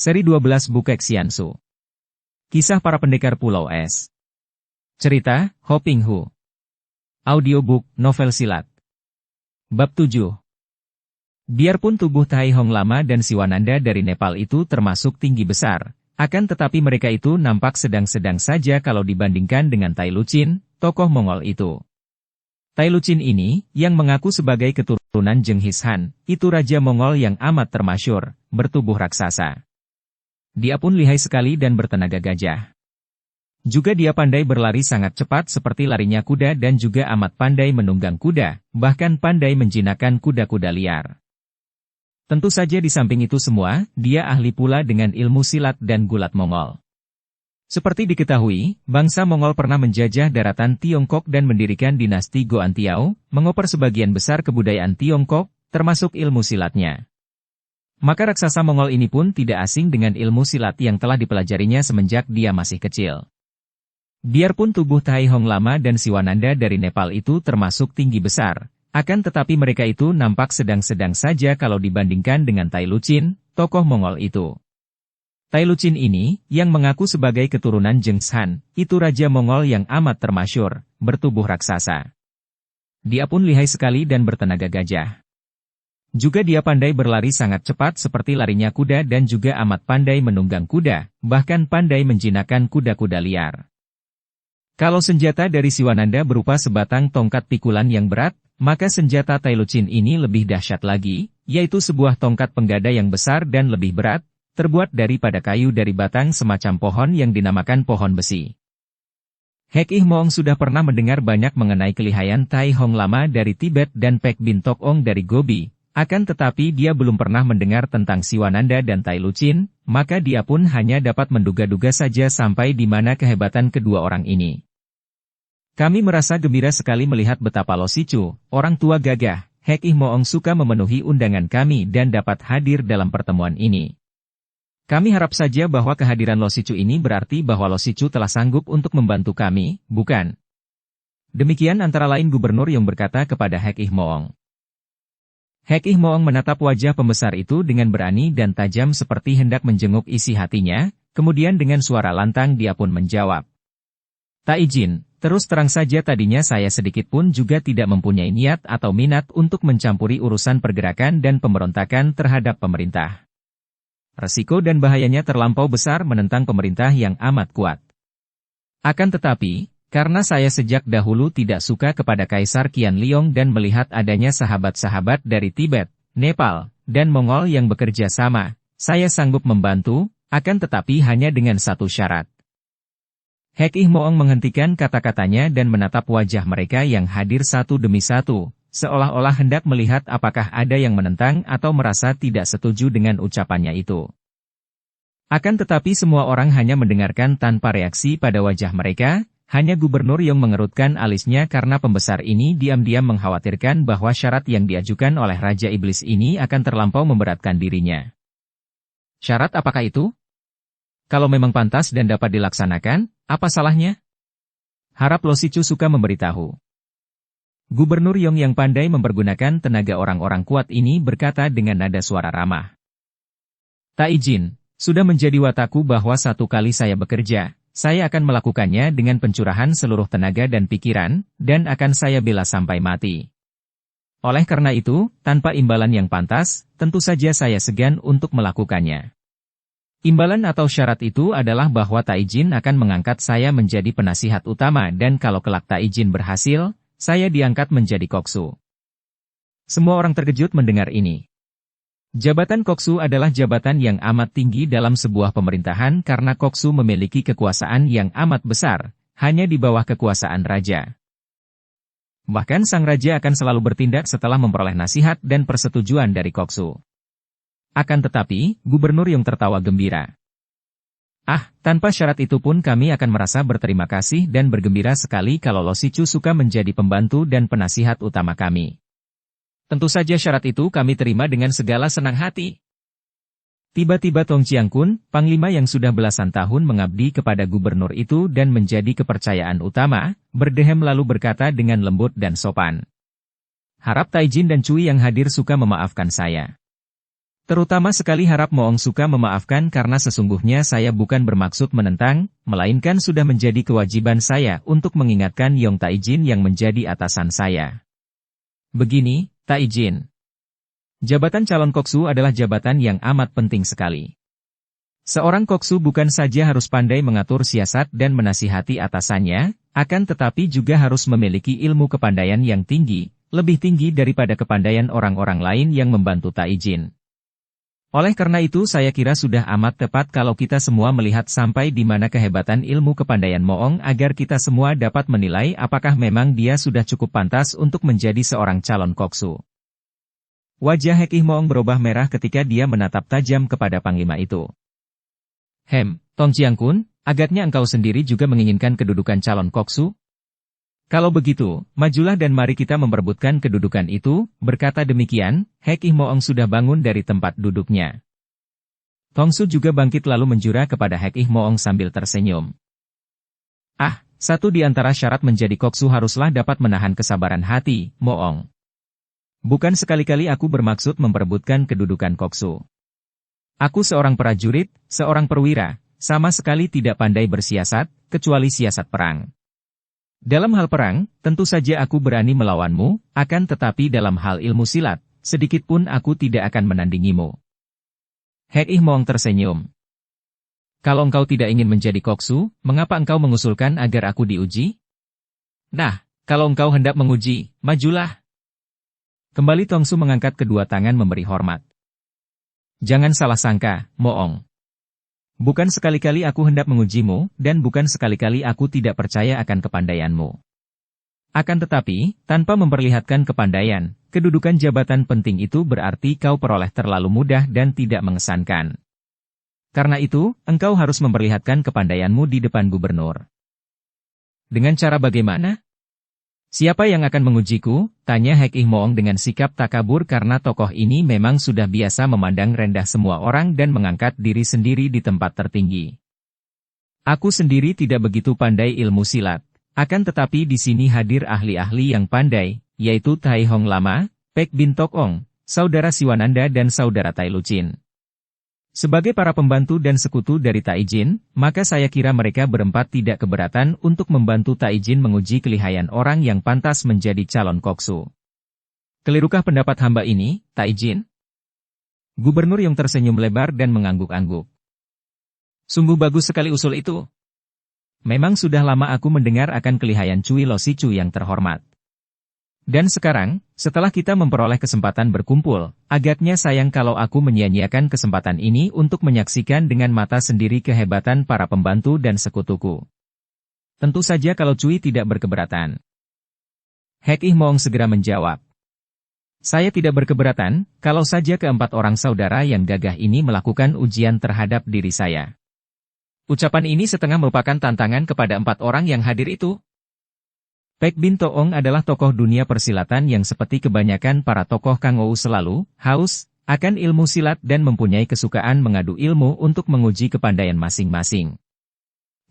Seri 12 Bukek Xiansu. Kisah para pendekar Pulau Es. Cerita, Ho Ping Hu. Audiobook, novel silat. Bab 7. Biarpun tubuh Tai Hong Lama dan Siwananda dari Nepal itu termasuk tinggi besar, akan tetapi mereka itu nampak sedang-sedang saja kalau dibandingkan dengan Tai Lucin, tokoh Mongol itu. Tai Lucin ini, yang mengaku sebagai keturunan Genghis Han, itu raja Mongol yang amat termasyur, bertubuh raksasa. Dia pun lihai sekali dan bertenaga gajah. Juga dia pandai berlari sangat cepat seperti larinya kuda dan juga amat pandai menunggang kuda, bahkan pandai menjinakkan kuda-kuda liar. Tentu saja di samping itu semua, dia ahli pula dengan ilmu silat dan gulat Mongol. Seperti diketahui, bangsa Mongol pernah menjajah daratan Tiongkok dan mendirikan dinasti Goantiao, mengoper sebagian besar kebudayaan Tiongkok, termasuk ilmu silatnya. Maka raksasa Mongol ini pun tidak asing dengan ilmu silat yang telah dipelajarinya semenjak dia masih kecil. Biarpun tubuh Tai Hong Lama dan Siwananda dari Nepal itu termasuk tinggi besar, akan tetapi mereka itu nampak sedang-sedang saja kalau dibandingkan dengan Tai Lucin, tokoh Mongol itu. Tai Lucin ini, yang mengaku sebagai keturunan Genghis Han, itu raja Mongol yang amat termasyur, bertubuh raksasa. Dia pun lihai sekali dan bertenaga gajah. Juga dia pandai berlari sangat cepat seperti larinya kuda dan juga amat pandai menunggang kuda, bahkan pandai menjinakkan kuda-kuda liar. Kalau senjata dari Siwananda berupa sebatang tongkat pikulan yang berat, maka senjata Tai Lucin ini lebih dahsyat lagi, yaitu sebuah tongkat penggada yang besar dan lebih berat, terbuat daripada kayu dari batang semacam pohon yang dinamakan pohon besi. Hek Ih Moong sudah pernah mendengar banyak mengenai kelihayan Tai Hong Lama dari Tibet dan Pek Bin Tok Ong dari Gobi, akan tetapi dia belum pernah mendengar tentang Siwananda dan Tai Lucin, maka dia pun hanya dapat menduga-duga saja sampai di mana kehebatan kedua orang ini. Kami merasa gembira sekali melihat betapa Lo Sicu, orang tua gagah, Hek Ih Moong suka memenuhi undangan kami dan dapat hadir dalam pertemuan ini. Kami harap saja bahwa kehadiran Lo Sicu ini berarti bahwa Lo Sicu telah sanggup untuk membantu kami, bukan? Demikian antara lain gubernur yang berkata kepada Hek Ih Moong. Hek Ih Moong menatap wajah pembesar itu dengan berani dan tajam seperti hendak menjenguk isi hatinya, kemudian dengan suara lantang dia pun menjawab. Tak izin, terus terang saja tadinya saya sedikit pun juga tidak mempunyai niat atau minat untuk mencampuri urusan pergerakan dan pemberontakan terhadap pemerintah. Resiko dan bahayanya terlampau besar menentang pemerintah yang amat kuat. Akan tetapi, karena saya sejak dahulu tidak suka kepada Kaisar Qianliong dan melihat adanya sahabat-sahabat dari Tibet, Nepal, dan Mongol yang bekerja sama, saya sanggup membantu, akan tetapi hanya dengan satu syarat. Hek Ih Moong menghentikan kata-katanya dan menatap wajah mereka yang hadir satu demi satu, seolah-olah hendak melihat apakah ada yang menentang atau merasa tidak setuju dengan ucapannya itu. Akan tetapi semua orang hanya mendengarkan tanpa reaksi pada wajah mereka, hanya gubernur yang mengerutkan alisnya karena pembesar ini diam-diam mengkhawatirkan bahwa syarat yang diajukan oleh Raja Iblis ini akan terlampau memberatkan dirinya. Syarat apakah itu? Kalau memang pantas dan dapat dilaksanakan, apa salahnya? Harap Lo Sicu suka memberitahu. Gubernur Yong yang pandai mempergunakan tenaga orang-orang kuat ini berkata dengan nada suara ramah. Tak izin, sudah menjadi watakku bahwa satu kali saya bekerja, saya akan melakukannya dengan pencurahan seluruh tenaga dan pikiran, dan akan saya bela sampai mati. Oleh karena itu, tanpa imbalan yang pantas, tentu saja saya segan untuk melakukannya. Imbalan atau syarat itu adalah bahwa Taijin akan mengangkat saya menjadi penasihat utama dan kalau kelak Taijin berhasil, saya diangkat menjadi koksu. Semua orang terkejut mendengar ini. Jabatan koksu adalah jabatan yang amat tinggi dalam sebuah pemerintahan karena koksu memiliki kekuasaan yang amat besar, hanya di bawah kekuasaan raja. Bahkan sang raja akan selalu bertindak setelah memperoleh nasihat dan persetujuan dari koksu. Akan tetapi, gubernur yang tertawa gembira. Tanpa syarat itu pun kami akan merasa berterima kasih dan bergembira sekali kalau Lo Sicu suka menjadi pembantu dan penasihat utama kami. Tentu saja syarat itu kami terima dengan segala senang hati. Tiba-tiba Tong Chiang Kun, panglima yang sudah belasan tahun mengabdi kepada gubernur itu dan menjadi kepercayaan utama, berdehem lalu berkata dengan lembut dan sopan. Harap Taijin dan Cui yang hadir suka memaafkan saya. Terutama sekali harap Moong suka memaafkan karena sesungguhnya saya bukan bermaksud menentang, melainkan sudah menjadi kewajiban saya untuk mengingatkan Yong Taijin yang menjadi atasan saya. Begini, Taijin. Jabatan calon koksu adalah jabatan yang amat penting sekali. Seorang koksu bukan saja harus pandai mengatur siasat dan menasihati atasannya, akan tetapi juga harus memiliki ilmu kepandaian yang tinggi, lebih tinggi daripada kepandaian orang-orang lain yang membantu Taijin. Oleh karena itu saya kira sudah amat tepat kalau kita semua melihat sampai di mana kehebatan ilmu kepandaian Moong agar kita semua dapat menilai apakah memang dia sudah cukup pantas untuk menjadi seorang calon koksu. Wajah Hekih Moong berubah merah ketika dia menatap tajam kepada panglima itu. Tong Chiang-kun, agaknya engkau sendiri juga menginginkan kedudukan calon koksu? Kalau begitu, majulah dan mari kita memperebutkan kedudukan itu. Berkata demikian, Hekih Moong sudah bangun dari tempat duduknya. Tong Su juga bangkit lalu menjura kepada Hekih Moong sambil tersenyum. Satu di antara syarat menjadi koksu haruslah dapat menahan kesabaran hati, Moong. Bukan sekali-kali aku bermaksud memperebutkan kedudukan koksu. Aku seorang prajurit, seorang perwira, sama sekali tidak pandai bersiasat, kecuali siasat perang. Dalam hal perang, tentu saja aku berani melawanmu, akan tetapi dalam hal ilmu silat, sedikit pun aku tidak akan menandingimu. Hekih Moong tersenyum. Kalau engkau tidak ingin menjadi koksu, mengapa engkau mengusulkan agar aku diuji? Nah, kalau engkau hendak menguji, majulah. Kembali Tong Su mengangkat kedua tangan memberi hormat. Jangan salah sangka, Moong. Bukan sekali-kali aku hendak mengujimu, dan bukan sekali-kali aku tidak percaya akan kepandaianmu. Akan tetapi, tanpa memperlihatkan kepandaian, kedudukan jabatan penting itu berarti kau peroleh terlalu mudah dan tidak mengesankan. Karena itu, engkau harus memperlihatkan kepandaianmu di depan gubernur. Dengan cara bagaimana? Siapa yang akan mengujiku? Tanya Hekih Moong dengan sikap takabur karena tokoh ini memang sudah biasa memandang rendah semua orang dan mengangkat diri sendiri di tempat tertinggi. Aku sendiri tidak begitu pandai ilmu silat, akan tetapi di sini hadir ahli-ahli yang pandai, yaitu Tai Hong Lama, Pek Bin Tok Ong, Saudara Siwananda dan Saudara Tai Lucin. Sebagai para pembantu dan sekutu dari Taijin, maka saya kira mereka berempat tidak keberatan untuk membantu Taijin menguji kelihayan orang yang pantas menjadi calon koksu. Kelirukah pendapat hamba ini, Taijin? Gubernur yang tersenyum lebar dan mengangguk-angguk. Sungguh bagus sekali usul itu. Memang sudah lama aku mendengar akan kelihayan Cui Lo Si Cu yang terhormat. Dan sekarang, setelah kita memperoleh kesempatan berkumpul, agaknya sayang kalau aku menyia-nyiakan kesempatan ini untuk menyaksikan dengan mata sendiri kehebatan para pembantu dan sekutuku. Tentu saja kalau Cui tidak berkeberatan. Hekih Moong segera menjawab. Saya tidak berkeberatan, kalau saja keempat orang saudara yang gagah ini melakukan ujian terhadap diri saya. Ucapan ini setengah merupakan tantangan kepada empat orang yang hadir itu. Pek Bin Tok Ong adalah tokoh dunia persilatan yang seperti kebanyakan para tokoh Kang Ou selalu haus akan ilmu silat dan mempunyai kesukaan mengadu ilmu untuk menguji kepandaian masing-masing.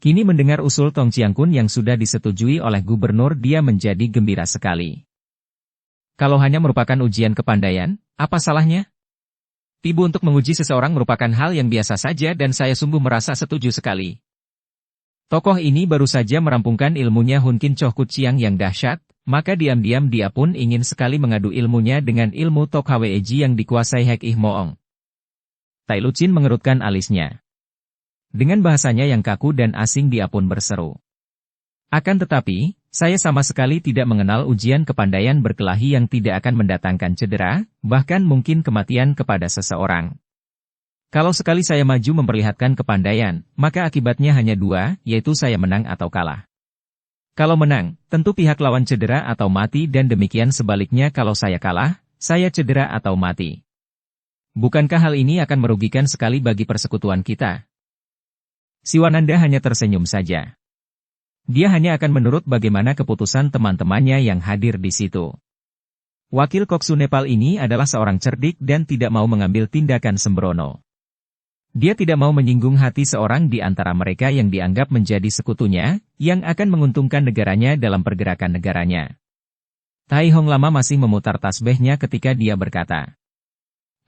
Kini mendengar usul Tong Chiang-kun yang sudah disetujui oleh gubernur, dia menjadi gembira sekali. Kalau hanya merupakan ujian kepandaian, apa salahnya? Tibu untuk menguji seseorang merupakan hal yang biasa saja dan saya sungguh merasa setuju sekali. Tokoh ini baru saja merampungkan ilmunya Hun Kin Choh Kut Siang yang dahsyat, maka diam-diam dia pun ingin sekali mengadu ilmunya dengan ilmu Tok Hweji yang dikuasai Hekih Moong. Tai Lucin mengerutkan alisnya. Dengan bahasanya yang kaku dan asing dia pun berseru. Akan tetapi, saya sama sekali tidak mengenal ujian kepandaian berkelahi yang tidak akan mendatangkan cedera, bahkan mungkin kematian kepada seseorang. Kalau sekali saya maju memperlihatkan kepandaian, maka akibatnya hanya dua, yaitu saya menang atau kalah. Kalau menang, tentu pihak lawan cedera atau mati dan demikian sebaliknya kalau saya kalah, saya cedera atau mati. Bukankah hal ini akan merugikan sekali bagi persekutuan kita? Siwananda hanya tersenyum saja. Dia hanya akan menurut bagaimana keputusan teman-temannya yang hadir di situ. Wakil koksu Nepal ini adalah seorang cerdik dan tidak mau mengambil tindakan sembrono. Dia tidak mau menyinggung hati seorang di antara mereka yang dianggap menjadi sekutunya, yang akan menguntungkan negaranya dalam pergerakan negaranya. Tai Hong Lama masih memutar tasbihnya ketika dia berkata,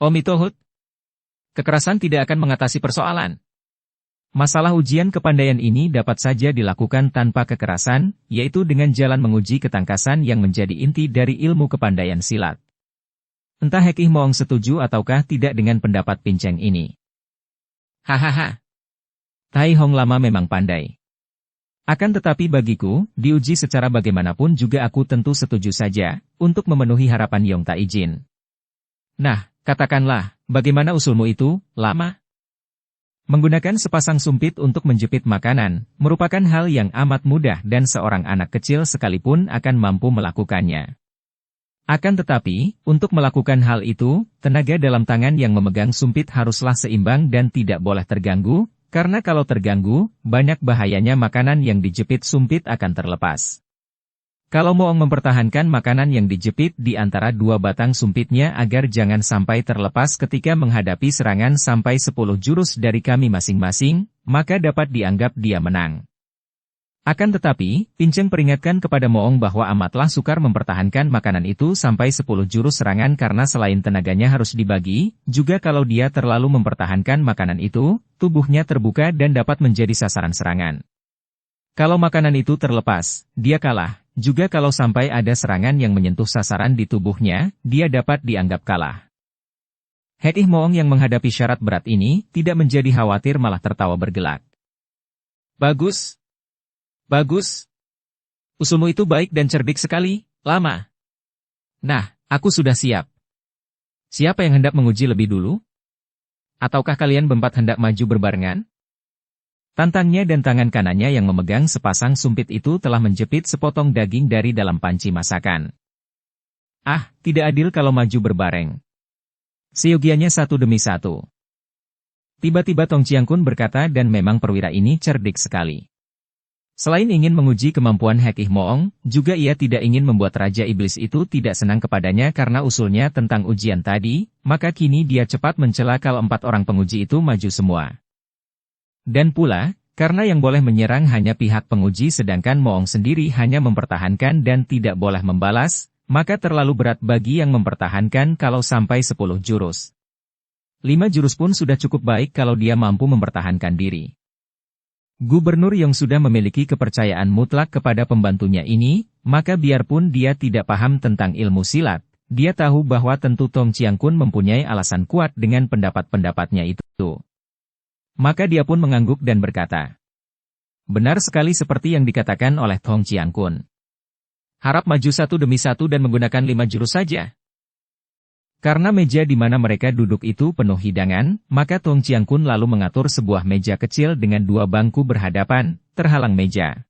Omitohut. Kekerasan tidak akan mengatasi persoalan. Masalah ujian kepandaian ini dapat saja dilakukan tanpa kekerasan, yaitu dengan jalan menguji ketangkasan yang menjadi inti dari ilmu kepandaian silat. Entah Hek Ih Moong setuju ataukah tidak dengan pendapat pinceng ini. Hahaha. Tai Hong Lama memang pandai. Akan tetapi bagiku, diuji secara bagaimanapun juga aku tentu setuju saja, untuk memenuhi harapan Yong Taijin. Nah, katakanlah, bagaimana usulmu itu, Lama? Menggunakan sepasang sumpit untuk menjepit makanan, merupakan hal yang amat mudah dan seorang anak kecil sekalipun akan mampu melakukannya. Akan tetapi, untuk melakukan hal itu, tenaga dalam tangan yang memegang sumpit haruslah seimbang dan tidak boleh terganggu, karena kalau terganggu, banyak bahayanya makanan yang dijepit sumpit akan terlepas. Kalau Moong mempertahankan makanan yang dijepit di antara dua batang sumpitnya agar jangan sampai terlepas ketika menghadapi serangan sampai 10 jurus dari kami masing-masing, maka dapat dianggap dia menang. Akan tetapi, Pinceng peringatkan kepada Moong bahwa amatlah sukar mempertahankan makanan itu sampai 10 jurus serangan karena selain tenaganya harus dibagi, juga kalau dia terlalu mempertahankan makanan itu, tubuhnya terbuka dan dapat menjadi sasaran serangan. Kalau makanan itu terlepas, dia kalah. Juga kalau sampai ada serangan yang menyentuh sasaran di tubuhnya, dia dapat dianggap kalah. Hek Ih Moong yang menghadapi syarat berat ini, tidak menjadi khawatir malah tertawa bergelak. Bagus. Bagus. Usulmu itu baik dan cerdik sekali, Lama. Nah, aku sudah siap. Siapa yang hendak menguji lebih dulu? Ataukah kalian berempat hendak maju berbarengan? Tantangnya dan tangan kanannya yang memegang sepasang sumpit itu telah menjepit sepotong daging dari dalam panci masakan. Ah, tidak adil kalau maju berbareng. Seyogianya satu demi satu. Tiba-tiba Tong Chiang Kun berkata dan memang perwira ini cerdik sekali. Selain ingin menguji kemampuan Hek Ih Moong, juga ia tidak ingin membuat Raja Iblis itu tidak senang kepadanya karena usulnya tentang ujian tadi, maka kini dia cepat mencela kalau 4 orang penguji itu maju semua. Dan pula, karena yang boleh menyerang hanya pihak penguji sedangkan Moong sendiri hanya mempertahankan dan tidak boleh membalas, maka terlalu berat bagi yang mempertahankan kalau sampai 10 jurus. 5 jurus pun sudah cukup baik kalau dia mampu mempertahankan diri. Gubernur yang sudah memiliki kepercayaan mutlak kepada pembantunya ini, maka biarpun dia tidak paham tentang ilmu silat, dia tahu bahwa tentu Tong Chiang Kun mempunyai alasan kuat dengan pendapat-pendapatnya itu. Maka dia pun mengangguk dan berkata, benar sekali seperti yang dikatakan oleh Tong Chiang Kun. Harap maju satu demi satu dan menggunakan 5 jurus saja. Karena meja di mana mereka duduk itu penuh hidangan, maka Tong Chiang Kun lalu mengatur sebuah meja kecil dengan 2 bangku berhadapan, terhalang meja.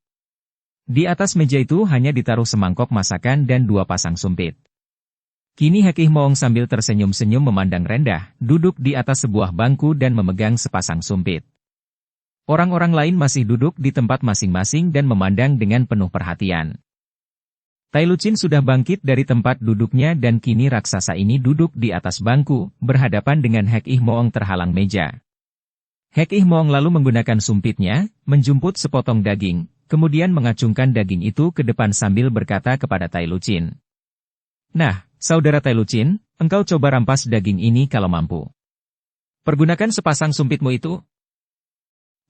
Di atas meja itu hanya ditaruh semangkok masakan dan 2 pasang sumpit. Kini Hek Ih Moong sambil tersenyum-senyum memandang rendah, duduk di atas sebuah bangku dan memegang sepasang sumpit. Orang-orang lain masih duduk di tempat masing-masing dan memandang dengan penuh perhatian. Tai Lucin sudah bangkit dari tempat duduknya dan kini raksasa ini duduk di atas bangku, berhadapan dengan Hek Ih Moong terhalang meja. Hek Ih Moong lalu menggunakan sumpitnya, menjumput sepotong daging, kemudian mengacungkan daging itu ke depan sambil berkata kepada Tai Lucin. Nah, Saudara Tai Lucin, engkau coba rampas daging ini kalau mampu. Pergunakan sepasang sumpitmu itu.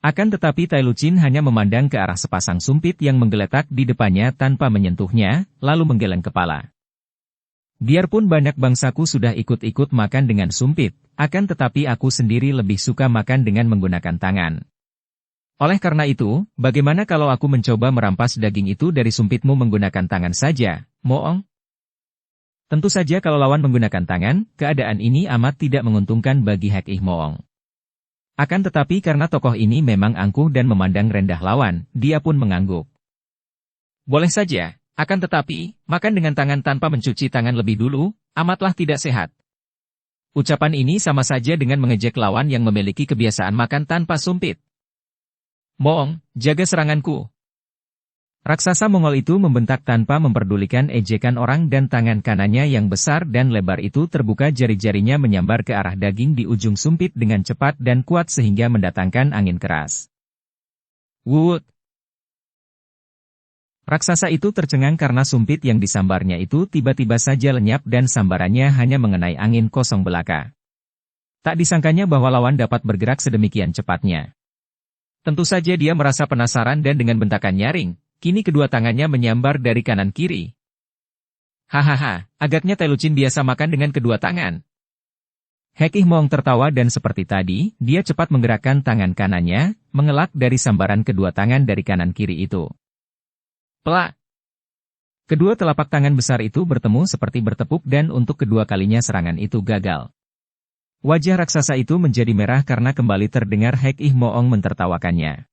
Akan tetapi Tai Lucin hanya memandang ke arah sepasang sumpit yang menggeletak di depannya tanpa menyentuhnya, lalu menggeleng kepala. Biarpun banyak bangsaku sudah ikut-ikut makan dengan sumpit, akan tetapi aku sendiri lebih suka makan dengan menggunakan tangan. Oleh karena itu, bagaimana kalau aku mencoba merampas daging itu dari sumpitmu menggunakan tangan saja, Moong? Tentu saja kalau lawan menggunakan tangan, keadaan ini amat tidak menguntungkan bagi Hek Ih Moong. Akan tetapi karena tokoh ini memang angkuh dan memandang rendah lawan, dia pun mengangguk. Boleh saja, akan tetapi, makan dengan tangan tanpa mencuci tangan lebih dulu, amatlah tidak sehat. Ucapan ini sama saja dengan mengejek lawan yang memiliki kebiasaan makan tanpa sumpit. Moong, jaga seranganku. Raksasa Mongol itu membentak tanpa memperdulikan ejekan orang dan tangan kanannya yang besar dan lebar itu terbuka jari-jarinya menyambar ke arah daging di ujung sumpit dengan cepat dan kuat sehingga mendatangkan angin keras. Wut! Raksasa itu tercengang karena sumpit yang disambarnya itu tiba-tiba saja lenyap dan sambarannya hanya mengenai angin kosong belaka. Tak disangkanya bahwa lawan dapat bergerak sedemikian cepatnya. Tentu saja dia merasa penasaran dan dengan bentakan nyaring, kini kedua tangannya menyambar dari kanan kiri. Hahaha, agaknya Tai Lucin biasa makan dengan kedua tangan. Hek Ih Moong tertawa dan seperti tadi, dia cepat menggerakkan tangan kanannya, mengelak dari sambaran kedua tangan dari kanan kiri itu. Plak! Kedua telapak tangan besar itu bertemu seperti bertepuk dan untuk kedua kalinya serangan itu gagal. Wajah raksasa itu menjadi merah karena kembali terdengar Hek Ih Moong mentertawakannya.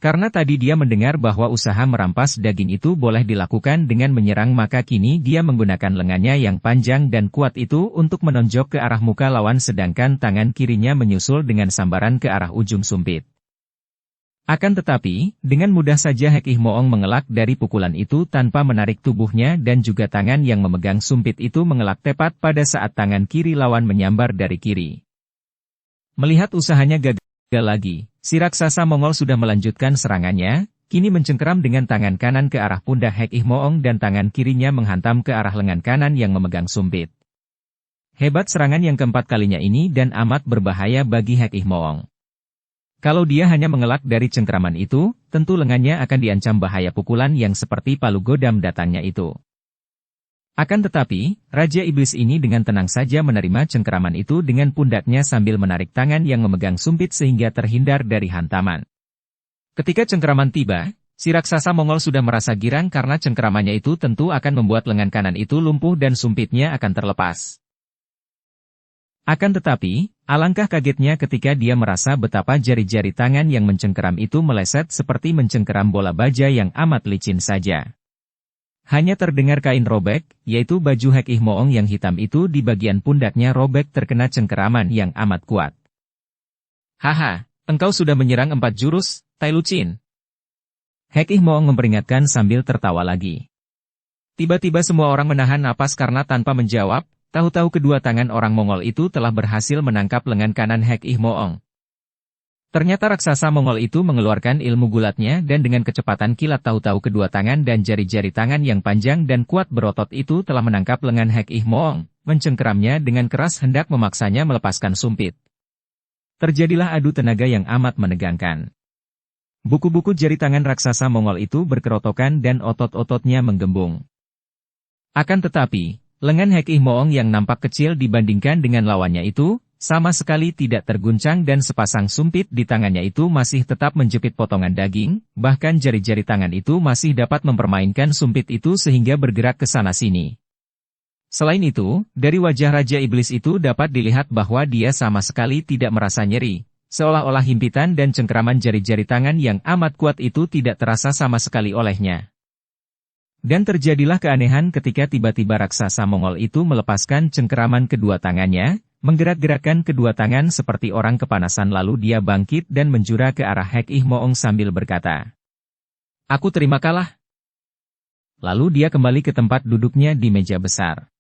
Karena tadi dia mendengar bahwa usaha merampas daging itu boleh dilakukan dengan menyerang maka kini dia menggunakan lengannya yang panjang dan kuat itu untuk menonjok ke arah muka lawan sedangkan tangan kirinya menyusul dengan sambaran ke arah ujung sumpit. Akan tetapi, dengan mudah saja Hek Ih Moong mengelak dari pukulan itu tanpa menarik tubuhnya dan juga tangan yang memegang sumpit itu mengelak tepat pada saat tangan kiri lawan menyambar dari kiri. Melihat usahanya gagal lagi, si raksasa Mongol sudah melanjutkan serangannya, kini mencengkeram dengan tangan kanan ke arah pundak Hek Ih Moong dan tangan kirinya menghantam ke arah lengan kanan yang memegang sumpit. Hebat serangan yang keempat kalinya ini dan amat berbahaya bagi Hek Ih Moong. Kalau dia hanya mengelak dari cengkeraman itu, tentu lengannya akan diancam bahaya pukulan yang seperti palu godam datangnya itu. Akan tetapi, Raja Iblis ini dengan tenang saja menerima cengkeraman itu dengan pundaknya sambil menarik tangan yang memegang sumpit sehingga terhindar dari hantaman. Ketika cengkeraman tiba, si raksasa Mongol sudah merasa girang karena cengkeramannya itu tentu akan membuat lengan kanan itu lumpuh dan sumpitnya akan terlepas. Akan tetapi, alangkah kagetnya ketika dia merasa betapa jari-jari tangan yang mencengkeram itu meleset seperti mencengkeram bola baja yang amat licin saja. Hanya terdengar kain robek, yaitu baju Hek Ih Moong yang hitam itu di bagian pundaknya robek terkena cengkeraman yang amat kuat. Haha, engkau sudah menyerang 4 jurus, Tai Lucin. Hek Ih Moong memperingatkan sambil tertawa lagi. Tiba-tiba semua orang menahan napas karena tanpa menjawab, tahu-tahu kedua tangan orang Mongol itu telah berhasil menangkap lengan kanan Hek Ih Moong. Ternyata raksasa Mongol itu mengeluarkan ilmu gulatnya dan dengan kecepatan kilat tahu-tahu kedua tangan dan jari-jari tangan yang panjang dan kuat berotot itu telah menangkap lengan Hek Ih Moong, mencengkeramnya dengan keras hendak memaksanya melepaskan sumpit. Terjadilah adu tenaga yang amat menegangkan. Buku-buku jari tangan raksasa Mongol itu berkerotokan dan otot-ototnya menggembung. Akan tetapi, lengan Hek Ih Moong yang nampak kecil dibandingkan dengan lawannya itu, sama sekali tidak terguncang dan sepasang sumpit di tangannya itu masih tetap menjepit potongan daging, bahkan jari-jari tangan itu masih dapat mempermainkan sumpit itu sehingga bergerak ke sana-sini. Selain itu, dari wajah Raja Iblis itu dapat dilihat bahwa dia sama sekali tidak merasa nyeri, seolah-olah himpitan dan cengkeraman jari-jari tangan yang amat kuat itu tidak terasa sama sekali olehnya. Dan terjadilah keanehan ketika tiba-tiba raksasa Mongol itu melepaskan cengkeraman kedua tangannya, menggerak-gerakkan kedua tangan seperti orang kepanasan lalu dia bangkit dan menjura ke arah Hek Ih Moong sambil berkata, "Aku terima kalah." Lalu dia kembali ke tempat duduknya di meja besar.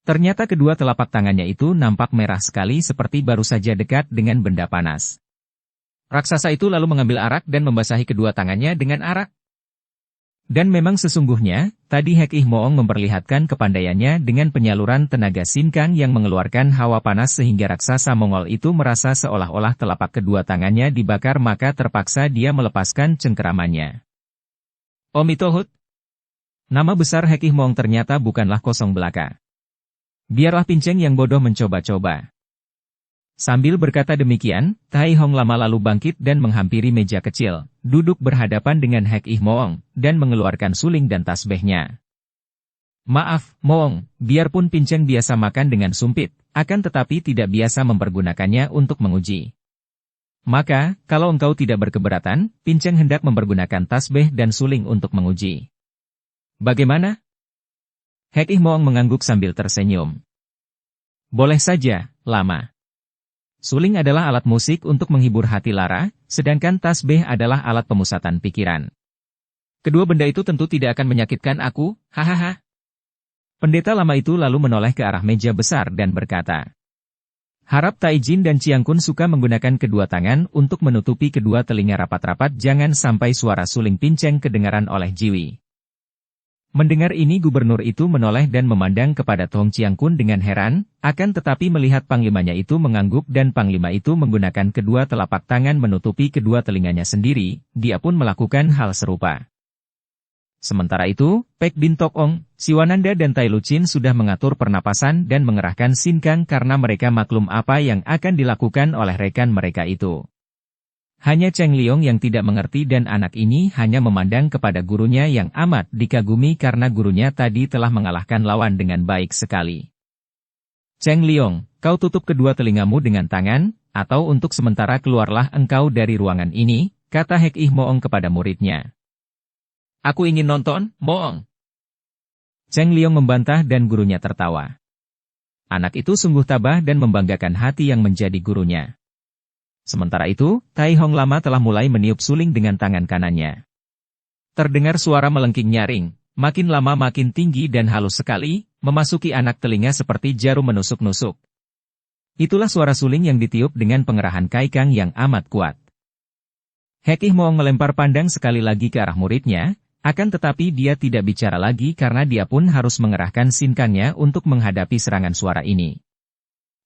Ternyata kedua telapak tangannya itu nampak merah sekali seperti baru saja dekat dengan benda panas. Raksasa itu lalu mengambil arak dan membasahi kedua tangannya dengan arak. Dan memang sesungguhnya, tadi Hek Ih Moong memperlihatkan kepandaiannya dengan penyaluran tenaga sinkang yang mengeluarkan hawa panas sehingga raksasa Mongol itu merasa seolah-olah telapak kedua tangannya dibakar maka terpaksa dia melepaskan cengkeramannya. Omitohut. Nama besar Hek Ih Moong ternyata bukanlah kosong belaka. Biarlah pinceng yang bodoh mencoba-coba. Sambil berkata demikian, Tai Hong lama lalu bangkit dan menghampiri meja kecil, duduk berhadapan dengan Hek Ih Moong, dan mengeluarkan suling dan tasbihnya. Maaf, Moong, biarpun pinceng biasa makan dengan sumpit, akan tetapi tidak biasa mempergunakannya untuk menguji. Maka, kalau engkau tidak berkeberatan, pinceng hendak mempergunakan tasbih dan suling untuk menguji. Bagaimana? Hek Ih Moong mengangguk sambil tersenyum. Boleh saja, Lama. Suling adalah alat musik untuk menghibur hati lara, sedangkan tasbih adalah alat pemusatan pikiran. Kedua benda itu tentu tidak akan menyakitkan aku, hahaha. Pendeta lama itu lalu menoleh ke arah meja besar dan berkata, "Harap Tai Jin dan Chiang Kun suka menggunakan kedua tangan untuk menutupi kedua telinga rapat-rapat jangan sampai suara suling pinceng kedengaran oleh Jiwi." Mendengar ini gubernur itu menoleh dan memandang kepada Tong Chiang Kun dengan heran, akan tetapi melihat panglimanya itu mengangguk dan panglima itu menggunakan kedua telapak tangan menutupi kedua telinganya sendiri, dia pun melakukan hal serupa. Sementara itu, Pek Bin Tok Ong, Siwananda dan Tai Lucin sudah mengatur pernapasan dan mengerahkan sinkang karena mereka maklum apa yang akan dilakukan oleh rekan mereka itu. Hanya Cheng Liong yang tidak mengerti dan anak ini hanya memandang kepada gurunya yang amat dikagumi karena gurunya tadi telah mengalahkan lawan dengan baik sekali. Cheng Liong, kau tutup kedua telingamu dengan tangan, atau untuk sementara keluarlah engkau dari ruangan ini, kata Hek Ih Moong kepada muridnya. Aku ingin nonton, Moong. Cheng Liong membantah dan gurunya tertawa. Anak itu sungguh tabah dan membanggakan hati yang menjadi gurunya. Sementara itu, Tai Hong Lama telah mulai meniup suling dengan tangan kanannya. Terdengar suara melengking nyaring, makin lama makin tinggi dan halus sekali, memasuki anak telinga seperti jarum menusuk-nusuk. Itulah suara suling yang ditiup dengan pengerahan kaikang yang amat kuat. Hek Ih Moong melempar pandang sekali lagi ke arah muridnya, akan tetapi dia tidak bicara lagi karena dia pun harus mengerahkan sinkangnya untuk menghadapi serangan suara ini.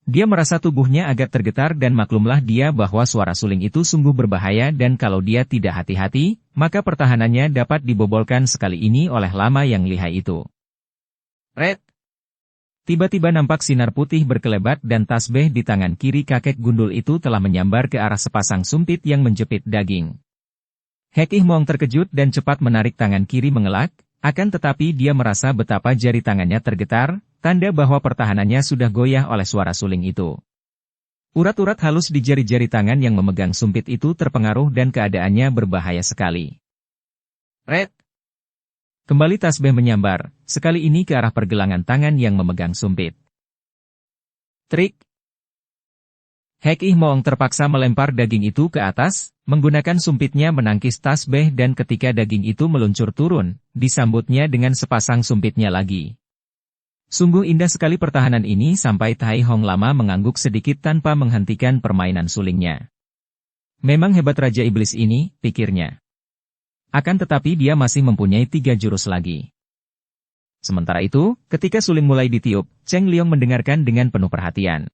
Dia merasa tubuhnya agak tergetar dan maklumlah dia bahwa suara suling itu sungguh berbahaya dan kalau dia tidak hati-hati, maka pertahanannya dapat dibobolkan sekali ini oleh lama yang lihai itu. Red! Tiba-tiba nampak sinar putih berkelebat dan tasbih di tangan kiri kakek gundul itu telah menyambar ke arah sepasang sumpit yang menjepit daging. Hek Ih Moong terkejut dan cepat menarik tangan kiri mengelak, akan tetapi dia merasa betapa jari tangannya tergetar, tanda bahwa pertahanannya sudah goyah oleh suara suling itu. Urat-urat halus di jari-jari tangan yang memegang sumpit itu terpengaruh dan keadaannya berbahaya sekali. Red! Kembali tasbih menyambar, sekali ini ke arah pergelangan tangan yang memegang sumpit. Trik! Hek Ih Moong terpaksa melempar daging itu ke atas, menggunakan sumpitnya menangkis tasbih dan ketika daging itu meluncur turun, disambutnya dengan sepasang sumpitnya lagi. Sungguh indah sekali pertahanan ini sampai Tai Hong Lama mengangguk sedikit tanpa menghentikan permainan sulingnya. Memang hebat Raja Iblis ini, pikirnya. Akan tetapi dia masih mempunyai 3 jurus lagi. Sementara itu, ketika suling mulai ditiup, Cheng Liong mendengarkan dengan penuh perhatian.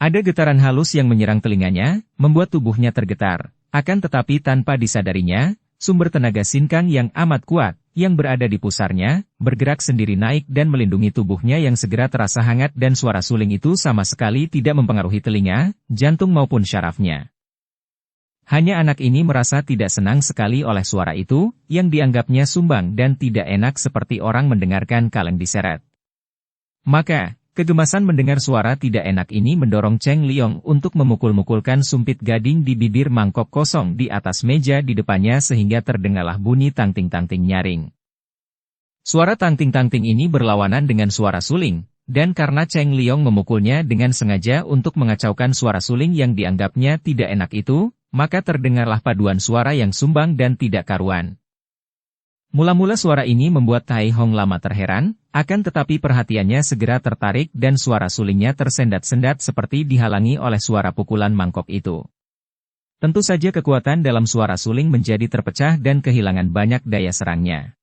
Ada getaran halus yang menyerang telinganya, membuat tubuhnya tergetar. Akan tetapi tanpa disadarinya, sumber tenaga sinkang yang amat kuat, yang berada di pusarnya, bergerak sendiri naik dan melindungi tubuhnya yang segera terasa hangat dan suara suling itu sama sekali tidak mempengaruhi telinga, jantung maupun syarafnya. Hanya anak ini merasa tidak senang sekali oleh suara itu, yang dianggapnya sumbang dan tidak enak seperti orang mendengarkan kaleng diseret. Maka, kegemasan mendengar suara tidak enak ini mendorong Cheng Liong untuk memukul-mukulkan sumpit gading di bibir mangkok kosong di atas meja di depannya sehingga terdengarlah bunyi tangting-tangting nyaring. Suara tangting-tangting ini berlawanan dengan suara suling, dan karena Cheng Liong memukulnya dengan sengaja untuk mengacaukan suara suling yang dianggapnya tidak enak itu, maka terdengarlah paduan suara yang sumbang dan tidak karuan. Mula-mula suara ini membuat Tai Hong Lama terheran, akan tetapi perhatiannya segera tertarik dan suara sulingnya tersendat-sendat seperti dihalangi oleh suara pukulan mangkok itu. Tentu saja kekuatan dalam suara suling menjadi terpecah dan kehilangan banyak daya serangnya.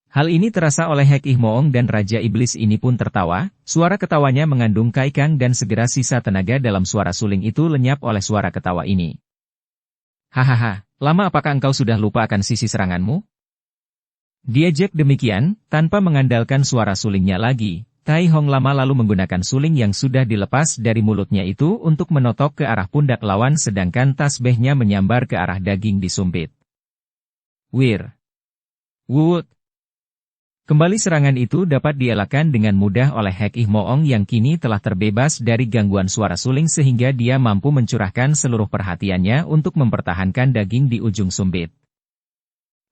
Hal ini terasa oleh Hek Ih Moong dan Raja Iblis ini pun tertawa, suara ketawanya mengandung kaikang dan segera sisa tenaga dalam suara suling itu lenyap oleh suara ketawa ini. Hahaha, lama apakah engkau sudah lupa akan sisi seranganmu? Diajak demikian, tanpa mengandalkan suara sulingnya lagi, Tai Hong Lama lalu menggunakan suling yang sudah dilepas dari mulutnya itu untuk menotok ke arah pundak lawan sedangkan tasbihnya menyambar ke arah daging disumpit. Wir! Wut! Kembali serangan itu dapat dielakkan dengan mudah oleh Hek Ih Moong yang kini telah terbebas dari gangguan suara suling sehingga dia mampu mencurahkan seluruh perhatiannya untuk mempertahankan daging di ujung sumpit.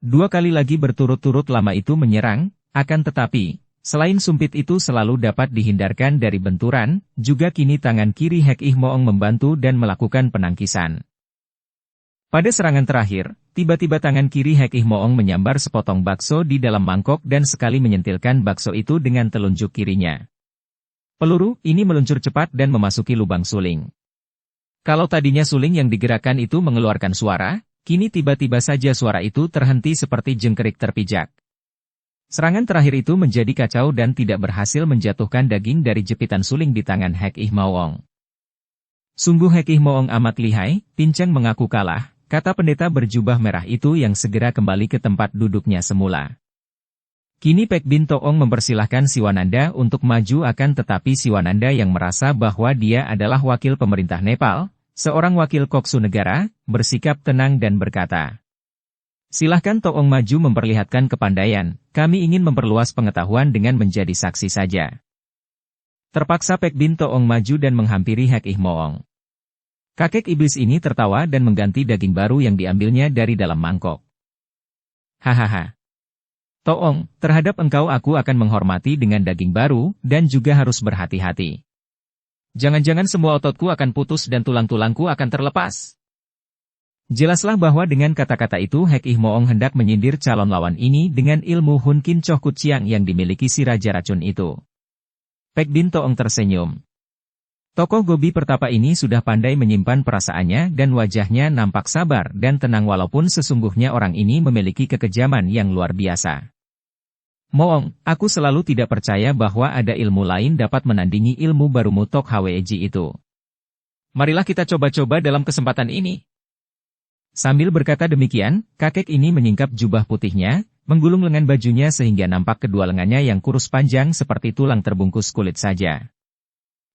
2 kali lagi berturut-turut lama itu menyerang, akan tetapi, selain sumpit itu selalu dapat dihindarkan dari benturan, juga kini tangan kiri Hek Ih Moong membantu dan melakukan penangkisan. Pada serangan terakhir, tiba-tiba tangan kiri Hek Ih Moong menyambar sepotong bakso di dalam mangkok dan sekali menyentilkan bakso itu dengan telunjuk kirinya. Peluru ini meluncur cepat dan memasuki lubang suling. Kalau tadinya suling yang digerakkan itu mengeluarkan suara, kini tiba-tiba saja suara itu terhenti seperti jengkerik terpijak. Serangan terakhir itu menjadi kacau dan tidak berhasil menjatuhkan daging dari jepitan suling di tangan Hek Ih Mawong. Sungguh Hek Ih Mawong amat lihai, pincang mengaku kalah, kata pendeta berjubah merah itu yang segera kembali ke tempat duduknya semula. Kini Pek Bin Toong mempersilahkan Siwananda untuk maju akan tetapi Siwananda yang merasa bahwa dia adalah wakil pemerintah Nepal, seorang wakil koksu negara, bersikap tenang dan berkata, "Silahkan Toong maju memperlihatkan kepandaian, kami ingin memperluas pengetahuan dengan menjadi saksi saja." Terpaksa Pek Bin Toong maju dan menghampiri Hek Ih Mawong. Kakek iblis ini tertawa dan mengganti daging baru yang diambilnya dari dalam mangkok. "Hahaha. Toong, terhadap engkau aku akan menghormati dengan daging baru, dan juga harus berhati-hati. Jangan-jangan semua ototku akan putus dan tulang-tulangku akan terlepas." Jelaslah bahwa dengan kata-kata itu Hek Ih Mawong hendak menyindir calon lawan ini dengan ilmu Hun Kin Choh Kut Siang yang dimiliki si Raja Racun itu. Pek Bin Toong tersenyum. Tokoh Gobi Pertapa ini sudah pandai menyimpan perasaannya dan wajahnya nampak sabar dan tenang walaupun sesungguhnya orang ini memiliki kekejaman yang luar biasa. "Moong, aku selalu tidak percaya bahwa ada ilmu lain dapat menandingi ilmu barumu Tok Hweji itu. Marilah kita coba-coba dalam kesempatan ini." Sambil berkata demikian, kakek ini menyingkap jubah putihnya, menggulung lengan bajunya sehingga nampak kedua lengannya yang kurus panjang seperti tulang terbungkus kulit saja.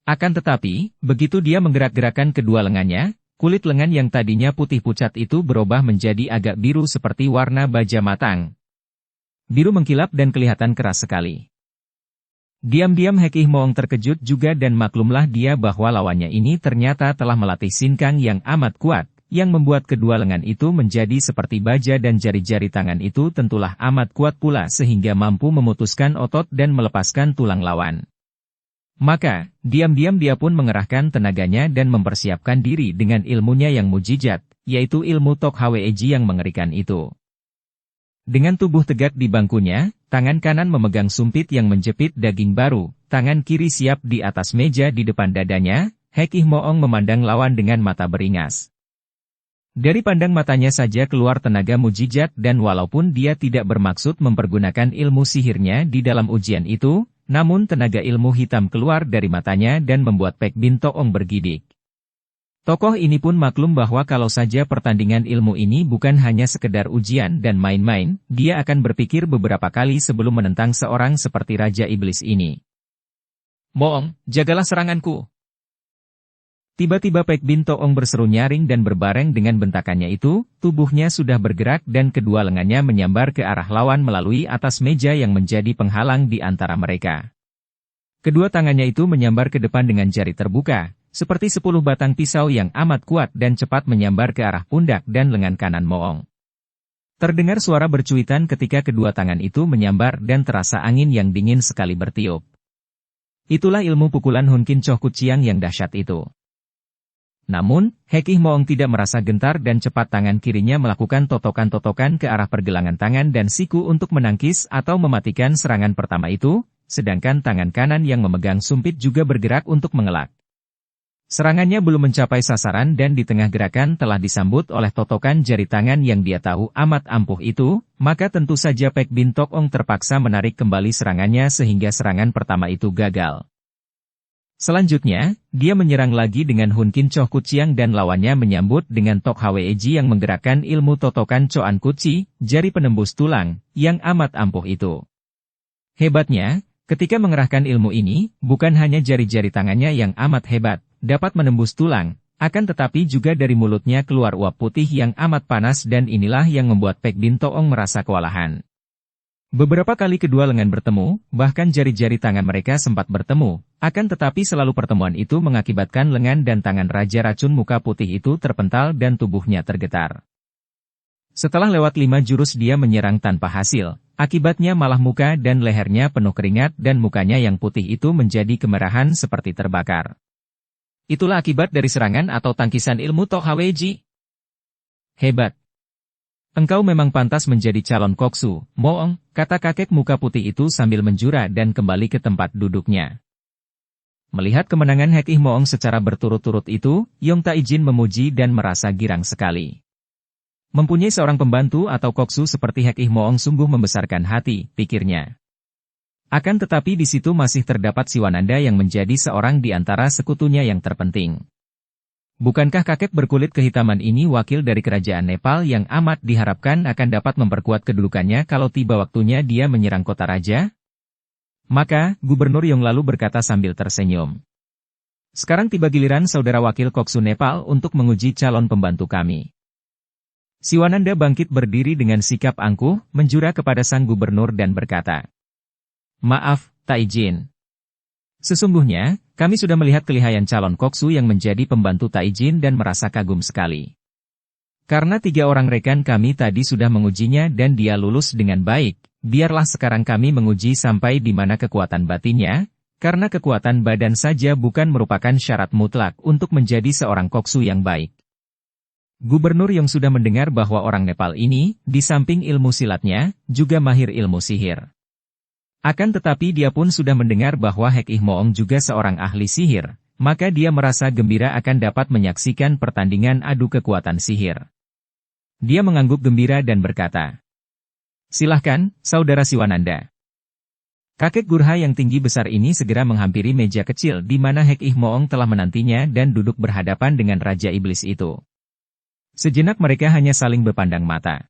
Akan tetapi, begitu dia menggerak-gerakkan kedua lengannya, kulit lengan yang tadinya putih pucat itu berubah menjadi agak biru seperti warna baja matang. Biru mengkilap dan kelihatan keras sekali. Diam-diam Hek Ih Mawong terkejut juga dan maklumlah dia bahwa lawannya ini ternyata telah melatih sinkang yang amat kuat, yang membuat kedua lengan itu menjadi seperti baja dan jari-jari tangan itu tentulah amat kuat pula sehingga mampu memutuskan otot dan melepaskan tulang lawan. Maka, diam-diam dia pun mengerahkan tenaganya dan mempersiapkan diri dengan ilmunya yang mujizat, yaitu ilmu Tok Hweji yang mengerikan itu. Dengan tubuh tegak di bangkunya, tangan kanan memegang sumpit yang menjepit daging baru, tangan kiri siap di atas meja di depan dadanya, Hek Ih Mawong memandang lawan dengan mata beringas. Dari pandang matanya saja keluar tenaga mujizat dan walaupun dia tidak bermaksud mempergunakan ilmu sihirnya di dalam ujian itu, namun tenaga ilmu hitam keluar dari matanya dan membuat Pek Bin Toong bergidik. Tokoh ini pun maklum bahwa kalau saja pertandingan ilmu ini bukan hanya sekedar ujian dan main-main, dia akan berpikir beberapa kali sebelum menentang seorang seperti Raja Iblis ini. "Moong, jagalah seranganku." Tiba-tiba Pek Bin Toong berseru nyaring dan berbareng dengan bentakannya itu, tubuhnya sudah bergerak dan kedua lengannya menyambar ke arah lawan melalui atas meja yang menjadi penghalang di antara mereka. Kedua tangannya itu menyambar ke depan dengan jari terbuka, seperti 10 batang pisau yang amat kuat dan cepat menyambar ke arah pundak dan lengan kanan Moong. Terdengar suara bercuitan ketika kedua tangan itu menyambar dan terasa angin yang dingin sekali bertiup. Itulah ilmu pukulan Hun Kin Choh Kut Siang yang dahsyat itu. Namun, Hek Ih Mawong tidak merasa gentar dan cepat tangan kirinya melakukan totokan-totokan ke arah pergelangan tangan dan siku untuk menangkis atau mematikan serangan pertama itu, sedangkan tangan kanan yang memegang sumpit juga bergerak untuk mengelak. Serangannya belum mencapai sasaran dan di tengah gerakan telah disambut oleh totokan jari tangan yang dia tahu amat ampuh itu, maka tentu saja Pek Bin Toong terpaksa menarik kembali serangannya sehingga serangan pertama itu gagal. Selanjutnya, dia menyerang lagi dengan Hun Kin Choh Kut Siang dan lawannya menyambut dengan Tok Hweji yang menggerakkan ilmu totokan Choan Kutsi, jari penembus tulang, yang amat ampuh itu. Hebatnya, ketika mengerahkan ilmu ini, bukan hanya jari-jari tangannya yang amat hebat, dapat menembus tulang, akan tetapi juga dari mulutnya keluar uap putih yang amat panas dan inilah yang membuat Pek Bin Toong merasa kewalahan. Beberapa kali kedua lengan bertemu, bahkan jari-jari tangan mereka sempat bertemu, akan tetapi selalu pertemuan itu mengakibatkan lengan dan tangan Raja Racun Muka Putih itu terpental dan tubuhnya tergetar. Setelah lewat 5 jurus dia menyerang tanpa hasil, akibatnya malah muka dan lehernya penuh keringat dan mukanya yang putih itu menjadi kemerahan seperti terbakar. Itulah akibat dari serangan atau tangkisan ilmu Tok Hweji. Hebat. Engkau memang pantas menjadi calon koksu, Moong, kata kakek muka putih itu sambil menjura dan kembali ke tempat duduknya. Melihat kemenangan Hek Ih Mawong secara berturut-turut itu, Yong Taijin memuji dan merasa girang sekali. Mempunyai seorang pembantu atau koksu seperti Hek Ih Moong sungguh membesarkan hati, pikirnya. Akan tetapi di situ masih terdapat Siwananda yang menjadi seorang di antara sekutunya yang terpenting. Bukankah kakek berkulit kehitaman ini wakil dari kerajaan Nepal yang amat diharapkan akan dapat memperkuat kedudukannya kalau tiba waktunya dia menyerang kota raja? Maka, Gubernur Yong lalu berkata sambil tersenyum. Sekarang tiba giliran saudara wakil koksu Nepal untuk menguji calon pembantu kami. Siwananda bangkit berdiri dengan sikap angkuh, menjura kepada sang gubernur dan berkata, "Maaf, tak izin. Sesungguhnya, kami sudah melihat kelihayan calon koksu yang menjadi pembantu tak izin dan merasa kagum sekali. Karena 3 orang rekan kami tadi sudah mengujinya dan dia lulus dengan baik, biarlah sekarang kami menguji sampai di mana kekuatan batinnya, karena kekuatan badan saja bukan merupakan syarat mutlak untuk menjadi seorang koksu yang baik." Gubernur yang sudah mendengar bahwa orang Nepal ini, di samping ilmu silatnya, juga mahir ilmu sihir. Akan tetapi dia pun sudah mendengar bahwa Hek Ih Moong juga seorang ahli sihir, maka dia merasa gembira akan dapat menyaksikan pertandingan adu kekuatan sihir. Dia mengangguk gembira dan berkata, "Silahkan, Saudara Siwananda." Kakek Gurha yang tinggi besar ini segera menghampiri meja kecil di mana Hek Ih Moong telah menantinya dan duduk berhadapan dengan Raja Iblis itu. Sejenak mereka hanya saling berpandang mata.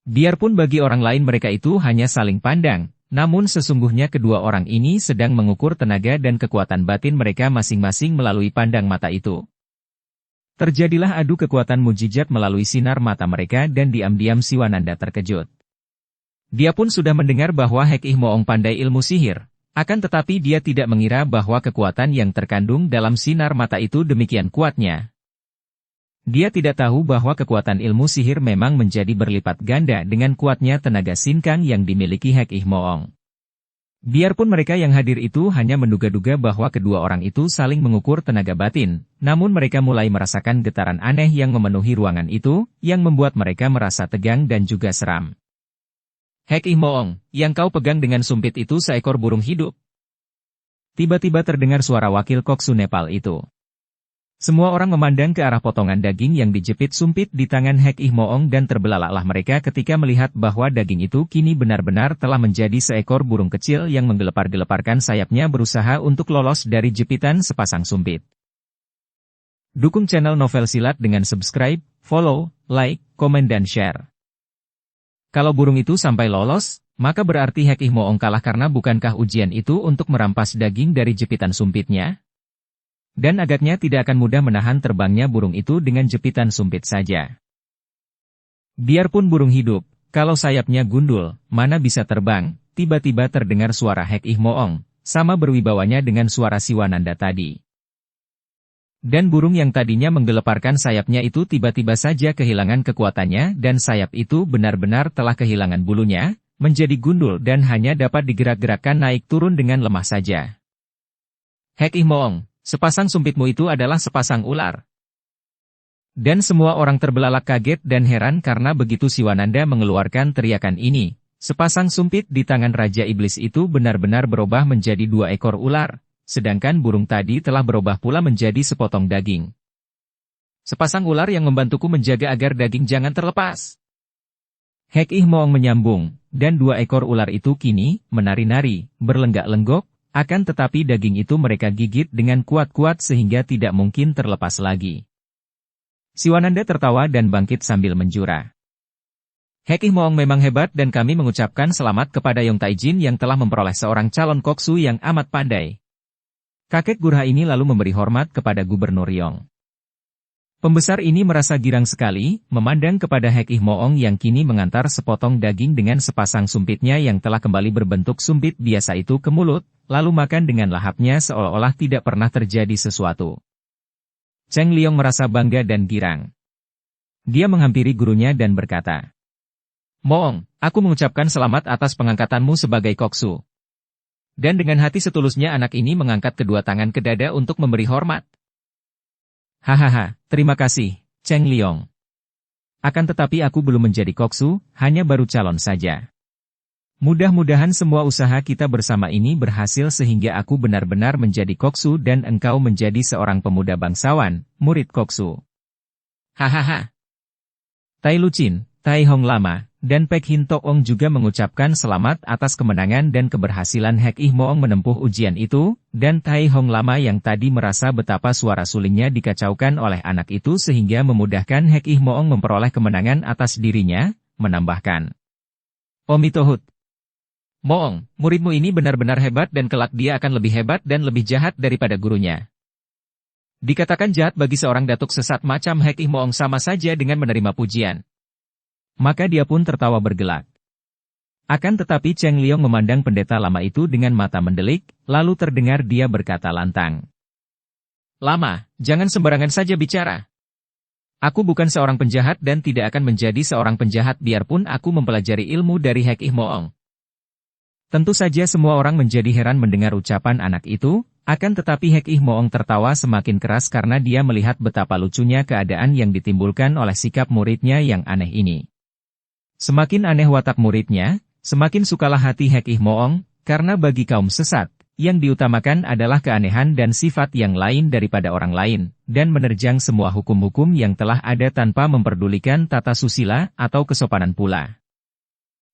Biarpun bagi orang lain mereka itu hanya saling pandang, namun sesungguhnya kedua orang ini sedang mengukur tenaga dan kekuatan batin mereka masing-masing melalui pandang mata itu. Terjadilah adu kekuatan mujizat melalui sinar mata mereka dan diam-diam Siwananda terkejut. Dia pun sudah mendengar bahwa Hek Ih Moong pandai ilmu sihir, akan tetapi dia tidak mengira bahwa kekuatan yang terkandung dalam sinar mata itu demikian kuatnya. Dia tidak tahu bahwa kekuatan ilmu sihir memang menjadi berlipat ganda dengan kuatnya tenaga sinkang yang dimiliki Hek Ih Moong. Biarpun mereka yang hadir itu hanya menduga-duga bahwa kedua orang itu saling mengukur tenaga batin, namun mereka mulai merasakan getaran aneh yang memenuhi ruangan itu, yang membuat mereka merasa tegang dan juga seram. "Hek Ih Moong, yang kau pegang dengan sumpit itu seekor burung hidup." Tiba-tiba terdengar suara wakil koksu Nepal itu. Semua orang memandang ke arah potongan daging yang dijepit sumpit di tangan Hek Ih Moong dan terbelalaklah mereka ketika melihat bahwa daging itu kini benar-benar telah menjadi seekor burung kecil yang menggelepar-geleparkan sayapnya berusaha untuk lolos dari jepitan sepasang sumpit. Dukung channel Novel Silat dengan subscribe, follow, like, komen dan share. Kalau burung itu sampai lolos, maka berarti Hek Ih Moong kalah karena bukankah ujian itu untuk merampas daging dari jepitan sumpitnya? Dan agaknya tidak akan mudah menahan terbangnya burung itu dengan jepitan sumpit saja. Biarpun burung hidup, kalau sayapnya gundul, mana bisa terbang, tiba-tiba terdengar suara Hek Ih Moong, sama berwibawanya dengan suara Siwananda tadi. Dan burung yang tadinya menggeleparkan sayapnya itu tiba-tiba saja kehilangan kekuatannya dan sayap itu benar-benar telah kehilangan bulunya, menjadi gundul dan hanya dapat digerak-gerakkan naik turun dengan lemah saja. "Hek Ih Moong, sepasang sumpitmu itu adalah sepasang ular." Dan semua orang terbelalak kaget dan heran karena begitu Siwananda mengeluarkan teriakan ini, sepasang sumpit di tangan Raja Iblis itu benar-benar berubah menjadi 2 ekor ular, sedangkan burung tadi telah berubah pula menjadi sepotong daging. "Sepasang ular yang membantuku menjaga agar daging jangan terlepas." Hek Ih Moong menyambung, dan 2 ekor ular itu kini menari-nari, berlenggak-lenggok, akan tetapi daging itu mereka gigit dengan kuat-kuat sehingga tidak mungkin terlepas lagi. Siwananda tertawa dan bangkit sambil menjura. "Hek Ih Moong memang hebat dan kami mengucapkan selamat kepada Yong Taijin yang telah memperoleh seorang calon koksu yang amat pandai." Kakek Gurha ini lalu memberi hormat kepada Gubernur Yong. Pembesar ini merasa girang sekali, memandang kepada Hek Ih Moong yang kini mengantar sepotong daging dengan sepasang sumpitnya yang telah kembali berbentuk sumpit biasa itu ke mulut, lalu makan dengan lahapnya seolah-olah tidak pernah terjadi sesuatu. Cheng Liong merasa bangga dan girang. Dia menghampiri gurunya dan berkata, "Moong, aku mengucapkan selamat atas pengangkatanmu sebagai koksu." Dan dengan hati setulusnya anak ini mengangkat kedua tangan ke dada untuk memberi hormat. "Hahaha, terima kasih, Cheng Liong. Akan tetapi aku belum menjadi koksu, hanya baru calon saja. Mudah-mudahan semua usaha kita bersama ini berhasil sehingga aku benar-benar menjadi koksu dan engkau menjadi seorang pemuda bangsawan, murid koksu." "Hahaha." Tai Luchin, Tai Hong Lama, dan Pek Hin Tok Ong juga mengucapkan selamat atas kemenangan dan keberhasilan Hek Ih Moong menempuh ujian itu, dan Tai Hong Lama yang tadi merasa betapa suara sulingnya dikacaukan oleh anak itu sehingga memudahkan Hek Ih Moong memperoleh kemenangan atas dirinya, menambahkan. Omitohut. Moong, muridmu ini benar-benar hebat dan kelak dia akan lebih hebat dan lebih jahat daripada gurunya. Dikatakan jahat bagi seorang datuk sesat macam Hek Ih Moong sama saja dengan menerima pujian. Maka dia pun tertawa bergelak. Akan tetapi Cheng Liong memandang pendeta lama itu dengan mata mendelik, lalu terdengar dia berkata lantang. Lama, jangan sembarangan saja bicara. Aku bukan seorang penjahat dan tidak akan menjadi seorang penjahat biarpun aku mempelajari ilmu dari Hek Ih Moong. Tentu saja semua orang menjadi heran mendengar ucapan anak itu, akan tetapi Hek Ih Moong tertawa semakin keras karena dia melihat betapa lucunya keadaan yang ditimbulkan oleh sikap muridnya yang aneh ini. Semakin aneh watak muridnya, semakin sukalah hati Hek Ih Moong, karena bagi kaum sesat, yang diutamakan adalah keanehan dan sifat yang lain daripada orang lain, dan menerjang semua hukum-hukum yang telah ada tanpa memperdulikan tata susila atau kesopanan pula.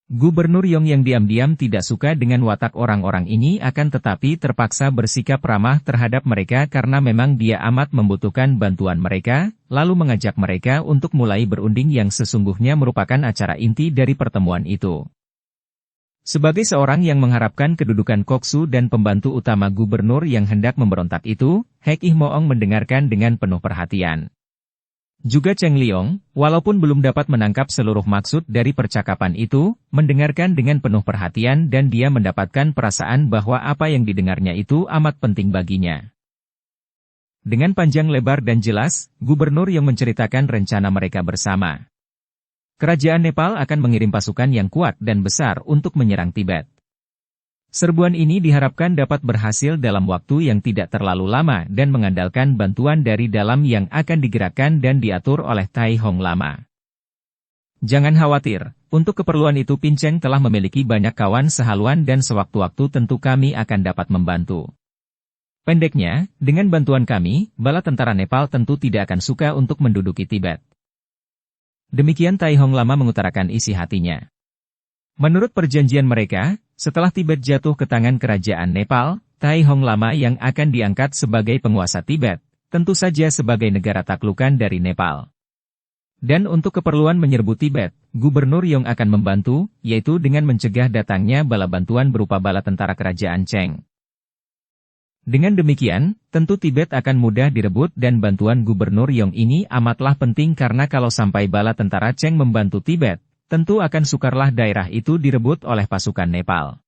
Gubernur Yong yang diam-diam tidak suka dengan watak orang-orang ini akan tetapi terpaksa bersikap ramah terhadap mereka karena memang dia amat membutuhkan bantuan mereka, lalu mengajak mereka untuk mulai berunding yang sesungguhnya merupakan acara inti dari pertemuan itu. Sebagai seorang yang mengharapkan kedudukan koksu dan pembantu utama gubernur yang hendak memberontak itu, Hek Ih Moong mendengarkan dengan penuh perhatian. Juga Cheng Liong, walaupun belum dapat menangkap seluruh maksud dari percakapan itu, mendengarkan dengan penuh perhatian dan dia mendapatkan perasaan bahwa apa yang didengarnya itu amat penting baginya. Dengan panjang lebar dan jelas, Gubernur yang menceritakan rencana mereka bersama. Kerajaan Nepal akan mengirim pasukan yang kuat dan besar untuk menyerang Tibet. Serbuan ini diharapkan dapat berhasil dalam waktu yang tidak terlalu lama dan mengandalkan bantuan dari dalam yang akan digerakkan dan diatur oleh Tai Hong Lama. Jangan khawatir, untuk keperluan itu Pinceng telah memiliki banyak kawan sehaluan dan sewaktu-waktu tentu kami akan dapat membantu. Pendeknya, dengan bantuan kami, bala tentara Nepal tentu tidak akan suka untuk menduduki Tibet. Demikian Tai Hong Lama mengutarakan isi hatinya. Menurut perjanjian mereka, setelah Tibet jatuh ke tangan kerajaan Nepal, Tai Hong Lama yang akan diangkat sebagai penguasa Tibet, tentu saja sebagai negara taklukan dari Nepal. Dan untuk keperluan menyerbu Tibet, Gubernur Yong akan membantu, yaitu dengan mencegah datangnya bala bantuan berupa bala tentara kerajaan Cheng. Dengan demikian, tentu Tibet akan mudah direbut dan bantuan Gubernur Yong ini amatlah penting karena kalau sampai bala tentara Cheng membantu Tibet, tentu akan sukarlah daerah itu direbut oleh pasukan Nepal.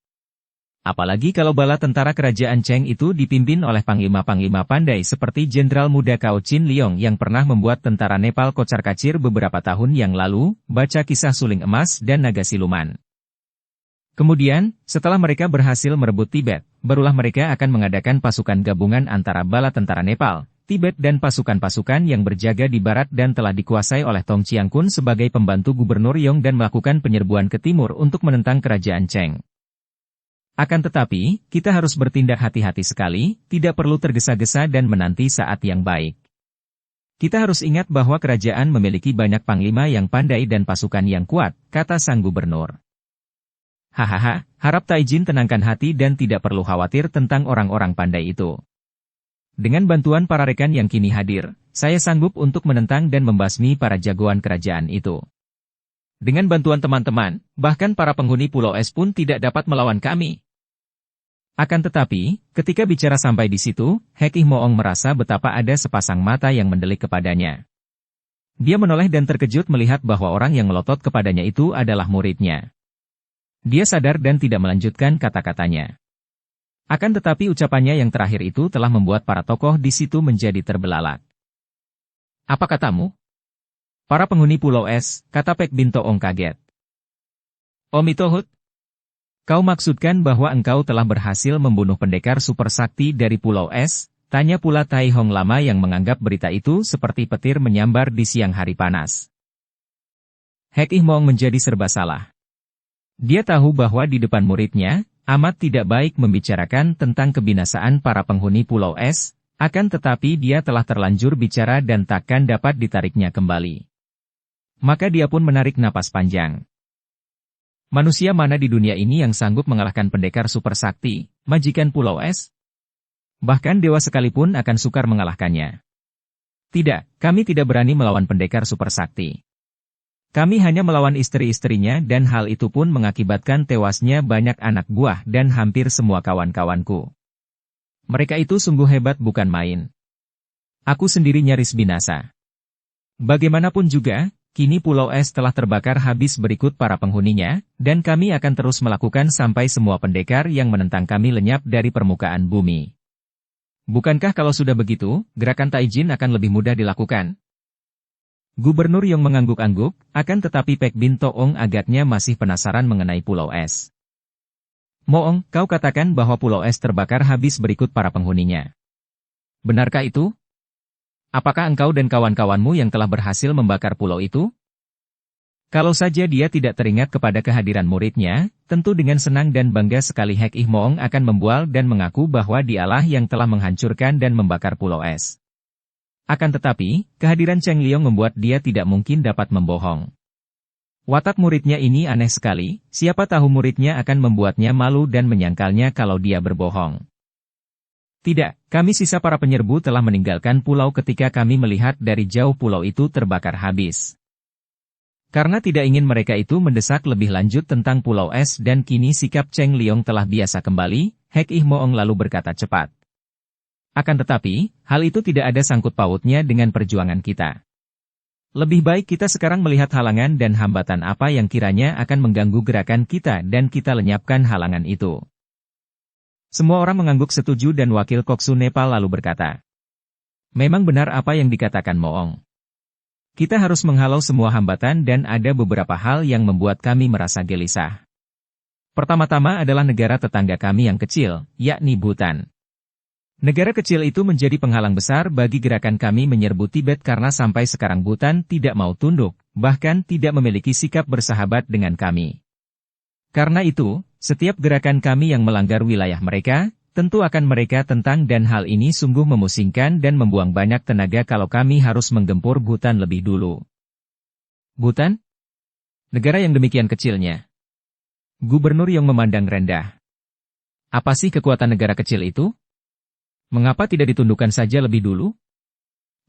Apalagi kalau bala tentara kerajaan Cheng itu dipimpin oleh panglima-panglima pandai seperti Jenderal Muda Cao Chin Liong yang pernah membuat tentara Nepal kocar-kacir beberapa tahun yang lalu, baca kisah suling emas dan naga siluman. Kemudian, setelah mereka berhasil merebut Tibet, barulah mereka akan mengadakan pasukan gabungan antara bala tentara Nepal, Tibet dan pasukan-pasukan yang berjaga di barat dan telah dikuasai oleh Tong Chiang Kun sebagai pembantu Gubernur Yong dan melakukan penyerbuan ke timur untuk menentang kerajaan Cheng. Akan tetapi, kita harus bertindak hati-hati sekali, tidak perlu tergesa-gesa dan menanti saat yang baik. Kita harus ingat bahwa kerajaan memiliki banyak panglima yang pandai dan pasukan yang kuat, kata sang gubernur. Hahaha, harap Taijin tenangkan hati dan tidak perlu khawatir tentang orang-orang pandai itu. Dengan bantuan para rekan yang kini hadir, saya sanggup untuk menentang dan membasmi para jagoan kerajaan itu. Dengan bantuan teman-teman, bahkan para penghuni Pulau Es pun tidak dapat melawan kami. Akan tetapi, ketika bicara sampai di situ, Hek Ih Moong merasa betapa ada sepasang mata yang mendelik kepadanya. Dia menoleh dan terkejut melihat bahwa orang yang melotot kepadanya itu adalah muridnya. Dia sadar dan tidak melanjutkan kata-katanya. Akan tetapi ucapannya yang terakhir itu telah membuat para tokoh di situ menjadi terbelalak. Apa katamu? Para penghuni Pulau Es, kata Pek Bin Toong kaget. Omitohut, kau maksudkan bahwa engkau telah berhasil membunuh pendekar super sakti dari Pulau Es? Tanya pula Tai Hong Lama yang menganggap berita itu seperti petir menyambar di siang hari panas. Hek Ih Moong menjadi serba salah. Dia tahu bahwa di depan muridnya, amat tidak baik membicarakan tentang kebinasaan para penghuni Pulau Es, akan tetapi dia telah terlanjur bicara dan takkan dapat ditariknya kembali. Maka dia pun menarik napas panjang. Manusia mana di dunia ini yang sanggup mengalahkan pendekar super sakti, majikan Pulau Es? Bahkan dewa sekalipun akan sukar mengalahkannya. Tidak, kami tidak berani melawan pendekar super sakti. Kami hanya melawan istri-istrinya dan hal itu pun mengakibatkan tewasnya banyak anak buah dan hampir semua kawan-kawanku. Mereka itu sungguh hebat bukan main. Aku sendiri nyaris binasa. Bagaimanapun juga, kini Pulau Es telah terbakar habis berikut para penghuninya, dan kami akan terus melakukan sampai semua pendekar yang menentang kami lenyap dari permukaan bumi. Bukankah kalau sudah begitu, gerakan Taijin akan lebih mudah dilakukan? Gubernur Yong mengangguk-angguk, akan tetapi Pek Bin Toong agaknya masih penasaran mengenai Pulau Es. Moong, kau katakan bahwa Pulau Es terbakar habis berikut para penghuninya. Benarkah itu? Apakah engkau dan kawan-kawanmu yang telah berhasil membakar pulau itu? Kalau saja dia tidak teringat kepada kehadiran muridnya, tentu dengan senang dan bangga sekali Hek Ih Moong akan membual dan mengaku bahwa dialah yang telah menghancurkan dan membakar Pulau Es. Akan tetapi, kehadiran Cheng Liong membuat dia tidak mungkin dapat membohong. Watak muridnya ini aneh sekali, siapa tahu muridnya akan membuatnya malu dan menyangkalnya kalau dia berbohong. Tidak, kami sisa para penyerbu telah meninggalkan pulau ketika kami melihat dari jauh pulau itu terbakar habis. Karena tidak ingin mereka itu mendesak lebih lanjut tentang Pulau Es dan kini sikap Cheng Liong telah biasa kembali, Hek Ih Moong lalu berkata cepat. Akan tetapi, hal itu tidak ada sangkut pautnya dengan perjuangan kita. Lebih baik kita sekarang melihat halangan dan hambatan apa yang kiranya akan mengganggu gerakan kita dan kita lenyapkan halangan itu. Semua orang mengangguk setuju dan wakil Koksu Nepal lalu berkata. Memang benar apa yang dikatakan Moong. Kita harus menghalau semua hambatan dan ada beberapa hal yang membuat kami merasa gelisah. Pertama-tama adalah negara tetangga kami yang kecil, yakni Bhutan. Negara kecil itu menjadi penghalang besar bagi gerakan kami menyerbu Tibet karena sampai sekarang Bhutan tidak mau tunduk, bahkan tidak memiliki sikap bersahabat dengan kami. Karena itu, setiap gerakan kami yang melanggar wilayah mereka, tentu akan mereka tentang dan hal ini sungguh memusingkan dan membuang banyak tenaga kalau kami harus menggempur Bhutan lebih dulu. Bhutan? Negara yang demikian kecilnya. Gubernur yang memandang rendah. Apa sih kekuatan negara kecil itu? Mengapa tidak ditundukkan saja lebih dulu?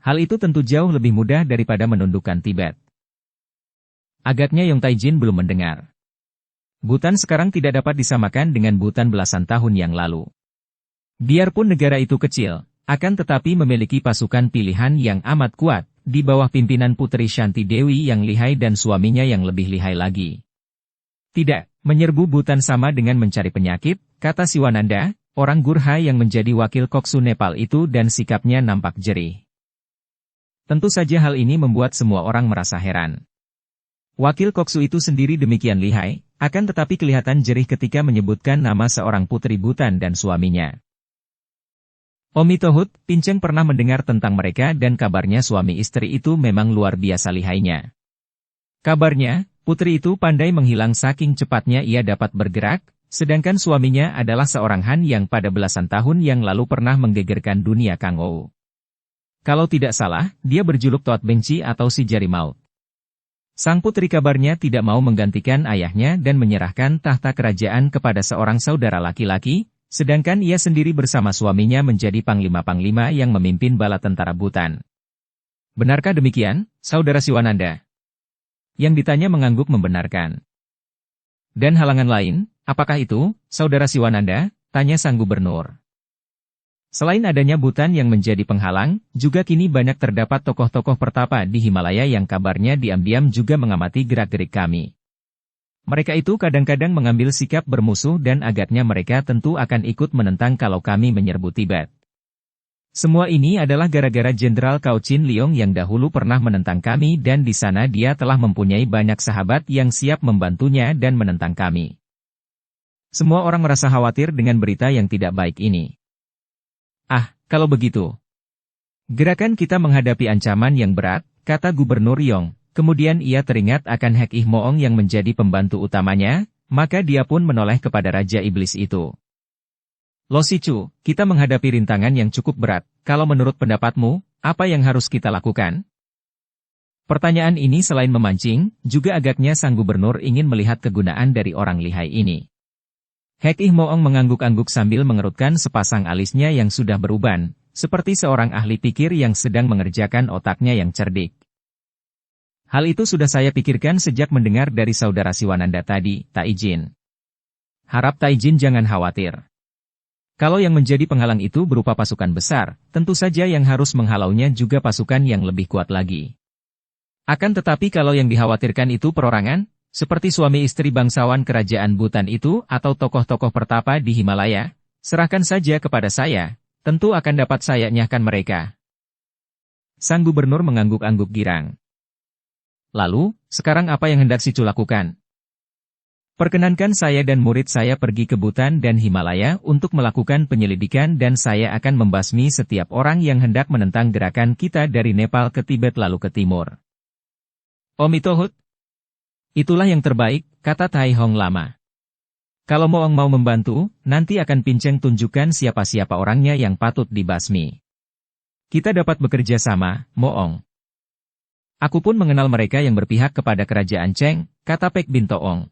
Hal itu tentu jauh lebih mudah daripada menundukkan Tibet. Agaknya Yong Taijin belum mendengar. Bhutan sekarang tidak dapat disamakan dengan Bhutan belasan tahun yang lalu. Biarpun negara itu kecil, akan tetapi memiliki pasukan pilihan yang amat kuat, di bawah pimpinan Putri Shanti Dewi yang lihai dan suaminya yang lebih lihai lagi. Tidak, menyerbu Bhutan sama dengan mencari penyakit, kata Siwananda, orang Gurha yang menjadi wakil Koksu Nepal itu dan sikapnya nampak jerih. Tentu saja hal ini membuat semua orang merasa heran. Wakil Koksu itu sendiri demikian lihai, akan tetapi kelihatan jerih ketika menyebutkan nama seorang putri Bhutan dan suaminya. Omi Tohut, Pinceng pernah mendengar tentang mereka dan kabarnya suami istri itu memang luar biasa lihainya. Kabarnya, putri itu pandai menghilang saking cepatnya ia dapat bergerak, sedangkan suaminya adalah seorang Han yang pada belasan tahun yang lalu pernah menggegerkan dunia Kang Ou. Kalau tidak salah, dia berjuluk Toat Benci atau si Jari Maut. Sang putri kabarnya tidak mau menggantikan ayahnya dan menyerahkan tahta kerajaan kepada seorang saudara laki-laki, sedangkan ia sendiri bersama suaminya menjadi panglima-panglima yang memimpin bala tentara Bhutan. Benarkah demikian, saudara Siwananda? Yang ditanya mengangguk membenarkan. Dan halangan lain, apakah itu, saudara Siwananda? Tanya sang gubernur. Selain adanya Bhutan yang menjadi penghalang, juga kini banyak terdapat tokoh-tokoh pertapa di Himalaya yang kabarnya diam-diam juga mengamati gerak-gerik kami. Mereka itu kadang-kadang mengambil sikap bermusuh dan agaknya mereka tentu akan ikut menentang kalau kami menyerbu Tibet. Semua ini adalah gara-gara Jenderal Cao Chin Leong yang dahulu pernah menentang kami dan di sana dia telah mempunyai banyak sahabat yang siap membantunya dan menentang kami. Semua orang merasa khawatir dengan berita yang tidak baik ini. Ah, kalau begitu. Gerakan kita menghadapi ancaman yang berat, kata Gubernur Yong. Kemudian ia teringat akan Hek Ih Moong yang menjadi pembantu utamanya, maka dia pun menoleh kepada Raja Iblis itu. Lo Sichu, kita menghadapi rintangan yang cukup berat, kalau menurut pendapatmu, apa yang harus kita lakukan? Pertanyaan ini selain memancing, juga agaknya sang gubernur ingin melihat kegunaan dari orang lihai ini. Hek Ih Moong mengangguk-angguk sambil mengerutkan sepasang alisnya yang sudah beruban, seperti seorang ahli pikir yang sedang mengerjakan otaknya yang cerdik. Hal itu sudah saya pikirkan sejak mendengar dari saudara Siwananda tadi, Taijin. Harap Taijin jangan khawatir. Kalau yang menjadi penghalang itu berupa pasukan besar, tentu saja yang harus menghalaunya juga pasukan yang lebih kuat lagi. Akan tetapi kalau yang dikhawatirkan itu perorangan, seperti suami istri bangsawan kerajaan Butan itu atau tokoh-tokoh pertapa di Himalaya, serahkan saja kepada saya, tentu akan dapat saya nyahkan mereka. Sang gubernur mengangguk-angguk girang. Lalu, sekarang apa yang hendak Sicu lakukan? Perkenankan saya dan murid saya pergi ke Butan dan Himalaya untuk melakukan penyelidikan dan saya akan membasmi setiap orang yang hendak menentang gerakan kita dari Nepal ke Tibet lalu ke timur. Omitohut. Itulah yang terbaik, kata Tai Hong Lama. Kalau Moong mau membantu, nanti akan Pinceng tunjukkan siapa-siapa orangnya yang patut dibasmi. Kita dapat bekerja sama, Moong. Aku pun mengenal mereka yang berpihak kepada kerajaan Cheng, kata Pek Bin Toong.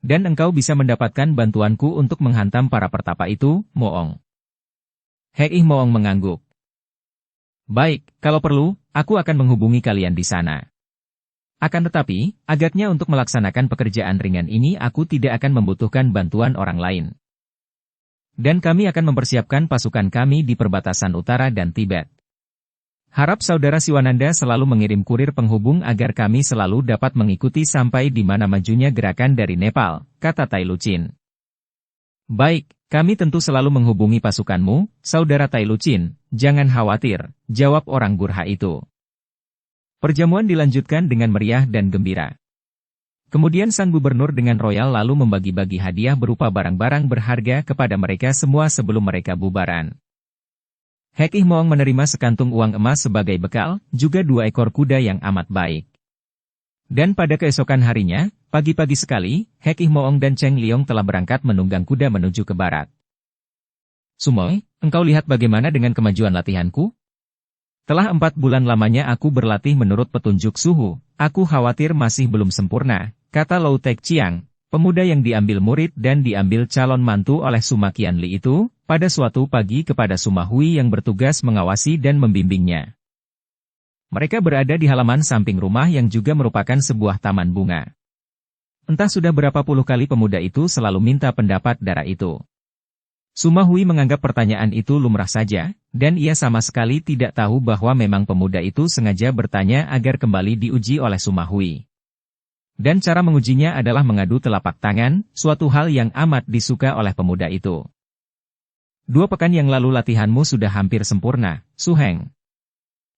Dan engkau bisa mendapatkan bantuanku untuk menghantam para pertapa itu, Moong. Hek Ih Moong mengangguk. Baik, kalau perlu, aku akan menghubungi kalian di sana. Akan tetapi, agaknya untuk melaksanakan pekerjaan ringan ini aku tidak akan membutuhkan bantuan orang lain. Dan kami akan mempersiapkan pasukan kami di perbatasan utara dan Tibet. Harap saudara Siwananda selalu mengirim kurir penghubung agar kami selalu dapat mengikuti sampai di mana majunya gerakan dari Nepal, kata Tai Lucin. Baik, kami tentu selalu menghubungi pasukanmu, saudara Tai Lucin, jangan khawatir, jawab orang Gurha itu. Perjamuan dilanjutkan dengan meriah dan gembira. Kemudian sang gubernur dengan royal lalu membagi-bagi hadiah berupa barang-barang berharga kepada mereka semua sebelum mereka bubaran. Hek Ih Moong menerima sekantung uang emas sebagai bekal, juga 2 ekor kuda yang amat baik. Dan pada keesokan harinya, pagi-pagi sekali, Hek Ih Moong dan Cheng Liong telah berangkat menunggang kuda menuju ke barat. Sumoy, engkau lihat bagaimana dengan kemajuan latihanku? Telah 4 bulan lamanya aku berlatih menurut petunjuk suhu, aku khawatir masih belum sempurna, kata Lou Tek Chiang, pemuda yang diambil murid dan diambil calon mantu oleh Suma Qianli itu, pada suatu pagi kepada Suma Hui yang bertugas mengawasi dan membimbingnya. Mereka berada di halaman samping rumah yang juga merupakan sebuah taman bunga. Entah sudah berapa puluh kali pemuda itu selalu minta pendapat darah itu. Suma Hui menganggap pertanyaan itu lumrah saja, dan ia sama sekali tidak tahu bahwa memang pemuda itu sengaja bertanya agar kembali diuji oleh Suma Hui. Dan cara mengujinya adalah mengadu telapak tangan, suatu hal yang amat disuka oleh pemuda itu. 2 pekan yang lalu latihanmu sudah hampir sempurna, Su Heng.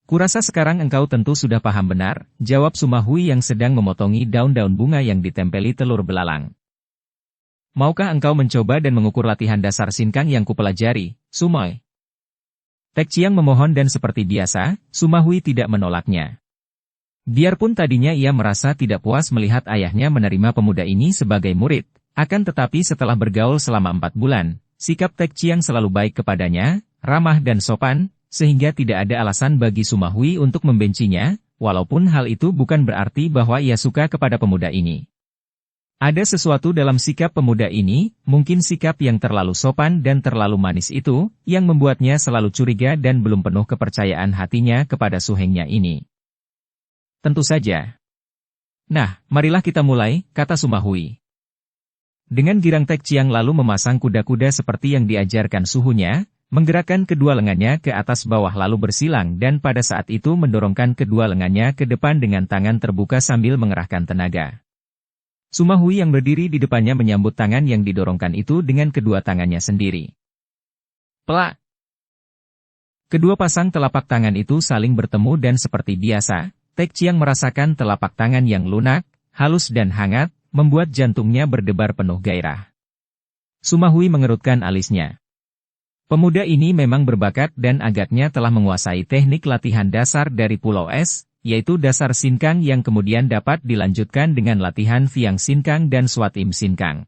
Kurasa sekarang engkau tentu sudah paham benar, jawab Suma Hui yang sedang memotongi daun-daun bunga yang ditempeli telur belalang. Maukah engkau mencoba dan mengukur latihan dasar sinkang yang kupelajari, Sumoy? Tek Chiang memohon dan seperti biasa, Suma Hui tidak menolaknya. Biarpun tadinya ia merasa tidak puas melihat ayahnya menerima pemuda ini sebagai murid, akan tetapi setelah bergaul selama 4 bulan, sikap Tek Chiang selalu baik kepadanya, ramah dan sopan, sehingga tidak ada alasan bagi Suma Hui untuk membencinya, walaupun hal itu bukan berarti bahwa ia suka kepada pemuda ini. Ada sesuatu dalam sikap pemuda ini, mungkin sikap yang terlalu sopan dan terlalu manis itu, yang membuatnya selalu curiga dan belum penuh kepercayaan hatinya kepada suhengnya ini. Tentu saja. Nah, marilah kita mulai, kata Suma Hui. Dengan girang Tek Chiang lalu memasang kuda-kuda seperti yang diajarkan suhunya, menggerakkan kedua lengannya ke atas bawah lalu bersilang dan pada saat itu mendorongkan kedua lengannya ke depan dengan tangan terbuka sambil mengerahkan tenaga. Suma Hui yang berdiri di depannya menyambut tangan yang didorongkan itu dengan kedua tangannya sendiri. Pelak! Kedua pasang telapak tangan itu saling bertemu dan seperti biasa, Tek Chiang merasakan telapak tangan yang lunak, halus dan hangat, membuat jantungnya berdebar penuh gairah. Suma Hui mengerutkan alisnya. Pemuda ini memang berbakat dan agaknya telah menguasai teknik latihan dasar dari Pulau Es, yaitu dasar sinkang yang kemudian dapat dilanjutkan dengan latihan Fiang Sinkang dan Swat Im Sinkang.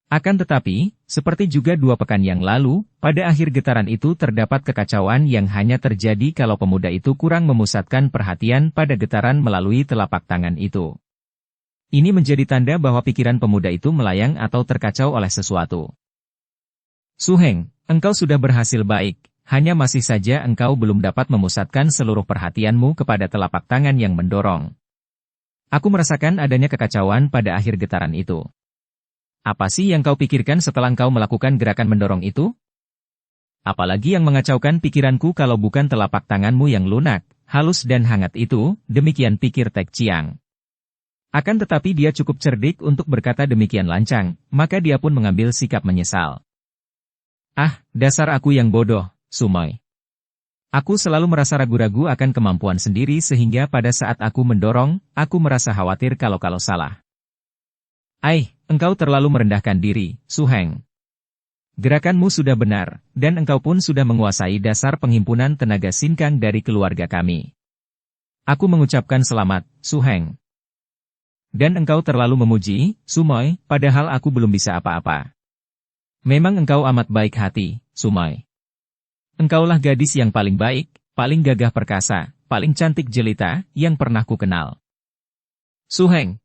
Akan tetapi, seperti juga 2 pekan yang lalu, pada akhir getaran itu terdapat kekacauan yang hanya terjadi kalau pemuda itu kurang memusatkan perhatian pada getaran melalui telapak tangan itu. Ini menjadi tanda bahwa pikiran pemuda itu melayang atau terkacau oleh sesuatu. Su Heng, engkau sudah berhasil baik, hanya masih saja engkau belum dapat memusatkan seluruh perhatianmu kepada telapak tangan yang mendorong. Aku merasakan adanya kekacauan pada akhir getaran itu. Apa sih yang kau pikirkan setelah engkau melakukan gerakan mendorong itu? Apalagi yang mengacaukan pikiranku kalau bukan telapak tanganmu yang lunak, halus dan hangat itu, demikian pikir Tek Chiang. Akan tetapi dia cukup cerdik untuk berkata demikian lancang, maka dia pun mengambil sikap menyesal. Ah, dasar aku yang bodoh, Sumoy. Aku selalu merasa ragu-ragu akan kemampuan sendiri sehingga pada saat aku mendorong, aku merasa khawatir kalau salah. Engkau terlalu merendahkan diri, Su Heng. Gerakanmu sudah benar, dan engkau pun sudah menguasai dasar penghimpunan tenaga sinkang dari keluarga kami. Aku mengucapkan selamat, Su Heng. Dan engkau terlalu memuji, Sumoy, padahal aku belum bisa apa-apa. Memang engkau amat baik hati, Sumoy. Engkaulah gadis yang paling baik, paling gagah perkasa, paling cantik jelita, yang pernah ku kenal. Su Heng.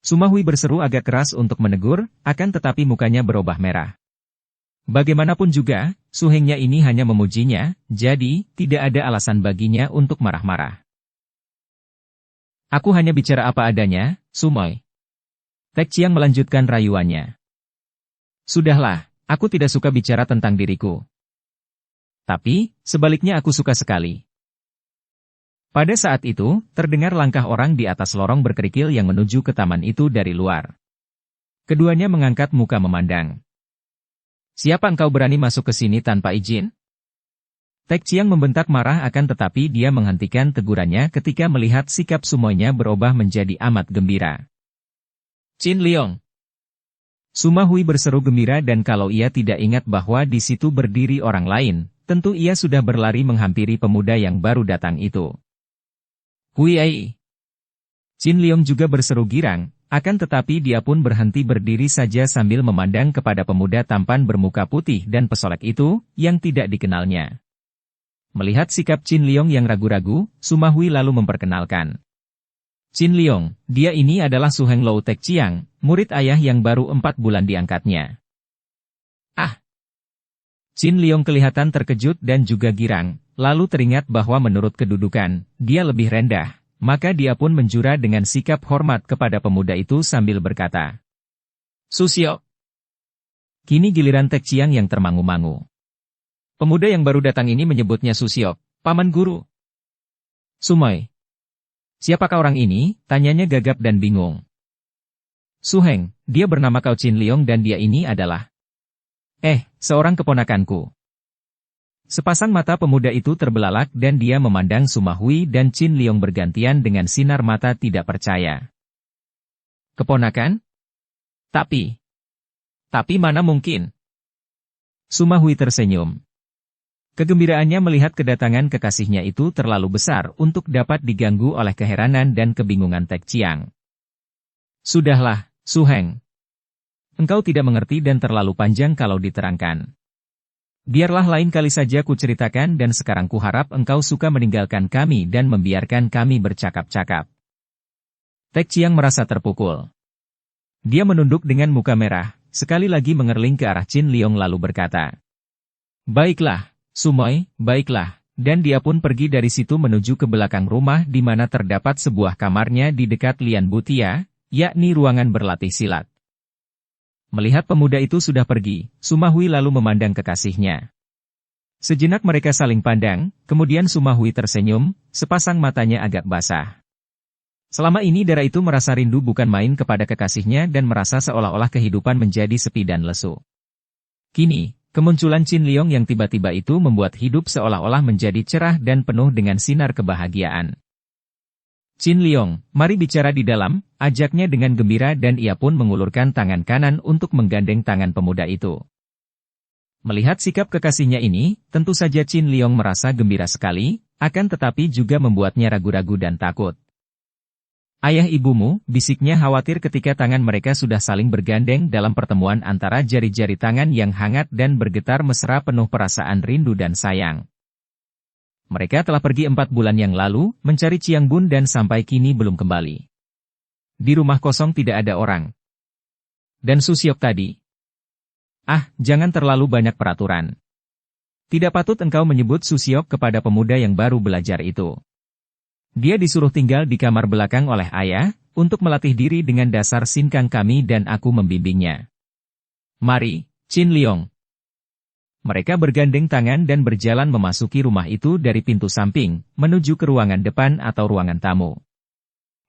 Suma Hui berseru agak keras untuk menegur, akan tetapi mukanya berubah merah. Bagaimanapun juga, Su Hengnya ini hanya memujinya, jadi tidak ada alasan baginya untuk marah-marah. Aku hanya bicara apa adanya, Sumoy. Tek Chiang melanjutkan rayuannya. Sudahlah, aku tidak suka bicara tentang diriku. Tapi, sebaliknya aku suka sekali. Pada saat itu, terdengar langkah orang di atas lorong berkerikil yang menuju ke taman itu dari luar. Keduanya mengangkat muka memandang. Siapa engkau berani masuk ke sini tanpa izin? Tek Chiang membentak marah akan tetapi dia menghentikan tegurannya ketika melihat sikap Sumoynya berubah menjadi amat gembira. Qin Liong. Suma Hui berseru gembira dan kalau ia tidak ingat bahwa di situ berdiri orang lain, tentu ia sudah berlari menghampiri pemuda yang baru datang itu. Hui Ai. Qin Liong juga berseru girang, akan tetapi dia pun berhenti berdiri saja sambil memandang kepada pemuda tampan bermuka putih dan pesolek itu, yang tidak dikenalnya. Melihat sikap Qin Liong yang ragu-ragu, Suma Hui lalu memperkenalkan. Qin Liong, dia ini adalah Su Heng Lou Tek Chiang, murid ayah yang baru 4 bulan diangkatnya. Ah! Qin Liong kelihatan terkejut dan juga girang. Lalu teringat bahwa menurut kedudukan, dia lebih rendah, maka dia pun menjura dengan sikap hormat kepada pemuda itu sambil berkata, Susio. Kini giliran Tek Chiang yang termangu-mangu. Pemuda yang baru datang ini menyebutnya Susio, paman guru. Sumoy. Siapakah orang ini? Tanyanya gagap dan bingung. Su Heng, dia bernama Kau Qin Liong dan dia ini adalah... seorang keponakanku. Sepasang mata pemuda itu terbelalak dan dia memandang Suma Hui dan Qin Liong bergantian dengan sinar mata tidak percaya. Keponakan? Tapi mana mungkin? Suma Hui tersenyum. Kegembiraannya melihat kedatangan kekasihnya itu terlalu besar untuk dapat diganggu oleh keheranan dan kebingungan Tek Chiang. Sudahlah, Su Heng. Engkau tidak mengerti dan terlalu panjang kalau diterangkan. Biarlah lain kali saja ku ceritakan dan sekarang ku harap engkau suka meninggalkan kami dan membiarkan kami bercakap-cakap. Tek Chiang merasa terpukul. Dia menunduk dengan muka merah, sekali lagi mengerling ke arah Qin Liong lalu berkata. Baiklah, Sumoy, baiklah, dan dia pun pergi dari situ menuju ke belakang rumah di mana terdapat sebuah kamarnya di dekat Lian Butia, yakni ruangan berlatih silat. Melihat pemuda itu sudah pergi, Suma Hui lalu memandang kekasihnya. Sejenak mereka saling pandang, kemudian Suma Hui tersenyum, sepasang matanya agak basah. Selama ini darah itu merasa rindu bukan main kepada kekasihnya dan merasa seolah-olah kehidupan menjadi sepi dan lesu. Kini, kemunculan Qin Liong yang tiba-tiba itu membuat hidup seolah-olah menjadi cerah dan penuh dengan sinar kebahagiaan. Qin Liong, mari bicara di dalam, ajaknya dengan gembira dan ia pun mengulurkan tangan kanan untuk menggandeng tangan pemuda itu. Melihat sikap kekasihnya ini, tentu saja Qin Liong merasa gembira sekali, akan tetapi juga membuatnya ragu-ragu dan takut. Ayah ibumu, bisiknya khawatir ketika tangan mereka sudah saling bergandeng dalam pertemuan antara jari-jari tangan yang hangat dan bergetar mesra penuh perasaan rindu dan sayang. Mereka telah pergi 4 bulan yang lalu, mencari Chiang Bun dan sampai kini belum kembali. Di rumah kosong tidak ada orang. Dan Susiok tadi. Ah, jangan terlalu banyak peraturan. Tidak patut engkau menyebut Susiok kepada pemuda yang baru belajar itu. Dia disuruh tinggal di kamar belakang oleh ayah, untuk melatih diri dengan dasar sinkang kami dan aku membimbingnya. Mari, Chin Liong. Mereka bergandeng tangan dan berjalan memasuki rumah itu dari pintu samping, menuju ke ruangan depan atau ruangan tamu.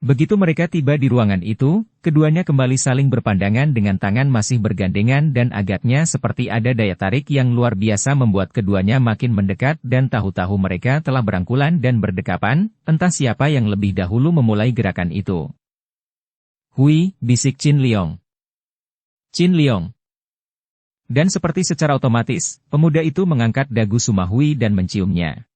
Begitu mereka tiba di ruangan itu, keduanya kembali saling berpandangan dengan tangan masih bergandengan dan agaknya seperti ada daya tarik yang luar biasa membuat keduanya makin mendekat dan tahu-tahu mereka telah berangkulan dan berdekapan, entah siapa yang lebih dahulu memulai gerakan itu. Hui, bisik Chin Liong. Chin Liong. Dan seperti secara otomatis, pemuda itu mengangkat dagu Suma Hui dan menciumnya.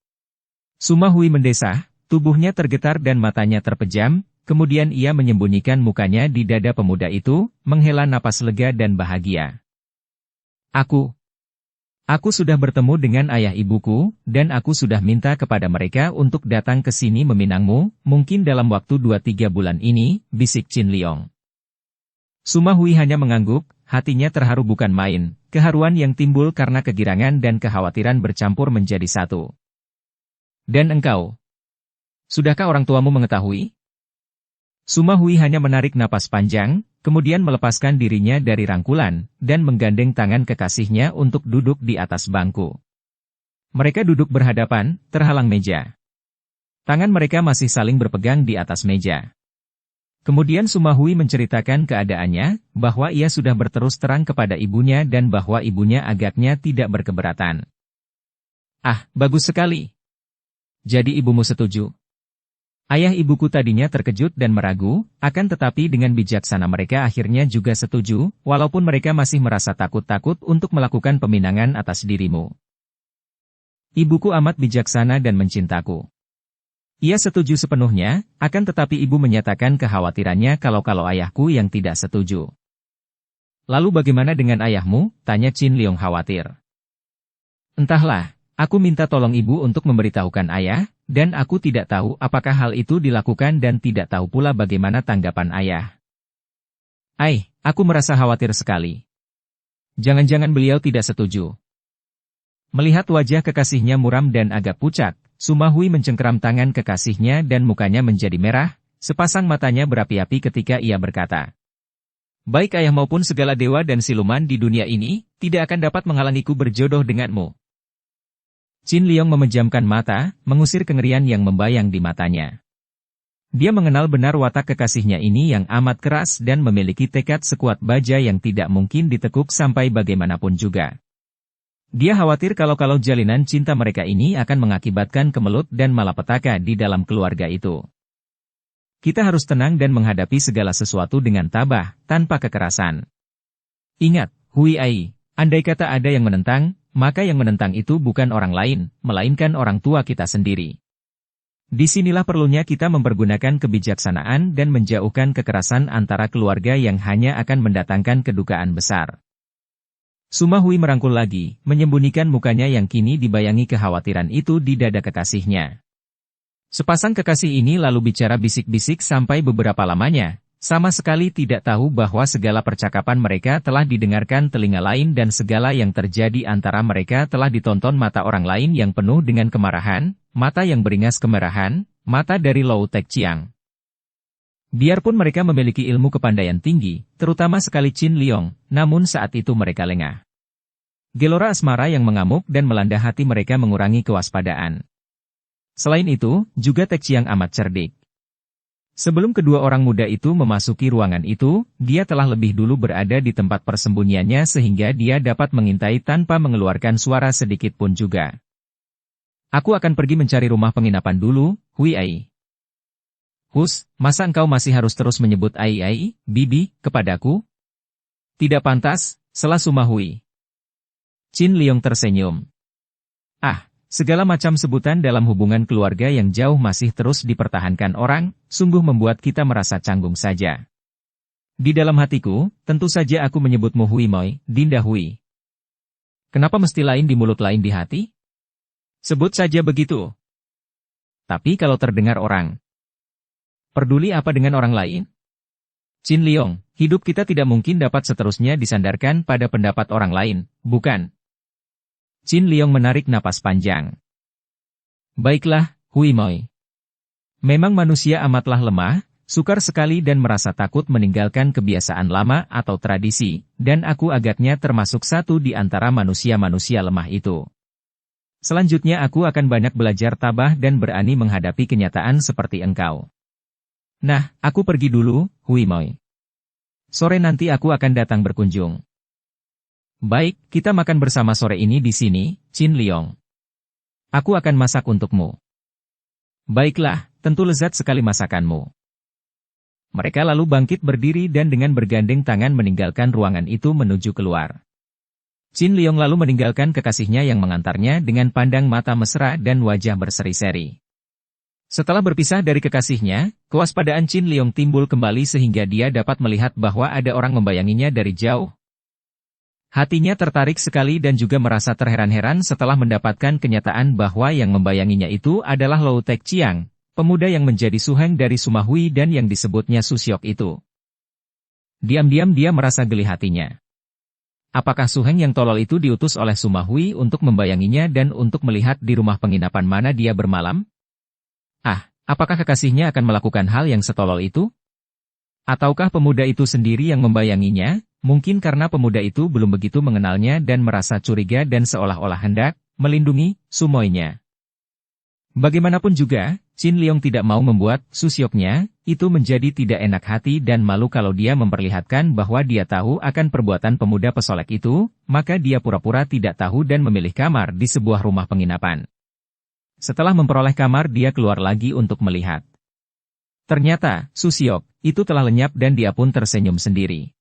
Suma Hui mendesah, tubuhnya tergetar dan matanya terpejam. Kemudian ia menyembunyikan mukanya di dada pemuda itu, menghela napas lega dan bahagia. Aku sudah bertemu dengan ayah ibuku, dan aku sudah minta kepada mereka untuk datang ke sini meminangmu, mungkin dalam waktu 2-3 bulan ini, bisik Chin Liong. Suma Hui hanya mengangguk, hatinya terharu bukan main, keharuan yang timbul karena kegirangan dan kekhawatiran bercampur menjadi satu. Dan engkau? Sudahkah orang tuamu mengetahui? Suma Hui hanya menarik napas panjang, kemudian melepaskan dirinya dari rangkulan, dan menggandeng tangan kekasihnya untuk duduk di atas bangku. Mereka duduk berhadapan, terhalang meja. Tangan mereka masih saling berpegang di atas meja. Kemudian Suma Hui menceritakan keadaannya, bahwa ia sudah berterus terang kepada ibunya dan bahwa ibunya agaknya tidak berkeberatan. Ah, bagus sekali. Jadi ibumu setuju? Ayah ibuku tadinya terkejut dan meragu, akan tetapi dengan bijaksana mereka akhirnya juga setuju, walaupun mereka masih merasa takut-takut untuk melakukan peminangan atas dirimu. Ibuku amat bijaksana dan mencintaku. Ia setuju sepenuhnya, akan tetapi ibu menyatakan kekhawatirannya kalau ayahku yang tidak setuju. Lalu bagaimana dengan ayahmu? Tanya Chin Liong khawatir. Entahlah, aku minta tolong ibu untuk memberitahukan ayah, dan aku tidak tahu apakah hal itu dilakukan dan tidak tahu pula bagaimana tanggapan ayah. Aku merasa khawatir sekali. Jangan-jangan beliau tidak setuju. Melihat wajah kekasihnya muram dan agak pucat, Suma Hui mencengkeram tangan kekasihnya dan mukanya menjadi merah, sepasang matanya berapi-api ketika ia berkata. Baik ayah maupun segala dewa dan siluman di dunia ini, tidak akan dapat menghalangiku berjodoh denganmu. Chin Liong memejamkan mata, mengusir kengerian yang membayang di matanya. Dia mengenal benar watak kekasihnya ini yang amat keras dan memiliki tekad sekuat baja yang tidak mungkin ditekuk sampai bagaimanapun juga. Dia khawatir kalau jalinan cinta mereka ini akan mengakibatkan kemelut dan malapetaka di dalam keluarga itu. Kita harus tenang dan menghadapi segala sesuatu dengan tabah, tanpa kekerasan. Ingat, Hui Ai, andai kata ada yang menentang, maka yang menentang itu bukan orang lain, melainkan orang tua kita sendiri. Disinilah perlunya kita mempergunakan kebijaksanaan dan menjauhkan kekerasan antara keluarga yang hanya akan mendatangkan kedukaan besar. Suma Hui merangkul lagi, menyembunyikan mukanya yang kini dibayangi kekhawatiran itu di dada kekasihnya. Sepasang kekasih ini lalu bicara bisik-bisik sampai beberapa lamanya. Sama sekali tidak tahu bahwa segala percakapan mereka telah didengarkan telinga lain dan segala yang terjadi antara mereka telah ditonton mata orang lain yang penuh dengan kemarahan, mata yang beringas kemerahan, mata dari Lou Tek Chiang. Biarpun mereka memiliki ilmu kepandaian tinggi, terutama sekali Chin Liong, namun saat itu mereka lengah. Gelora asmara yang mengamuk dan melanda hati mereka mengurangi kewaspadaan. Selain itu, juga Tek Chiang amat cerdik. Sebelum kedua orang muda itu memasuki ruangan itu, dia telah lebih dulu berada di tempat persembunyiannya sehingga dia dapat mengintai tanpa mengeluarkan suara sedikit pun juga. Aku akan pergi mencari rumah penginapan dulu, Hui Ai. Hus, masa engkau masih harus terus menyebut Ai, Bibi, kepadaku? Tidak pantas, sela Suma Hui. Chin Liong tersenyum. Ah, Segala macam sebutan dalam hubungan keluarga yang jauh masih terus dipertahankan orang, sungguh membuat kita merasa canggung saja. Di dalam hatiku, tentu saja aku menyebutmu Hui Moi, Dinda Hui. Kenapa mesti lain di mulut lain di hati? Sebut saja begitu. Tapi kalau terdengar orang, peduli apa dengan orang lain? Qin Liong, hidup kita tidak mungkin dapat seterusnya disandarkan pada pendapat orang lain, bukan? Qin Liong menarik napas panjang. Baiklah, Hui Moi. Memang manusia amatlah lemah, sukar sekali dan merasa takut meninggalkan kebiasaan lama atau tradisi, dan aku agaknya termasuk satu di antara manusia-manusia lemah itu. Selanjutnya aku akan banyak belajar tabah dan berani menghadapi kenyataan seperti engkau. Nah, aku pergi dulu, Hui Moi. Sore nanti aku akan datang berkunjung. Baik, kita makan bersama sore ini di sini, Qin Liong. Aku akan masak untukmu. Baiklah, tentu lezat sekali masakanmu. Mereka lalu bangkit berdiri dan dengan bergandeng tangan meninggalkan ruangan itu menuju keluar. Qin Liong lalu meninggalkan kekasihnya yang mengantarnya dengan pandang mata mesra dan wajah berseri-seri. Setelah berpisah dari kekasihnya, kewaspadaan Qin Liong timbul kembali sehingga dia dapat melihat bahwa ada orang membayanginya dari jauh. Hatinya tertarik sekali dan juga merasa terheran-heran setelah mendapatkan kenyataan bahwa yang membayanginya itu adalah Lou Tek Chiang, pemuda yang menjadi suheng dari Sumahui dan yang disebutnya Susiok itu. Diam-diam dia merasa geli hatinya. Apakah suheng yang tolol itu diutus oleh Sumahui untuk membayanginya dan untuk melihat di rumah penginapan mana dia bermalam? Apakah kekasihnya akan melakukan hal yang setolol itu? Ataukah pemuda itu sendiri yang membayanginya? Mungkin karena pemuda itu belum begitu mengenalnya dan merasa curiga dan seolah-olah hendak melindungi Sumoinya. Bagaimanapun juga, Qin Liong tidak mau membuat Susioknya itu menjadi tidak enak hati dan malu kalau dia memperlihatkan bahwa dia tahu akan perbuatan pemuda pesolek itu, maka dia pura-pura tidak tahu dan memilih kamar di sebuah rumah penginapan. Setelah memperoleh kamar dia keluar lagi untuk melihat. Ternyata, Susiok itu telah lenyap dan dia pun tersenyum sendiri.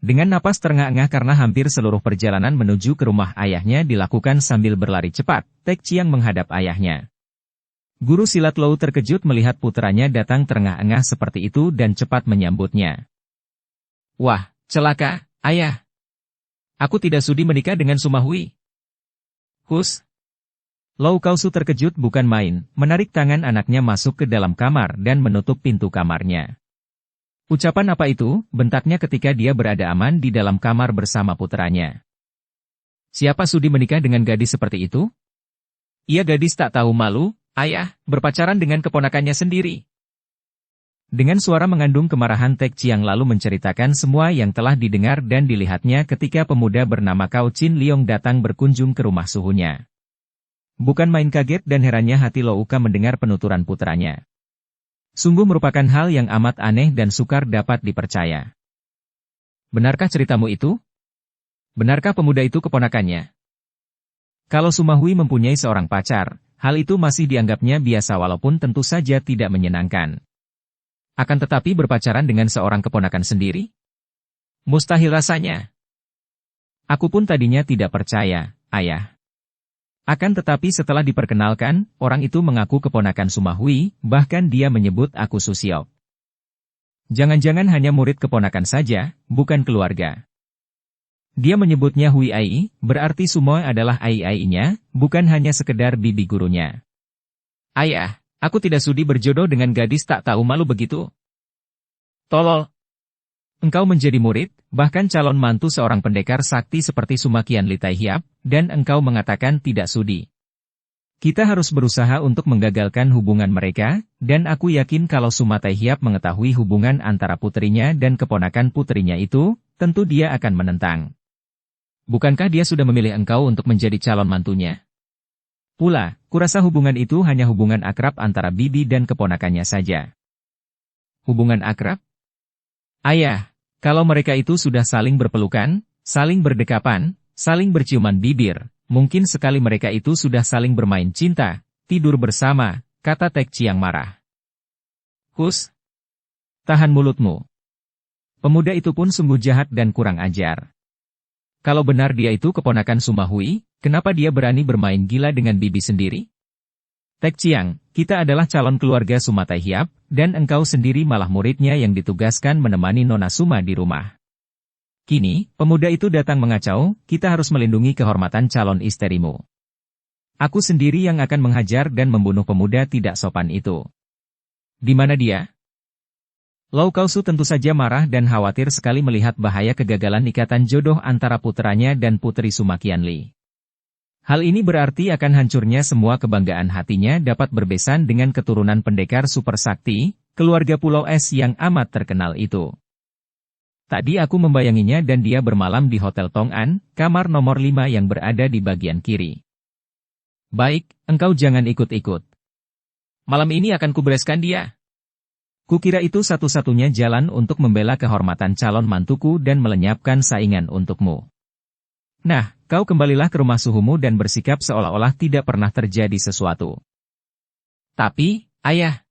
Dengan napas terengah-engah karena hampir seluruh perjalanan menuju ke rumah ayahnya dilakukan sambil berlari cepat, Tek Chiang menghadap ayahnya. Guru silat Lou terkejut melihat putranya datang terengah-engah seperti itu dan cepat menyambutnya. Wah, celaka, ayah. Aku tidak sudi menikah dengan Sumahui. Hus. Lou Kausu terkejut bukan main, menarik tangan anaknya masuk ke dalam kamar dan menutup pintu kamarnya. Ucapan apa itu? Bentaknya ketika dia berada aman di dalam kamar bersama putranya. Siapa sudi menikah dengan gadis seperti itu? Ia gadis tak tahu malu, ayah, berpacaran dengan keponakannya sendiri. Dengan suara mengandung kemarahan Tek Chiang lalu menceritakan semua yang telah didengar dan dilihatnya ketika pemuda bernama Cao Qin Liong datang berkunjung ke rumah suhunya. Bukan main kaget dan herannya hati Louka mendengar penuturan putranya. Sungguh merupakan hal yang amat aneh dan sukar dapat dipercaya. Benarkah ceritamu itu? Benarkah pemuda itu keponakannya? Kalau Sumahui mempunyai seorang pacar, hal itu masih dianggapnya biasa walaupun tentu saja tidak menyenangkan. Akan tetapi berpacaran dengan seorang keponakan sendiri? Mustahil rasanya. Aku pun tadinya tidak percaya, ayah. Akan tetapi setelah diperkenalkan, orang itu mengaku keponakan Sumahui, bahkan dia menyebut aku Susiok. Jangan-jangan hanya murid keponakan saja, bukan keluarga. Dia menyebutnya Hui Ai, berarti Sumoy adalah Ai-Ai-nya, bukan hanya sekedar bibi gurunya. Ayah, aku tidak sudi berjodoh dengan gadis tak tahu malu begitu. Tolol. Engkau menjadi murid, bahkan calon mantu seorang pendekar sakti seperti Sumakian Li Tai Hiap, dan engkau mengatakan tidak sudi. Kita harus berusaha untuk menggagalkan hubungan mereka, dan aku yakin kalau Suma Tai Hiap mengetahui hubungan antara putrinya dan keponakan putrinya itu, tentu dia akan menentang. Bukankah dia sudah memilih engkau untuk menjadi calon mantunya? Pula, kurasa hubungan itu hanya hubungan akrab antara bibi dan keponakannya saja. Hubungan akrab? Ayah. Kalau mereka itu sudah saling berpelukan, saling berdekapan, saling berciuman bibir, mungkin sekali mereka itu sudah saling bermain cinta, tidur bersama, kata Tek Chiang marah. Hus! Tahan mulutmu. Pemuda itu pun sungguh jahat dan kurang ajar. Kalau benar dia itu keponakan Sumahui, kenapa dia berani bermain gila dengan bibi sendiri? Tek Chiang, kita adalah calon keluarga Sumatai Hiap, dan engkau sendiri malah muridnya yang ditugaskan menemani Nona Suma di rumah. Kini, pemuda itu datang mengacau, kita harus melindungi kehormatan calon istrimu. Aku sendiri yang akan menghajar dan membunuh pemuda tidak sopan itu. Di mana dia? Lau Kausu tentu saja marah dan khawatir sekali melihat bahaya kegagalan ikatan jodoh antara puteranya dan putri Suma Qianli. Hal ini berarti akan hancurnya semua kebanggaan hatinya dapat berbesan dengan keturunan pendekar super sakti, keluarga Pulau Es yang amat terkenal itu. Tadi aku membayanginya dan dia bermalam di Hotel Tong An, kamar nomor 5 yang berada di bagian kiri. Baik, engkau jangan ikut-ikut. Malam ini akan kubereskan dia. Kukira itu satu-satunya jalan untuk membela kehormatan calon mantuku dan melenyapkan saingan untukmu. Nah, kau kembalilah ke rumah suhumu dan bersikap seolah-olah tidak pernah terjadi sesuatu. Tapi, ayah.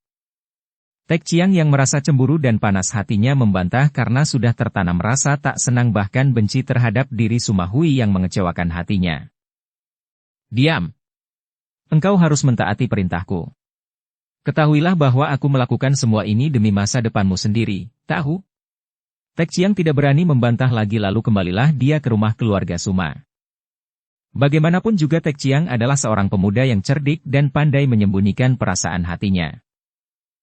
Tek Chiang yang merasa cemburu dan panas hatinya membantah karena sudah tertanam rasa tak senang bahkan benci terhadap diri Sumahui yang mengecewakan hatinya. Diam. Engkau harus mentaati perintahku. Ketahuilah bahwa aku melakukan semua ini demi masa depanmu sendiri, tahu? Tek Chiang tidak berani membantah lagi lalu kembalilah dia ke rumah keluarga Suma. Bagaimanapun juga Tek Chiang adalah seorang pemuda yang cerdik dan pandai menyembunyikan perasaan hatinya.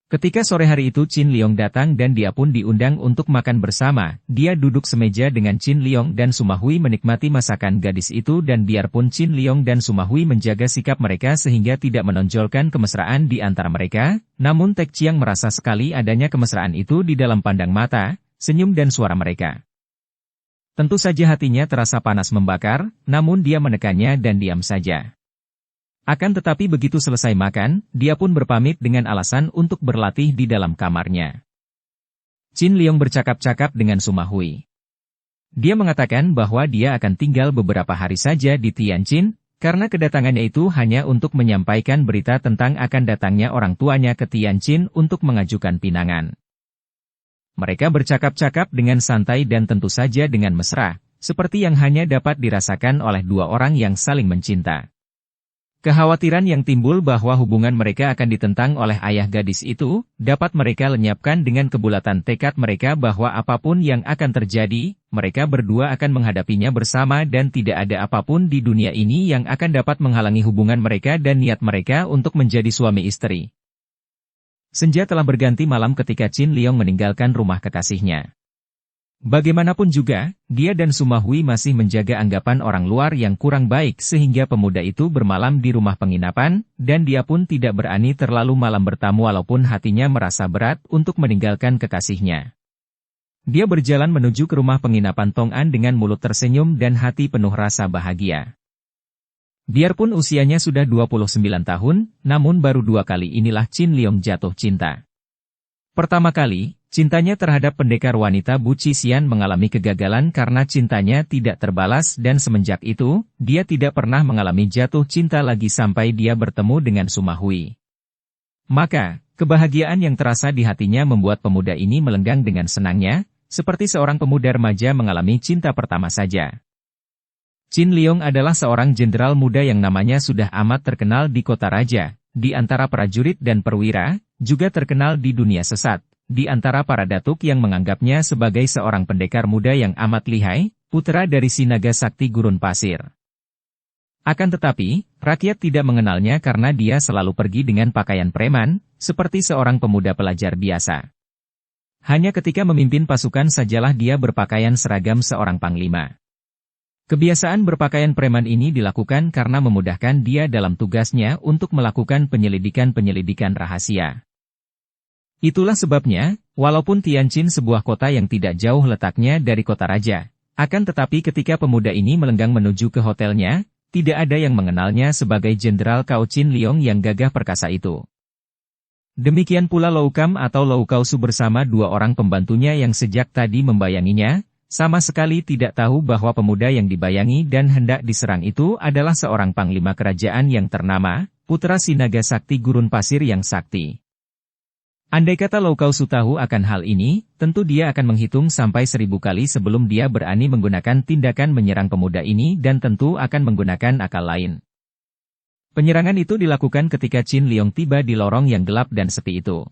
Ketika sore hari itu Qin Liong datang dan dia pun diundang untuk makan bersama, dia duduk semeja dengan Qin Liong dan Sumahui menikmati masakan gadis itu dan biarpun Qin Liong dan Sumahui menjaga sikap mereka sehingga tidak menonjolkan kemesraan di antara mereka, namun Tek Chiang merasa sekali adanya kemesraan itu di dalam pandang mata, senyum dan suara mereka. Tentu saja hatinya terasa panas membakar, namun dia menekannya dan diam saja. Akan tetapi begitu selesai makan, dia pun berpamit dengan alasan untuk berlatih di dalam kamarnya. Qin Liong bercakap-cakap dengan Sumahui. Dia mengatakan bahwa dia akan tinggal beberapa hari saja di Tianjin, karena kedatangannya itu hanya untuk menyampaikan berita tentang akan datangnya orang tuanya ke Tianjin untuk mengajukan pinangan. Mereka bercakap-cakap dengan santai dan tentu saja dengan mesra, seperti yang hanya dapat dirasakan oleh dua orang yang saling mencinta. Kekhawatiran yang timbul bahwa hubungan mereka akan ditentang oleh ayah gadis itu, dapat mereka lenyapkan dengan kebulatan tekad mereka bahwa apapun yang akan terjadi, mereka berdua akan menghadapinya bersama dan tidak ada apapun di dunia ini yang akan dapat menghalangi hubungan mereka dan niat mereka untuk menjadi suami istri. Senja telah berganti malam ketika Qin Liong meninggalkan rumah kekasihnya. Bagaimanapun juga, dia dan Sumahui masih menjaga anggapan orang luar yang kurang baik sehingga pemuda itu bermalam di rumah penginapan, dan dia pun tidak berani terlalu malam bertamu walaupun hatinya merasa berat untuk meninggalkan kekasihnya. Dia berjalan menuju ke rumah penginapan Tong An dengan mulut tersenyum dan hati penuh rasa bahagia. Biarpun usianya sudah 29 tahun, namun baru 2 kali inilah Qin Liong jatuh cinta. Pertama kali, cintanya terhadap pendekar wanita Bu Qi mengalami kegagalan karena cintanya tidak terbalas dan semenjak itu, dia tidak pernah mengalami jatuh cinta lagi sampai dia bertemu dengan Sumahui. Maka, kebahagiaan yang terasa di hatinya membuat pemuda ini melenggang dengan senangnya, seperti seorang pemuda remaja mengalami cinta pertama saja. Qin Liong adalah seorang jenderal muda yang namanya sudah amat terkenal di kota raja, di antara prajurit dan perwira, juga terkenal di dunia sesat. Di antara para datuk yang menganggapnya sebagai seorang pendekar muda yang amat lihai, putra dari si naga sakti gurun pasir. Akan tetapi, rakyat tidak mengenalnya karena dia selalu pergi dengan pakaian preman, seperti seorang pemuda pelajar biasa. Hanya ketika memimpin pasukan sajalah dia berpakaian seragam seorang panglima. Kebiasaan berpakaian preman ini dilakukan karena memudahkan dia dalam tugasnya untuk melakukan penyelidikan-penyelidikan rahasia. Itulah sebabnya, walaupun Tianjin sebuah kota yang tidak jauh letaknya dari kota raja, akan tetapi ketika pemuda ini melenggang menuju ke hotelnya, tidak ada yang mengenalnya sebagai Jenderal Cao Qin Liong yang gagah perkasa itu. Demikian pula Lou Kam atau Lou Kausu bersama dua orang pembantunya yang sejak tadi membayanginya, sama sekali tidak tahu bahwa pemuda yang dibayangi dan hendak diserang itu adalah seorang panglima kerajaan yang ternama, putra si naga sakti gurun pasir yang sakti. Andai kata Lau Kausu tahu akan hal ini, tentu dia akan menghitung sampai 1000 kali sebelum dia berani menggunakan tindakan menyerang pemuda ini dan tentu akan menggunakan akal lain. Penyerangan itu dilakukan ketika Qin Liong tiba di lorong yang gelap dan sepi itu.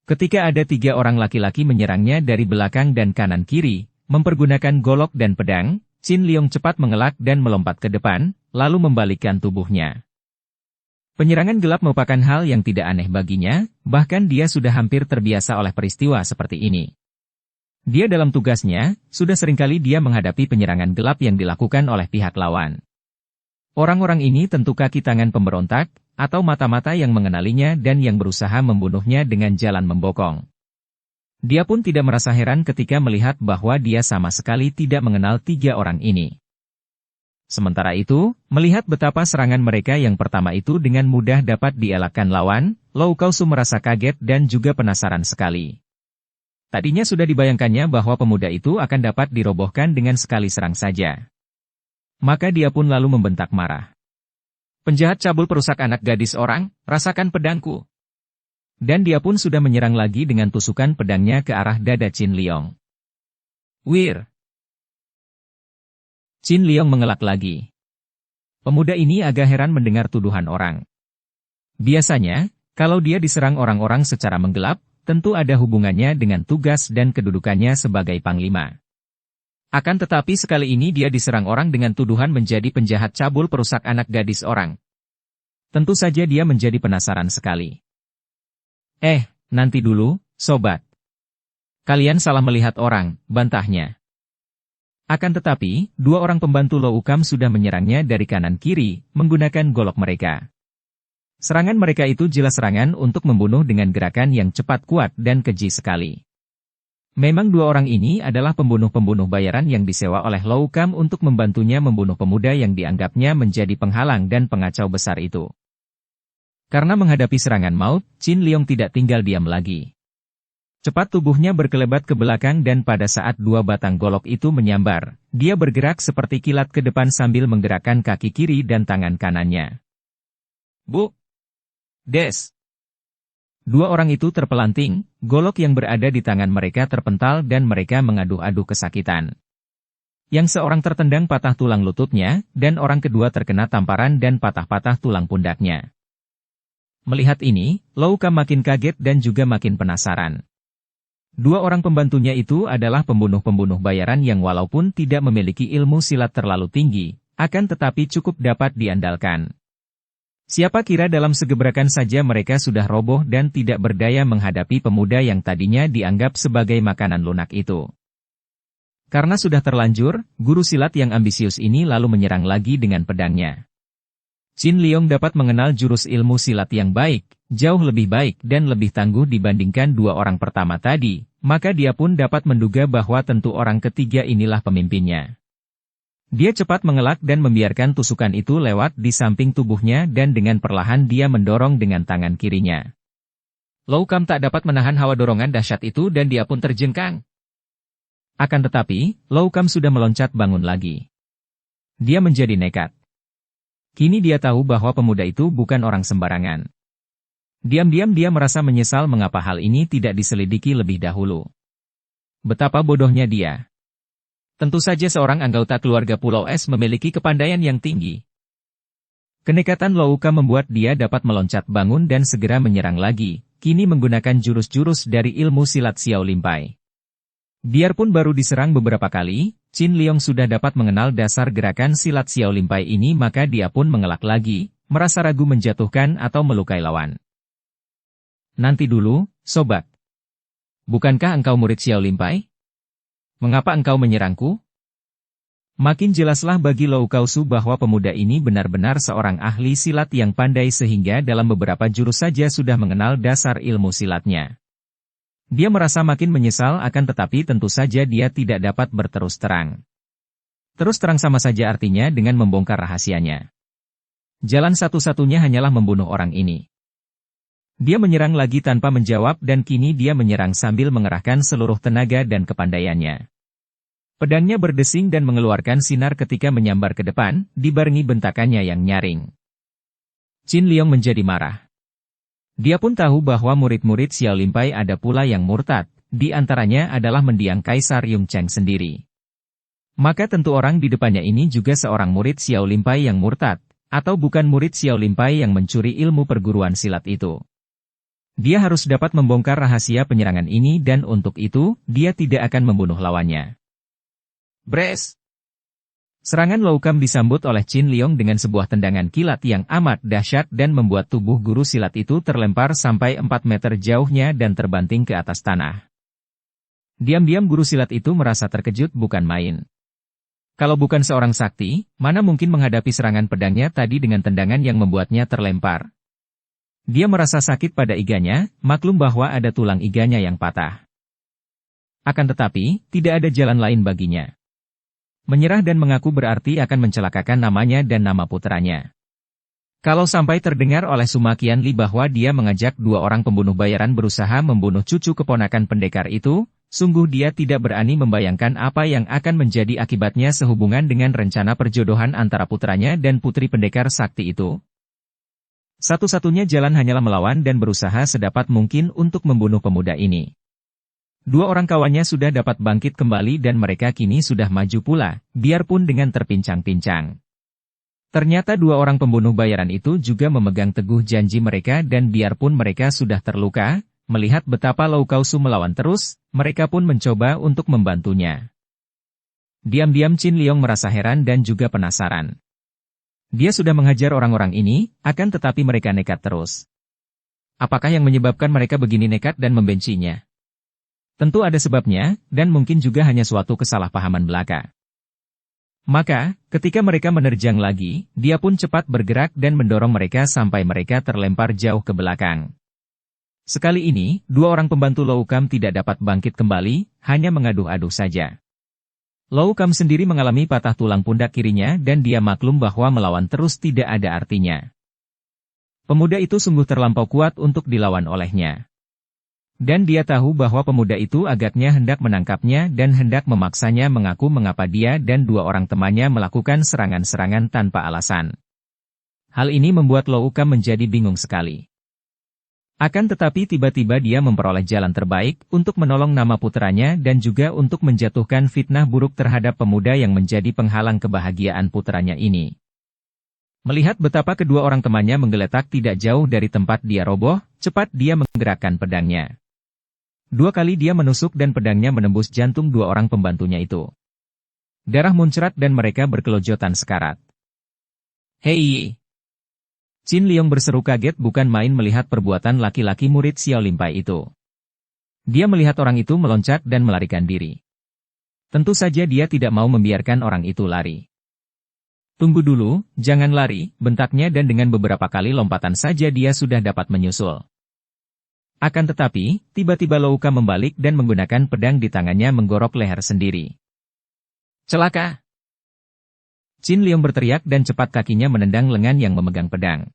Ketika ada 3 orang laki-laki menyerangnya dari belakang dan kanan kiri, mempergunakan golok dan pedang, Qin Liong cepat mengelak dan melompat ke depan, lalu membalikkan tubuhnya. Penyerangan gelap merupakan hal yang tidak aneh baginya, bahkan dia sudah hampir terbiasa oleh peristiwa seperti ini. Dia dalam tugasnya, sudah seringkali dia menghadapi penyerangan gelap yang dilakukan oleh pihak lawan. Orang-orang ini tentu kaki tangan pemberontak, atau mata-mata yang mengenalinya dan yang berusaha membunuhnya dengan jalan membokong. Dia pun tidak merasa heran ketika melihat bahwa dia sama sekali tidak mengenal 3 orang ini. Sementara itu, melihat betapa serangan mereka yang pertama itu dengan mudah dapat dielakkan lawan, Lau Kausu merasa kaget dan juga penasaran sekali. Tadinya sudah dibayangkannya bahwa pemuda itu akan dapat dirobohkan dengan sekali serang saja. Maka dia pun lalu membentak marah. "Penjahat cabul perusak anak gadis orang, rasakan pedangku." Dan dia pun sudah menyerang lagi dengan tusukan pedangnya ke arah dada Qin Liong. "Wir!" Qin Liong mengelak lagi. Pemuda ini agak heran mendengar tuduhan orang. Biasanya, kalau dia diserang orang-orang secara menggelap, tentu ada hubungannya dengan tugas dan kedudukannya sebagai panglima. Akan tetapi sekali ini dia diserang orang dengan tuduhan menjadi penjahat cabul perusak anak gadis orang. Tentu saja dia menjadi penasaran sekali. Nanti dulu, sobat. Kalian salah melihat orang, bantahnya. Akan tetapi, 2 orang pembantu Lo Ukam sudah menyerangnya dari kanan-kiri, menggunakan golok mereka. Serangan mereka itu jelas serangan untuk membunuh dengan gerakan yang cepat kuat dan keji sekali. Memang 2 orang ini adalah pembunuh-pembunuh bayaran yang disewa oleh Lo Ukam untuk membantunya membunuh pemuda yang dianggapnya menjadi penghalang dan pengacau besar itu. Karena menghadapi serangan maut, Qin Liong tidak tinggal diam lagi. Cepat tubuhnya berkelebat ke belakang dan pada saat 2 batang golok itu menyambar, dia bergerak seperti kilat ke depan sambil menggerakkan kaki kiri dan tangan kanannya. "Bu! Des!" 2 orang itu terpelanting, golok yang berada di tangan mereka terpental dan mereka mengaduh-aduh kesakitan. Yang seorang tertendang patah tulang lututnya, dan orang kedua terkena tamparan dan patah-patah tulang pundaknya. Melihat ini, Lau Kam makin kaget dan juga makin penasaran. 2 orang pembantunya itu adalah pembunuh-pembunuh bayaran yang walaupun tidak memiliki ilmu silat terlalu tinggi, akan tetapi cukup dapat diandalkan. Siapa kira dalam segebrakan saja mereka sudah roboh dan tidak berdaya menghadapi pemuda yang tadinya dianggap sebagai makanan lunak itu. Karena sudah terlanjur, guru silat yang ambisius ini lalu menyerang lagi dengan pedangnya. Qin Liong dapat mengenal jurus ilmu silat yang baik, jauh lebih baik dan lebih tangguh dibandingkan 2 orang pertama tadi, maka dia pun dapat menduga bahwa tentu orang ketiga inilah pemimpinnya. Dia cepat mengelak dan membiarkan tusukan itu lewat di samping tubuhnya dan dengan perlahan dia mendorong dengan tangan kirinya. Lau Kam tak dapat menahan hawa dorongan dahsyat itu dan dia pun terjengkang. Akan tetapi, Lau Kam sudah meloncat bangun lagi. Dia menjadi nekat. Kini dia tahu bahwa pemuda itu bukan orang sembarangan. Diam-diam dia merasa menyesal mengapa hal ini tidak diselidiki lebih dahulu. Betapa bodohnya dia. Tentu saja seorang anggota keluarga Pulau Es memiliki kepandaian yang tinggi. Kenekatan Lau Kam membuat dia dapat meloncat bangun dan segera menyerang lagi, kini menggunakan jurus-jurus dari ilmu silat Xiao Limpai. Biarpun baru diserang beberapa kali, Qin Liong sudah dapat mengenal dasar gerakan silat Xiao Limpai ini maka dia pun mengelak lagi, merasa ragu menjatuhkan atau melukai lawan. "Nanti dulu, sobat. Bukankah engkau murid Xiao Limpai? Mengapa engkau menyerangku?" Makin jelaslah bagi Lau Kausu bahwa pemuda ini benar-benar seorang ahli silat yang pandai sehingga dalam beberapa jurus saja sudah mengenal dasar ilmu silatnya. Dia merasa makin menyesal akan tetapi tentu saja dia tidak dapat berterus terang. Terus terang sama saja artinya dengan membongkar rahasianya. Jalan satu-satunya hanyalah membunuh orang ini. Dia menyerang lagi tanpa menjawab dan kini dia menyerang sambil mengerahkan seluruh tenaga dan kepandaiannya. Pedangnya berdesing dan mengeluarkan sinar ketika menyambar ke depan, dibarengi bentakannya yang nyaring. Qin Liong menjadi marah. Dia pun tahu bahwa murid-murid Xiao Limpai ada pula yang murtad, di antaranya adalah mendiang Kaisar Yung Cheng sendiri. Maka tentu orang di depannya ini juga seorang murid Xiao Limpai yang murtad, atau bukan murid Xiao Limpai yang mencuri ilmu perguruan silat itu. Dia harus dapat membongkar rahasia penyerangan ini dan untuk itu, dia tidak akan membunuh lawannya. Bres! Serangan Loukam disambut oleh Qin Liong dengan sebuah tendangan kilat yang amat dahsyat dan membuat tubuh guru silat itu terlempar sampai 4 meter jauhnya dan terbanting ke atas tanah. Diam-diam guru silat itu merasa terkejut bukan main. Kalau bukan seorang sakti, mana mungkin menghadapi serangan pedangnya tadi dengan tendangan yang membuatnya terlempar. Dia merasa sakit pada iganya, maklum bahwa ada tulang iganya yang patah. Akan tetapi, tidak ada jalan lain baginya. Menyerah dan mengaku berarti akan mencelakakan namanya dan nama putranya. Kalau sampai terdengar oleh Suma Qianli bahwa dia mengajak 2 orang pembunuh bayaran berusaha membunuh cucu keponakan pendekar itu, sungguh dia tidak berani membayangkan apa yang akan menjadi akibatnya sehubungan dengan rencana perjodohan antara putranya dan putri pendekar sakti itu. Satu-satunya jalan hanyalah melawan dan berusaha sedapat mungkin untuk membunuh pemuda ini. 2 orang kawannya sudah dapat bangkit kembali dan mereka kini sudah maju pula, biarpun dengan terpincang-pincang. Ternyata 2 orang pembunuh bayaran itu juga memegang teguh janji mereka dan biarpun mereka sudah terluka, melihat betapa Lau Kausu melawan terus, mereka pun mencoba untuk membantunya. Diam-diam Qin Liong merasa heran dan juga penasaran. Dia sudah menghajar orang-orang ini, akan tetapi mereka nekat terus. Apakah yang menyebabkan mereka begini nekat dan membencinya? Tentu ada sebabnya, dan mungkin juga hanya suatu kesalahpahaman belaka. Maka, ketika mereka menerjang lagi, dia pun cepat bergerak dan mendorong mereka sampai mereka terlempar jauh ke belakang. Sekali ini, 2 orang pembantu Loukam tidak dapat bangkit kembali, hanya mengaduh-aduh saja. Loukam sendiri mengalami patah tulang pundak kirinya dan dia maklum bahwa melawan terus tidak ada artinya. Pemuda itu sungguh terlampau kuat untuk dilawan olehnya. Dan dia tahu bahwa pemuda itu agaknya hendak menangkapnya dan hendak memaksanya mengaku mengapa dia dan 2 orang temannya melakukan serangan-serangan tanpa alasan. Hal ini membuat Loukam menjadi bingung sekali. Akan tetapi tiba-tiba dia memperoleh jalan terbaik untuk menolong nama putranya dan juga untuk menjatuhkan fitnah buruk terhadap pemuda yang menjadi penghalang kebahagiaan putranya ini. Melihat betapa kedua orang temannya menggeletak tidak jauh dari tempat dia roboh, cepat dia menggerakkan pedangnya. 2 kali dia menusuk dan pedangnya menembus jantung 2 orang pembantunya itu. Darah muncrat dan mereka berkelojotan sekarat. Hei! Qin Liong berseru kaget bukan main melihat perbuatan laki-laki murid Xiao Limpai itu. Dia melihat orang itu meloncat dan melarikan diri. Tentu saja dia tidak mau membiarkan orang itu lari. Tunggu dulu, jangan lari, bentaknya dan dengan beberapa kali lompatan saja dia sudah dapat menyusul. Akan tetapi, tiba-tiba Loukam membalik dan menggunakan pedang di tangannya menggorok leher sendiri. Celaka! Qin Liong berteriak dan cepat kakinya menendang lengan yang memegang pedang.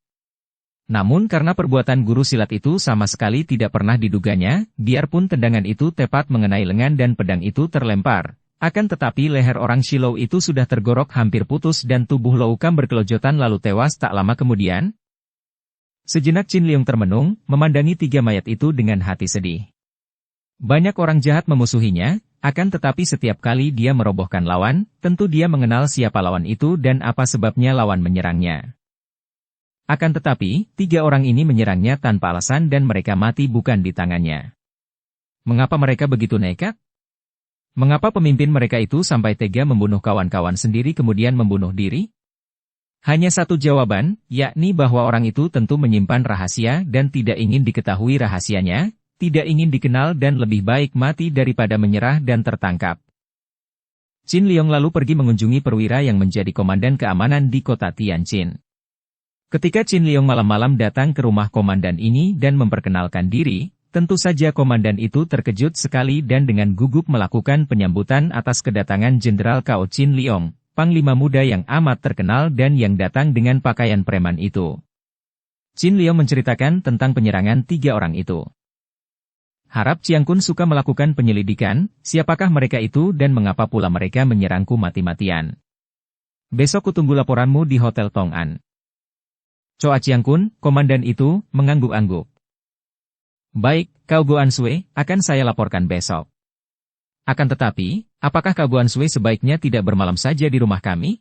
Namun karena perbuatan guru silat itu sama sekali tidak pernah diduganya, biarpun tendangan itu tepat mengenai lengan dan pedang itu terlempar, akan tetapi leher orang Shilou itu sudah tergorok hampir putus dan tubuh Loukam berkelojotan lalu tewas tak lama kemudian. Sejenak Qin Liong termenung, memandangi 3 mayat itu dengan hati sedih. Banyak orang jahat memusuhinya, akan tetapi setiap kali dia merobohkan lawan, tentu dia mengenal siapa lawan itu dan apa sebabnya lawan menyerangnya. Akan tetapi, 3 orang ini menyerangnya tanpa alasan dan mereka mati bukan di tangannya. Mengapa mereka begitu nekat? Mengapa pemimpin mereka itu sampai tega membunuh kawan-kawan sendiri kemudian membunuh diri? Hanya satu jawaban, yakni bahwa orang itu tentu menyimpan rahasia dan tidak ingin diketahui rahasianya, tidak ingin dikenal dan lebih baik mati daripada menyerah dan tertangkap. Qin Liong lalu pergi mengunjungi perwira yang menjadi komandan keamanan di kota Tianjin. Ketika Qin Liong malam-malam datang ke rumah komandan ini dan memperkenalkan diri, tentu saja komandan itu terkejut sekali dan dengan gugup melakukan penyambutan atas kedatangan Jenderal Cao Qin Liong, panglima muda yang amat terkenal dan yang datang dengan pakaian preman itu. Qin Liong menceritakan tentang penyerangan 3 orang itu. Harap Chiang Kun suka melakukan penyelidikan, siapakah mereka itu dan mengapa pula mereka menyerangku mati-matian. Besok kutunggu laporanmu di Hotel Tong An. Choa Chiang Kun, komandan itu, mengangguk-angguk. Baik, Kau Goan Sui, akan saya laporkan besok. Akan tetapi, apakah Kau Goan Sui sebaiknya tidak bermalam saja di rumah kami?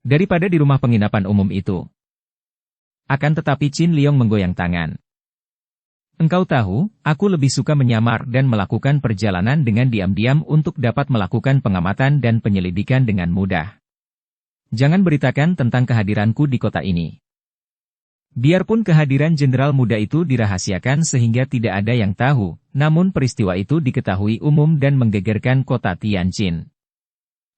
Daripada di rumah penginapan umum itu. Akan tetapi Qin Liong menggoyang tangan. Engkau tahu, aku lebih suka menyamar dan melakukan perjalanan dengan diam-diam untuk dapat melakukan pengamatan dan penyelidikan dengan mudah. Jangan beritakan tentang kehadiranku di kota ini. Biarpun kehadiran jenderal muda itu dirahasiakan sehingga tidak ada yang tahu, namun peristiwa itu diketahui umum dan menggegerkan kota Tianjin.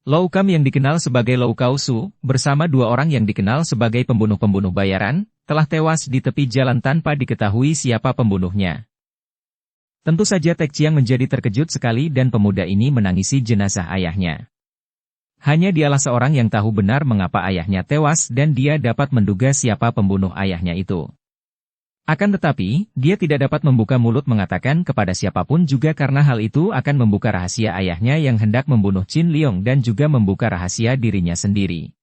Lou Kam yang dikenal sebagai Lou Kaosu, bersama dua orang yang dikenal sebagai pembunuh-pembunuh bayaran, telah tewas di tepi jalan tanpa diketahui siapa pembunuhnya. Tentu saja Tek Chiang menjadi terkejut sekali dan pemuda ini menangisi jenazah ayahnya. Hanya dialah seorang yang tahu benar mengapa ayahnya tewas dan dia dapat menduga siapa pembunuh ayahnya itu. Akan tetapi, dia tidak dapat membuka mulut mengatakan kepada siapapun juga karena hal itu akan membuka rahasia ayahnya yang hendak membunuh Qin Liong dan juga membuka rahasia dirinya sendiri.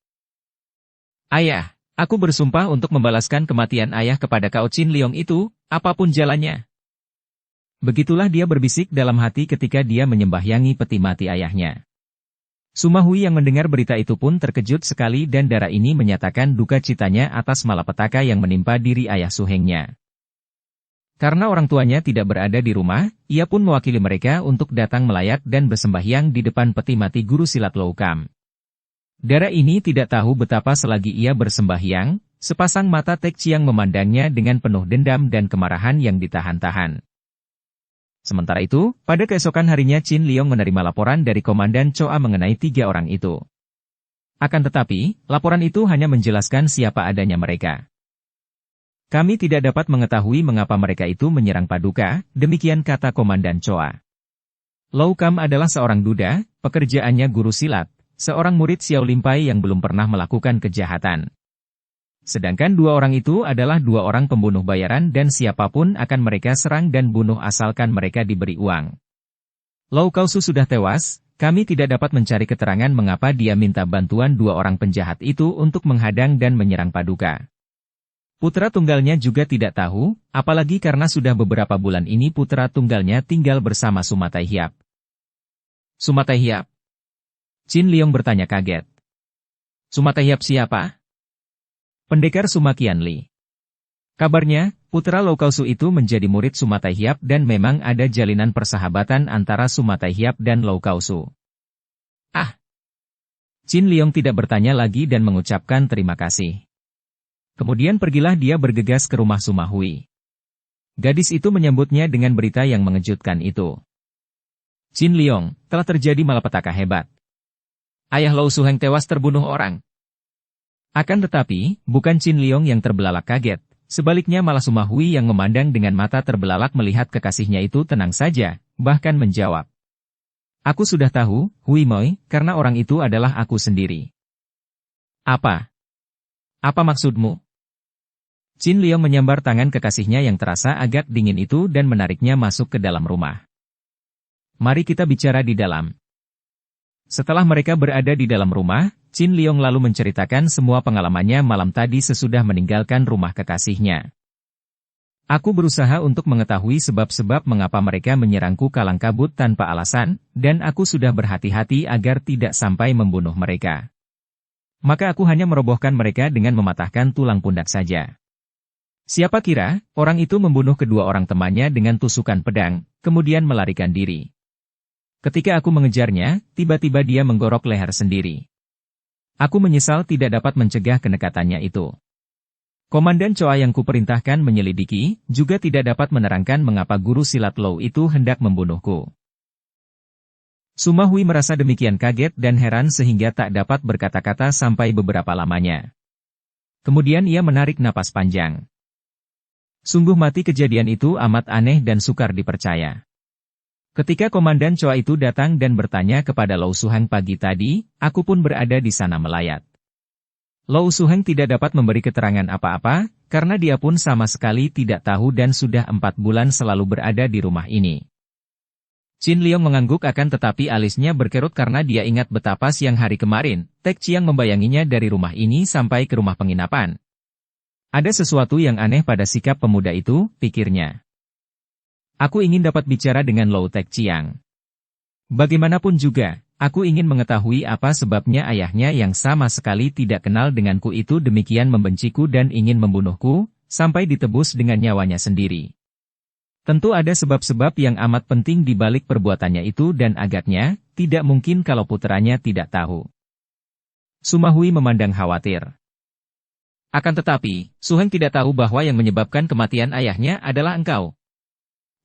Ayah, aku bersumpah untuk membalaskan kematian ayah kepada Kau Qin Liong itu, apapun jalannya. Begitulah dia berbisik dalam hati ketika dia menyembahyangi peti mati ayahnya. Suma Hui yang mendengar berita itu pun terkejut sekali dan darah ini menyatakan duka citanya atas malapetaka yang menimpa diri ayah suhengnya. Karena orang tuanya tidak berada di rumah, ia pun mewakili mereka untuk datang melayat dan bersembahyang di depan peti mati guru silat Lou Kam. Darah ini tidak tahu betapa selagi ia bersembahyang, sepasang mata Tek Chiang memandangnya dengan penuh dendam dan kemarahan yang ditahan-tahan. Sementara itu, pada keesokan harinya Qin Liong menerima laporan dari Komandan Choa mengenai 3 orang itu. Akan tetapi, laporan itu hanya menjelaskan siapa adanya mereka. Kami tidak dapat mengetahui mengapa mereka itu menyerang Paduka, demikian kata Komandan Choa. Lou Kam adalah seorang duda, pekerjaannya guru silat, seorang murid Xiao Limpai yang belum pernah melakukan kejahatan. Sedangkan 2 orang itu adalah 2 orang pembunuh bayaran dan siapapun akan mereka serang dan bunuh asalkan mereka diberi uang. Lou Kaosu sudah tewas, kami tidak dapat mencari keterangan mengapa dia minta bantuan 2 orang penjahat itu untuk menghadang dan menyerang Paduka. Putra tunggalnya juga tidak tahu, apalagi karena sudah beberapa bulan ini putra tunggalnya tinggal bersama Sumatai Hiap. Sumatai Hiap? Qin Liong bertanya kaget. Sumatai Hiap siapa? Pendekar Sumakian Li. Kabarnya, putra Lou Kaosu itu menjadi murid Sumatai Hiap dan memang ada jalinan persahabatan antara Sumatai Hiap dan Lou Kaosu. Ah! Qin Liong tidak bertanya lagi dan mengucapkan terima kasih. Kemudian pergilah dia bergegas ke rumah Suma Hui. Gadis itu menyambutnya dengan berita yang mengejutkan itu. Qin Liong, telah terjadi malapetaka hebat. Ayah Lou Suheng tewas terbunuh orang. Akan tetapi, bukan Qin Liong yang terbelalak kaget, sebaliknya malah Suma Hui yang memandang dengan mata terbelalak melihat kekasihnya itu tenang saja, bahkan menjawab. Aku sudah tahu, Hui Moi, karena orang itu adalah aku sendiri. Apa? Apa maksudmu? Qin Liong menyambar tangan kekasihnya yang terasa agak dingin itu dan menariknya masuk ke dalam rumah. Mari kita bicara di dalam. Setelah mereka berada di dalam rumah, Qin Liong lalu menceritakan semua pengalamannya malam tadi sesudah meninggalkan rumah kekasihnya. Aku berusaha untuk mengetahui sebab-sebab mengapa mereka menyerangku kalang kabut tanpa alasan, dan aku sudah berhati-hati agar tidak sampai membunuh mereka. Maka aku hanya merobohkan mereka dengan mematahkan tulang pundak saja. Siapa kira, orang itu membunuh kedua orang temannya dengan tusukan pedang, kemudian melarikan diri. Ketika aku mengejarnya, tiba-tiba dia menggorok leher sendiri. Aku menyesal tidak dapat mencegah kenekatannya itu. Komandan Choa yang kuperintahkan menyelidiki, juga tidak dapat menerangkan mengapa guru silat Lou itu hendak membunuhku. Suma Hui merasa demikian kaget dan heran sehingga tak dapat berkata-kata sampai beberapa lamanya. Kemudian ia menarik napas panjang. Sungguh mati kejadian itu amat aneh dan sukar dipercaya. Ketika Komandan Choa itu datang dan bertanya kepada Lou Suheng pagi tadi, aku pun berada di sana melayat. Lou Suheng tidak dapat memberi keterangan apa-apa, karena dia pun sama sekali tidak tahu dan sudah 4 bulan selalu berada di rumah ini. Qin Liong mengangguk akan tetapi alisnya berkerut karena dia ingat betapa siang hari kemarin, Tek Chiang membayanginya dari rumah ini sampai ke rumah penginapan. Ada sesuatu yang aneh pada sikap pemuda itu, pikirnya. Aku ingin dapat bicara dengan Lou Tekciang. Bagaimanapun juga, aku ingin mengetahui apa sebabnya ayahnya yang sama sekali tidak kenal denganku itu demikian membenciku dan ingin membunuhku, sampai ditebus dengan nyawanya sendiri. Tentu ada sebab-sebab yang amat penting di balik perbuatannya itu dan agaknya, tidak mungkin kalau puteranya tidak tahu. Suma Hui memandang khawatir. Akan tetapi, Su Heng tidak tahu bahwa yang menyebabkan kematian ayahnya adalah engkau.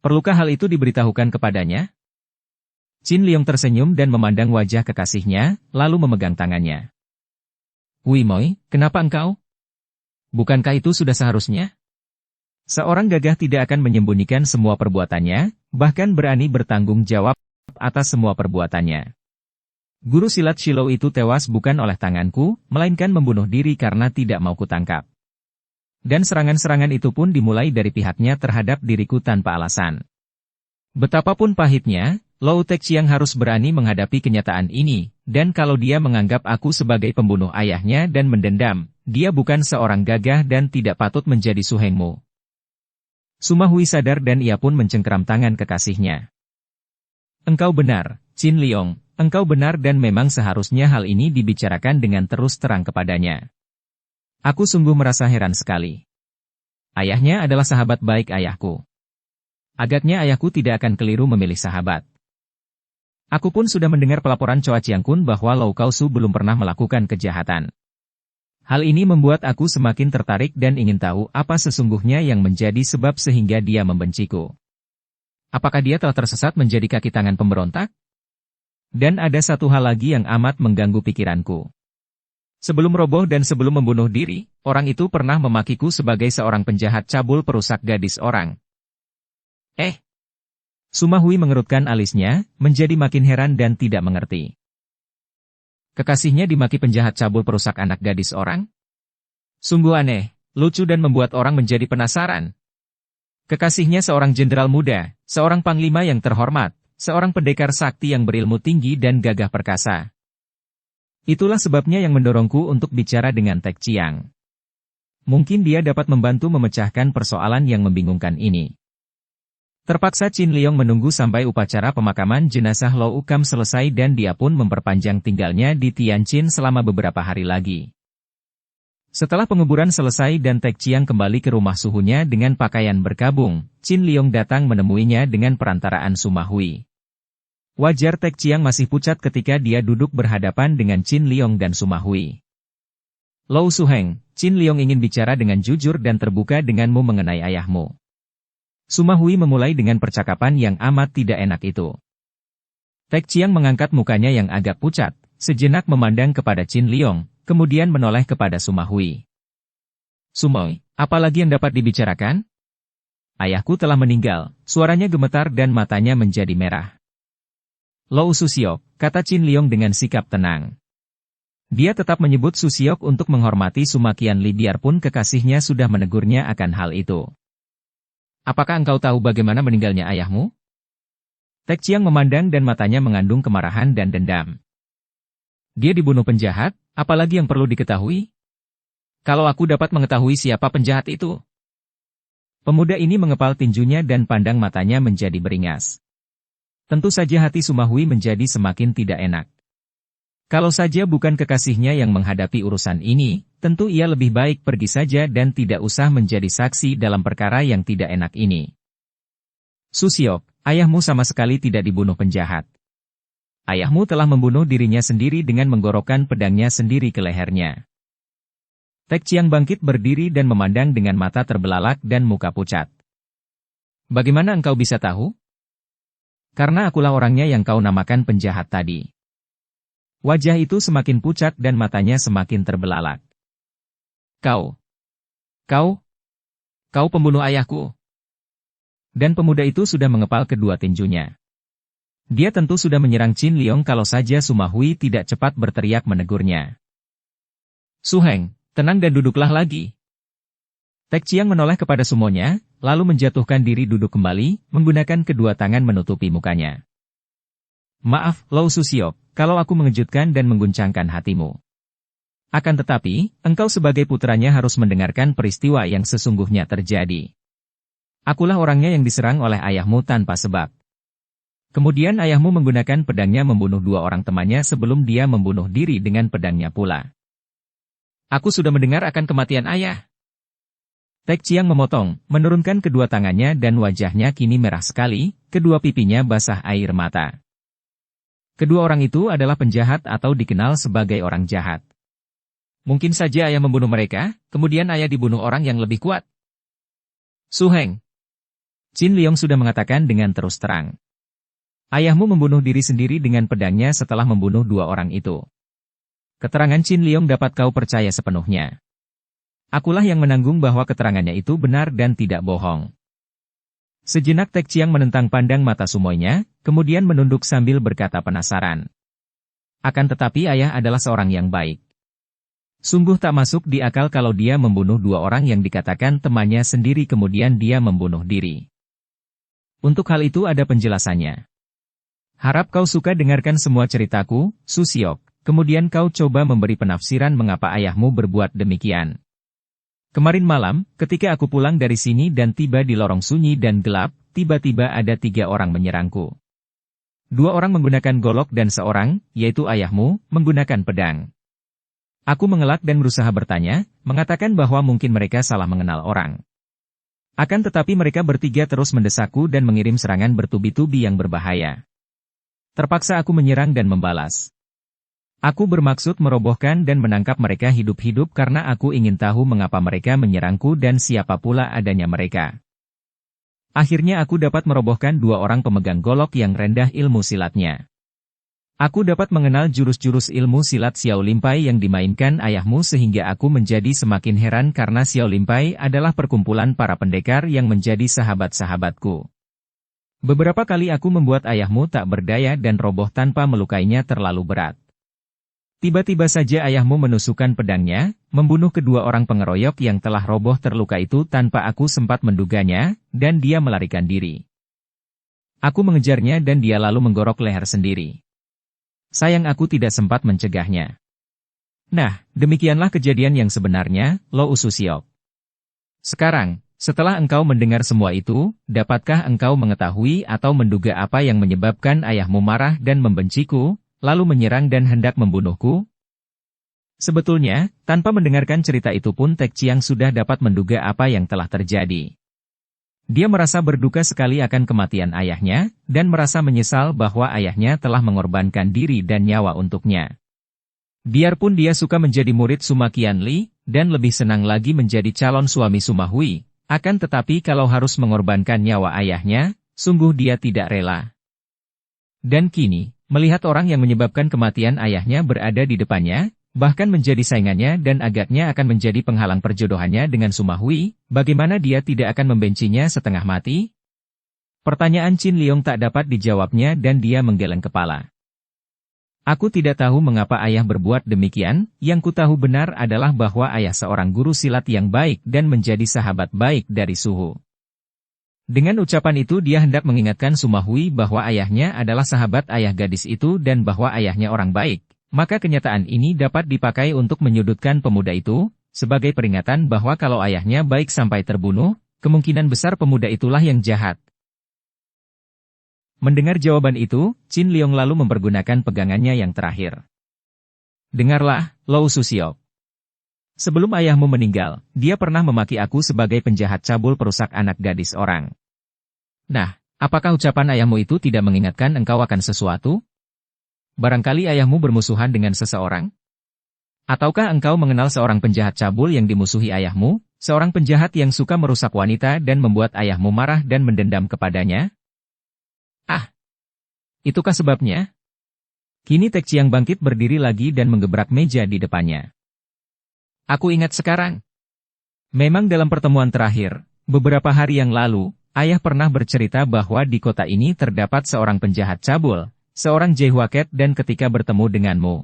Perlukah hal itu diberitahukan kepadanya? Qin Liong tersenyum dan memandang wajah kekasihnya, lalu memegang tangannya. Wei Moi, kenapa engkau? Bukankah itu sudah seharusnya? Seorang gagah tidak akan menyembunyikan semua perbuatannya, bahkan berani bertanggung jawab atas semua perbuatannya. Guru silat Shilou itu tewas bukan oleh tanganku, melainkan membunuh diri karena tidak mau kutangkap. Dan serangan-serangan itu pun dimulai dari pihaknya terhadap diriku tanpa alasan. Betapapun pahitnya, Lou Tekciang harus berani menghadapi kenyataan ini, dan kalau dia menganggap aku sebagai pembunuh ayahnya dan mendendam, dia bukan seorang gagah dan tidak patut menjadi suhengmu. Suma Hui sadar dan ia pun mencengkeram tangan kekasihnya. Engkau benar, Qin Liong, engkau benar dan memang seharusnya hal ini dibicarakan dengan terus terang kepadanya. Aku sungguh merasa heran sekali. Ayahnya adalah sahabat baik ayahku. Agaknya ayahku tidak akan keliru memilih sahabat. Aku pun sudah mendengar pelaporan Choa Chiang Kun bahwa Lou Kaosu belum pernah melakukan kejahatan. Hal ini membuat aku semakin tertarik dan ingin tahu apa sesungguhnya yang menjadi sebab sehingga dia membenciku. Apakah dia telah tersesat menjadi kaki tangan pemberontak? Dan ada satu hal lagi yang amat mengganggu pikiranku. Sebelum roboh dan sebelum membunuh diri, orang itu pernah memakiku sebagai seorang penjahat cabul perusak gadis orang. Suma Hui mengerutkan alisnya, menjadi makin heran dan tidak mengerti. Kekasihnya dimaki penjahat cabul perusak anak gadis orang? Sungguh aneh, lucu dan membuat orang menjadi penasaran. Kekasihnya seorang jenderal muda, seorang panglima yang terhormat, seorang pendekar sakti yang berilmu tinggi dan gagah perkasa. Itulah sebabnya yang mendorongku untuk bicara dengan Tekciang. Mungkin dia dapat membantu memecahkan persoalan yang membingungkan ini. Terpaksa Qin Liong menunggu sampai upacara pemakaman jenazah Lou Ukam selesai dan dia pun memperpanjang tinggalnya di Tianjin selama beberapa hari lagi. Setelah penguburan selesai dan Tekciang kembali ke rumah suhunya dengan pakaian berkabung, Qin Liong datang menemuinya dengan perantaraan Suma Hui. Wajar Tekciang masih pucat ketika dia duduk berhadapan dengan Qin Liong dan Suma Hui. Lou Suheng, Qin Liong ingin bicara dengan jujur dan terbuka denganmu mengenai ayahmu. Suma Hui memulai dengan percakapan yang amat tidak enak itu. Tekciang mengangkat mukanya yang agak pucat, sejenak memandang kepada Qin Liong, kemudian menoleh kepada Suma Hui. Sumoi, apa lagi yang dapat dibicarakan? Ayahku telah meninggal, suaranya gemetar dan matanya menjadi merah. Lou Susiok, kata Qin Liong dengan sikap tenang. Dia tetap menyebut Susiok untuk menghormati Suma Qianli biarpun kekasihnya sudah menegurnya akan hal itu. Apakah engkau tahu bagaimana meninggalnya ayahmu? Tekciang memandang dan matanya mengandung kemarahan dan dendam. Dia dibunuh penjahat, apalagi yang perlu diketahui? Kalau aku dapat mengetahui siapa penjahat itu. Pemuda ini mengepal tinjunya dan pandang matanya menjadi beringas. Tentu saja hati Suma Hui menjadi semakin tidak enak. Kalau saja bukan kekasihnya yang menghadapi urusan ini, tentu ia lebih baik pergi saja dan tidak usah menjadi saksi dalam perkara yang tidak enak ini. Susiok, ayahmu sama sekali tidak dibunuh penjahat. Ayahmu telah membunuh dirinya sendiri dengan menggorokkan pedangnya sendiri ke lehernya. Tekciang bangkit berdiri dan memandang dengan mata terbelalak dan muka pucat. Bagaimana engkau bisa tahu? Karena akulah orangnya yang kau namakan penjahat tadi. Wajah itu semakin pucat dan matanya semakin terbelalak. Kau pembunuh ayahku. Dan pemuda itu sudah mengepal kedua tinjunya. Dia tentu sudah menyerang Qin Liong kalau saja Suma Hui tidak cepat berteriak menegurnya. Suheng, tenang dan duduklah lagi. Tekciang menoleh kepada sumonya, lalu menjatuhkan diri duduk kembali, menggunakan kedua tangan menutupi mukanya. Maaf, Lou Susiok, kalau aku mengejutkan dan mengguncangkan hatimu. Akan tetapi, engkau sebagai putranya harus mendengarkan peristiwa yang sesungguhnya terjadi. Akulah orangnya yang diserang oleh ayahmu tanpa sebab. Kemudian ayahmu menggunakan pedangnya membunuh dua orang temannya sebelum dia membunuh diri dengan pedangnya pula. Aku sudah mendengar akan kematian ayah. Tek Chiang memotong, menurunkan kedua tangannya dan wajahnya kini merah sekali, kedua pipinya basah air mata. Kedua orang itu adalah penjahat atau dikenal sebagai orang jahat. Mungkin saja ayah membunuh mereka, kemudian ayah dibunuh orang yang lebih kuat. Su Heng. Qin Liong sudah mengatakan dengan terus terang. Ayahmu membunuh diri sendiri dengan pedangnya setelah membunuh dua orang itu. Keterangan Qin Liong dapat kau percaya sepenuhnya. Akulah yang menanggung bahwa keterangannya itu benar dan tidak bohong. Sejenak Tek Chiang menentang pandang mata sumoinya, kemudian menunduk sambil berkata penasaran. Akan tetapi ayah adalah seorang yang baik. Sungguh tak masuk di akal kalau dia membunuh dua orang yang dikatakan temannya sendiri kemudian dia membunuh diri. Untuk hal itu ada penjelasannya. Harap kau suka dengarkan semua ceritaku, Su Siok, kemudian kau coba memberi penafsiran mengapa ayahmu berbuat demikian. Kemarin malam, ketika aku pulang dari sini dan tiba di lorong sunyi dan gelap, tiba-tiba ada 3 orang menyerangku. 2 orang menggunakan golok dan seorang, yaitu ayahmu, menggunakan pedang. Aku mengelak dan berusaha bertanya, mengatakan bahwa mungkin mereka salah mengenal orang. Akan tetapi mereka bertiga terus mendesakku dan mengirim serangan bertubi-tubi yang berbahaya. Terpaksa aku menyerang dan membalas. Aku bermaksud merobohkan dan menangkap mereka hidup-hidup karena aku ingin tahu mengapa mereka menyerangku dan siapa pula adanya mereka. Akhirnya aku dapat merobohkan 2 orang pemegang golok yang rendah ilmu silatnya. Aku dapat mengenal jurus-jurus ilmu silat Xiao Limpai yang dimainkan ayahmu sehingga aku menjadi semakin heran karena Xiao Limpai adalah perkumpulan para pendekar yang menjadi sahabat-sahabatku. Beberapa kali aku membuat ayahmu tak berdaya dan roboh tanpa melukainya terlalu berat. Tiba-tiba saja ayahmu menusukkan pedangnya, membunuh kedua orang pengeroyok yang telah roboh terluka itu tanpa aku sempat menduganya, dan dia melarikan diri. Aku mengejarnya dan dia lalu menggorok leher sendiri. Sayang aku tidak sempat mencegahnya. Nah, demikianlah kejadian yang sebenarnya, Lo Ususiok. Sekarang, setelah engkau mendengar semua itu, dapatkah engkau mengetahui atau menduga apa yang menyebabkan ayahmu marah dan membenciku, lalu menyerang dan hendak membunuhku? Sebetulnya, tanpa mendengarkan cerita itu pun Tek Chiang sudah dapat menduga apa yang telah terjadi. Dia merasa berduka sekali akan kematian ayahnya, dan merasa menyesal bahwa ayahnya telah mengorbankan diri dan nyawa untuknya. Biarpun dia suka menjadi murid Suma Qianli, dan lebih senang lagi menjadi calon suami Suma Hui, akan tetapi kalau harus mengorbankan nyawa ayahnya, sungguh dia tidak rela. Dan kini, melihat orang yang menyebabkan kematian ayahnya berada di depannya, bahkan menjadi saingannya dan agaknya akan menjadi penghalang perjodohannya dengan Suma Hui, bagaimana dia tidak akan membencinya setengah mati? Pertanyaan Qin Liong tak dapat dijawabnya dan dia menggeleng kepala. Aku tidak tahu mengapa ayah berbuat demikian, yang ku tahu benar adalah bahwa ayah seorang guru silat yang baik dan menjadi sahabat baik dari Suhu. Dengan ucapan itu dia hendak mengingatkan Suma Hui bahwa ayahnya adalah sahabat ayah gadis itu dan bahwa ayahnya orang baik, maka kenyataan ini dapat dipakai untuk menyudutkan pemuda itu, sebagai peringatan bahwa kalau ayahnya baik sampai terbunuh, kemungkinan besar pemuda itulah yang jahat. Mendengar jawaban itu, Qin Liong lalu mempergunakan pegangannya yang terakhir. Dengarlah, Lo Ususiok. Sebelum ayahmu meninggal, dia pernah memaki aku sebagai penjahat cabul perusak anak gadis orang. Nah, apakah ucapan ayahmu itu tidak mengingatkan engkau akan sesuatu? Barangkali ayahmu bermusuhan dengan seseorang? Ataukah engkau mengenal seorang penjahat cabul yang dimusuhi ayahmu, seorang penjahat yang suka merusak wanita dan membuat ayahmu marah dan mendendam kepadanya? Ah, itukah sebabnya? Kini Tek Chiang bangkit berdiri lagi dan menggebrak meja di depannya. Aku ingat sekarang. Memang dalam pertemuan terakhir, beberapa hari yang lalu, ayah pernah bercerita bahwa di kota ini terdapat seorang penjahat cabul, seorang Jehuaket dan ketika bertemu denganmu.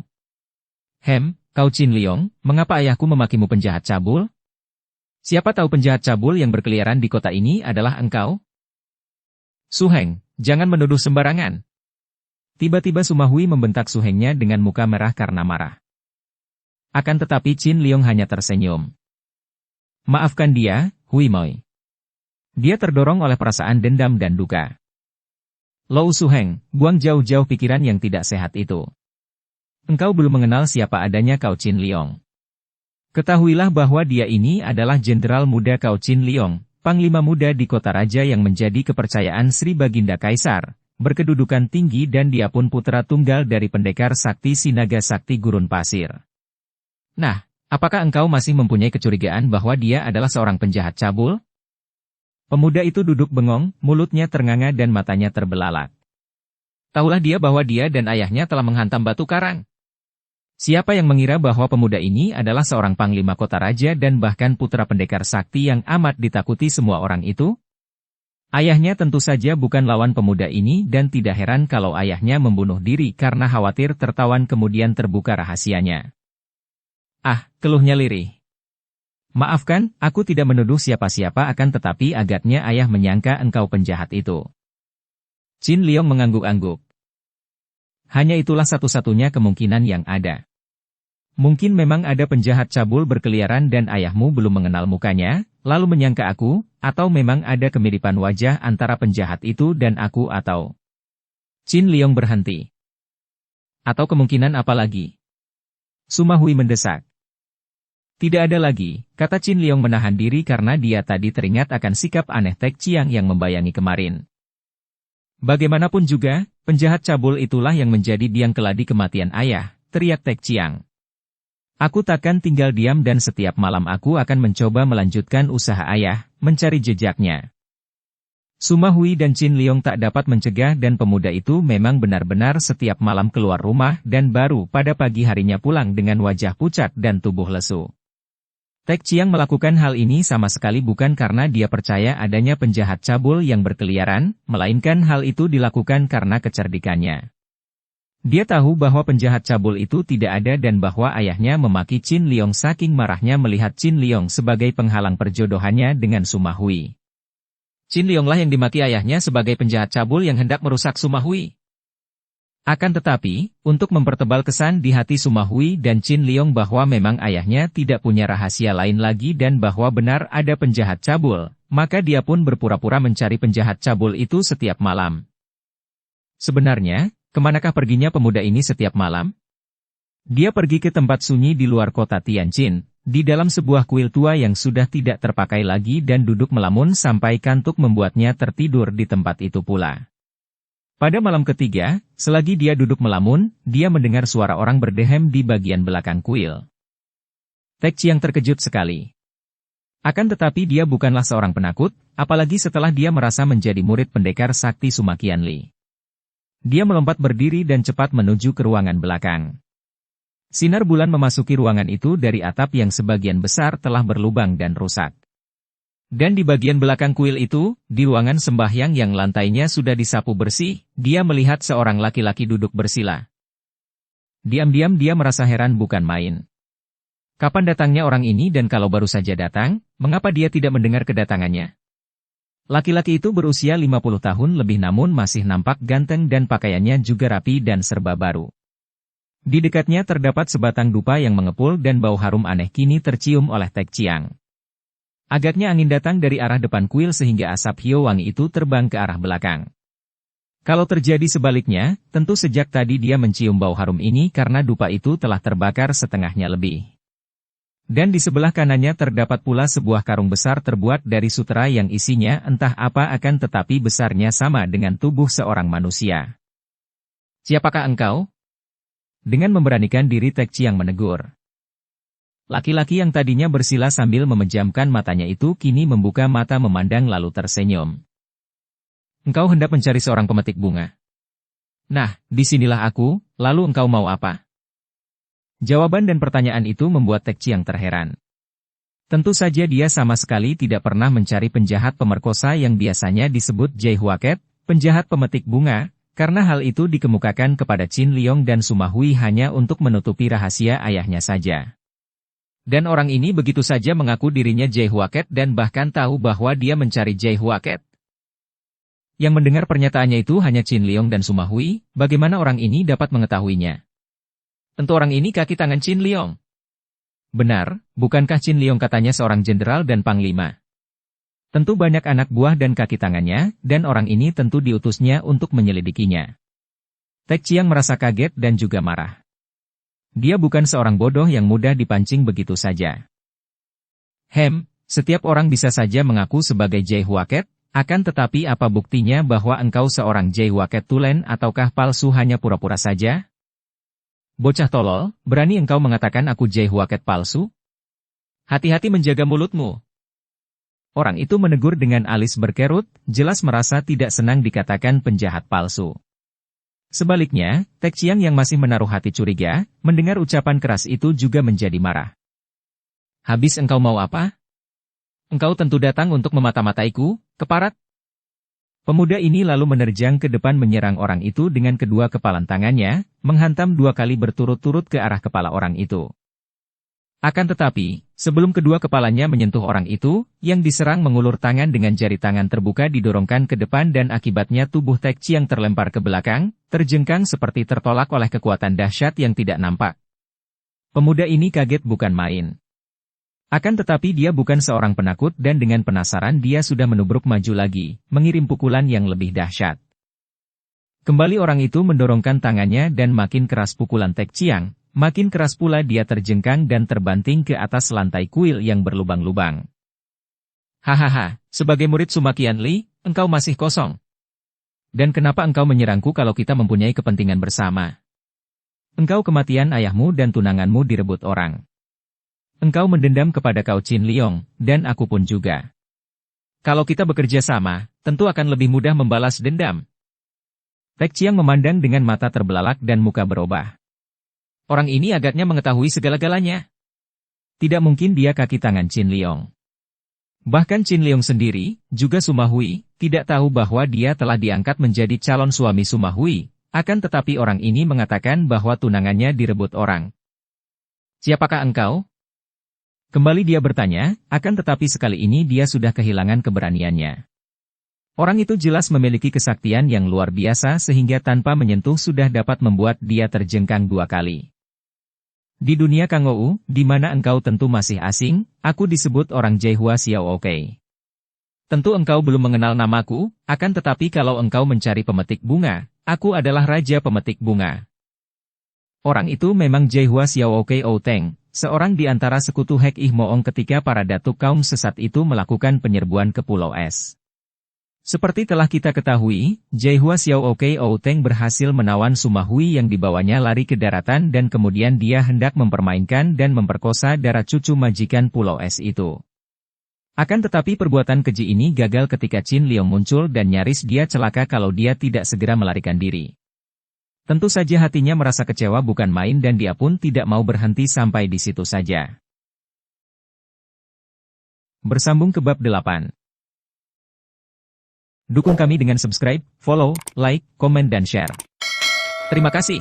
Kau Qin Liong, mengapa ayahku memakimu penjahat cabul? Siapa tahu penjahat cabul yang berkeliaran di kota ini adalah engkau? Su Heng, jangan menuduh sembarangan. Tiba-tiba Suma Hui membentak Su Hengnya dengan muka merah karena marah. Akan tetapi Qin Liong hanya tersenyum. Maafkan dia, Hui Moi. Dia terdorong oleh perasaan dendam dan duka. Lou Suheng, buang jauh-jauh pikiran yang tidak sehat itu. Engkau belum mengenal siapa adanya Cao Qin Liong. Ketahuilah bahwa dia ini adalah jenderal muda Cao Qin Liong, panglima muda di kota raja yang menjadi kepercayaan Sri Baginda Kaisar, berkedudukan tinggi dan dia pun putra tunggal dari pendekar sakti Sinaga Sakti Gurun Pasir. Nah, apakah engkau masih mempunyai kecurigaan bahwa dia adalah seorang penjahat cabul? Pemuda itu duduk bengong, mulutnya ternganga dan matanya terbelalak. Tahulah dia bahwa dia dan ayahnya telah menghantam batu karang. Siapa yang mengira bahwa pemuda ini adalah seorang panglima kota raja dan bahkan putra pendekar sakti yang amat ditakuti semua orang itu? Ayahnya tentu saja bukan lawan pemuda ini dan tidak heran kalau ayahnya membunuh diri karena khawatir tertawan kemudian terbuka rahasianya. Ah, keluhnya lirih. Maafkan, aku tidak menuduh siapa-siapa akan tetapi agaknya ayah menyangka engkau penjahat itu. Qin Liong mengangguk-angguk. Hanya itulah satu-satunya kemungkinan yang ada. Mungkin memang ada penjahat cabul berkeliaran dan ayahmu belum mengenal mukanya, lalu menyangka aku, atau memang ada kemiripan wajah antara penjahat itu dan aku atau... Qin Liong berhenti. Atau kemungkinan apa lagi? Suma Hui mendesak. Tidak ada lagi, kata Qin Liong menahan diri karena dia tadi teringat akan sikap aneh Tek Chiang yang membayangi kemarin. Bagaimanapun juga, penjahat cabul itulah yang menjadi biang keladi kematian ayah, teriak Tek Chiang. Aku takkan tinggal diam dan setiap malam aku akan mencoba melanjutkan usaha ayah, mencari jejaknya. Suma Hui dan Qin Liong tak dapat mencegah dan pemuda itu memang benar-benar setiap malam keluar rumah dan baru pada pagi harinya pulang dengan wajah pucat dan tubuh lesu. Tek Chiang melakukan hal ini sama sekali bukan karena dia percaya adanya penjahat cabul yang berkeliaran, melainkan hal itu dilakukan karena kecerdikannya. Dia tahu bahwa penjahat cabul itu tidak ada dan bahwa ayahnya memaki Qin Liong saking marahnya melihat Qin Liong sebagai penghalang perjodohannya dengan Suma Hui. Qin Lionglah yang dimaki ayahnya sebagai penjahat cabul yang hendak merusak Suma Hui. Akan tetapi, untuk mempertebal kesan di hati Suma Hui dan Qin Liong bahwa memang ayahnya tidak punya rahasia lain lagi dan bahwa benar ada penjahat cabul, maka dia pun berpura-pura mencari penjahat cabul itu setiap malam. Sebenarnya, kemanakah perginya pemuda ini setiap malam? Dia pergi ke tempat sunyi di luar kota Tianjin, di dalam sebuah kuil tua yang sudah tidak terpakai lagi dan duduk melamun sampai kantuk membuatnya tertidur di tempat itu pula. Pada malam ketiga, selagi dia duduk melamun, dia mendengar suara orang berdehem di bagian belakang kuil. Tek Chiang terkejut sekali. Akan tetapi dia bukanlah seorang penakut, apalagi setelah dia merasa menjadi murid pendekar sakti Suma Qianli. Dia melompat berdiri dan cepat menuju ke ruangan belakang. Sinar bulan memasuki ruangan itu dari atap yang sebagian besar telah berlubang dan rusak. Dan di bagian belakang kuil itu, di ruangan sembahyang yang lantainya sudah disapu bersih, dia melihat seorang laki-laki duduk bersila. Diam-diam dia merasa heran bukan main. Kapan datangnya orang ini dan kalau baru saja datang, mengapa dia tidak mendengar kedatangannya? Laki-laki itu berusia 50 tahun lebih namun masih nampak ganteng dan pakaiannya juga rapi dan serba baru. Di dekatnya terdapat sebatang dupa yang mengepul dan bau harum aneh kini tercium oleh Tek Chiang. Agaknya angin datang dari arah depan kuil sehingga asap hio wangi itu terbang ke arah belakang. Kalau terjadi sebaliknya, tentu sejak tadi dia mencium bau harum ini karena dupa itu telah terbakar setengahnya lebih. Dan di sebelah kanannya terdapat pula sebuah karung besar terbuat dari sutera yang isinya entah apa akan tetapi besarnya sama dengan tubuh seorang manusia. Siapakah engkau? Dengan memberanikan diri Tek Chiang menegur. Laki-laki yang tadinya bersila sambil memejamkan matanya itu kini membuka mata memandang lalu tersenyum. Engkau hendak mencari seorang pemetik bunga. Nah, disinilah aku, lalu engkau mau apa? Jawaban dan pertanyaan itu membuat Tek Chiang terheran. Tentu saja dia sama sekali tidak pernah mencari penjahat pemerkosa yang biasanya disebut Jai Huaket, penjahat pemetik bunga, karena hal itu dikemukakan kepada Qin Liong dan Suma Hui hanya untuk menutupi rahasia ayahnya saja. Dan orang ini begitu saja mengaku dirinya Jai Huaket dan bahkan tahu bahwa dia mencari Jai Huaket. Yang mendengar pernyataannya itu hanya Qin Liong dan Suma Hui, bagaimana orang ini dapat mengetahuinya? Tentu orang ini kaki tangan Qin Liong. Benar, bukankah Qin Liong katanya seorang jenderal dan panglima? Tentu banyak anak buah dan kaki tangannya, dan orang ini tentu diutusnya untuk menyelidikinya. Tek Chiang merasa kaget dan juga marah. Dia bukan seorang bodoh yang mudah dipancing begitu saja. Setiap orang bisa saja mengaku sebagai Jai Huaket, akan tetapi apa buktinya bahwa engkau seorang Jai Huaket tulen ataukah palsu hanya pura-pura saja? Bocah tolol, berani engkau mengatakan aku Jai Huaket palsu? Hati-hati menjaga mulutmu. Orang itu menegur dengan alis berkerut, jelas merasa tidak senang dikatakan penjahat palsu. Sebaliknya, Tek Chiang yang masih menaruh hati curiga, mendengar ucapan keras itu juga menjadi marah. Habis engkau mau apa? Engkau tentu datang untuk memata-mataiku, keparat. Pemuda ini lalu menerjang ke depan menyerang orang itu dengan kedua kepalan tangannya, menghantam 2 kali berturut-turut ke arah kepala orang itu. Akan tetapi, sebelum kedua kepalanya menyentuh orang itu, yang diserang mengulur tangan dengan jari tangan terbuka didorongkan ke depan dan akibatnya tubuh Tek Chiang terlempar ke belakang, terjengkang seperti tertolak oleh kekuatan dahsyat yang tidak nampak. Pemuda ini kaget bukan main. Akan tetapi dia bukan seorang penakut dan dengan penasaran dia sudah menubruk maju lagi, mengirim pukulan yang lebih dahsyat. Kembali orang itu mendorongkan tangannya dan makin keras pukulan Tek Chiang, makin keras pula dia terjengkang dan terbanting ke atas lantai kuil yang berlubang-lubang. Hahaha, sebagai murid Sumakian Li, engkau masih kosong. Dan kenapa engkau menyerangku kalau kita mempunyai kepentingan bersama? Engkau kematian ayahmu dan tunanganmu direbut orang. Engkau mendendam kepada Kau Chin Liong, dan aku pun juga. Kalau kita bekerja sama, tentu akan lebih mudah membalas dendam. Tek Chiang memandang dengan mata terbelalak dan muka berubah. Orang ini agaknya mengetahui segala-galanya. Tidak mungkin dia kaki tangan Chin Liong. Bahkan Chin Liong sendiri, juga Suma Hui, tidak tahu bahwa dia telah diangkat menjadi calon suami Suma Hui, akan tetapi orang ini mengatakan bahwa tunangannya direbut orang. Siapakah engkau? Kembali dia bertanya, akan tetapi sekali ini dia sudah kehilangan keberaniannya. Orang itu jelas memiliki kesaktian yang luar biasa sehingga tanpa menyentuh sudah dapat membuat dia terjengkang 2 kali. Di dunia Kang Ou, di mana engkau tentu masih asing, aku disebut orang Jaihua Xiao Oke. Tentu engkau belum mengenal namaku, akan tetapi kalau engkau mencari pemetik bunga, aku adalah Raja Pemetik Bunga. Orang itu memang Jaihua Xiao Oke Outeng, seorang di antara sekutu Hek Ih Moong ketika para datuk kaum sesat itu melakukan penyerbuan ke Pulau Es. Seperti telah kita ketahui, Jaihua Xiao Oke Outeng berhasil menawan Suma Hui yang dibawanya lari ke daratan dan kemudian dia hendak mempermainkan dan memperkosa darah cucu majikan Pulau Es itu. Akan tetapi perbuatan keji ini gagal ketika Chin Liong muncul dan nyaris dia celaka kalau dia tidak segera melarikan diri. Tentu saja hatinya merasa kecewa bukan main dan dia pun tidak mau berhenti sampai di situ saja. Bersambung ke bab 8. Dukung kami dengan subscribe, follow, like, komen dan share. Terima kasih.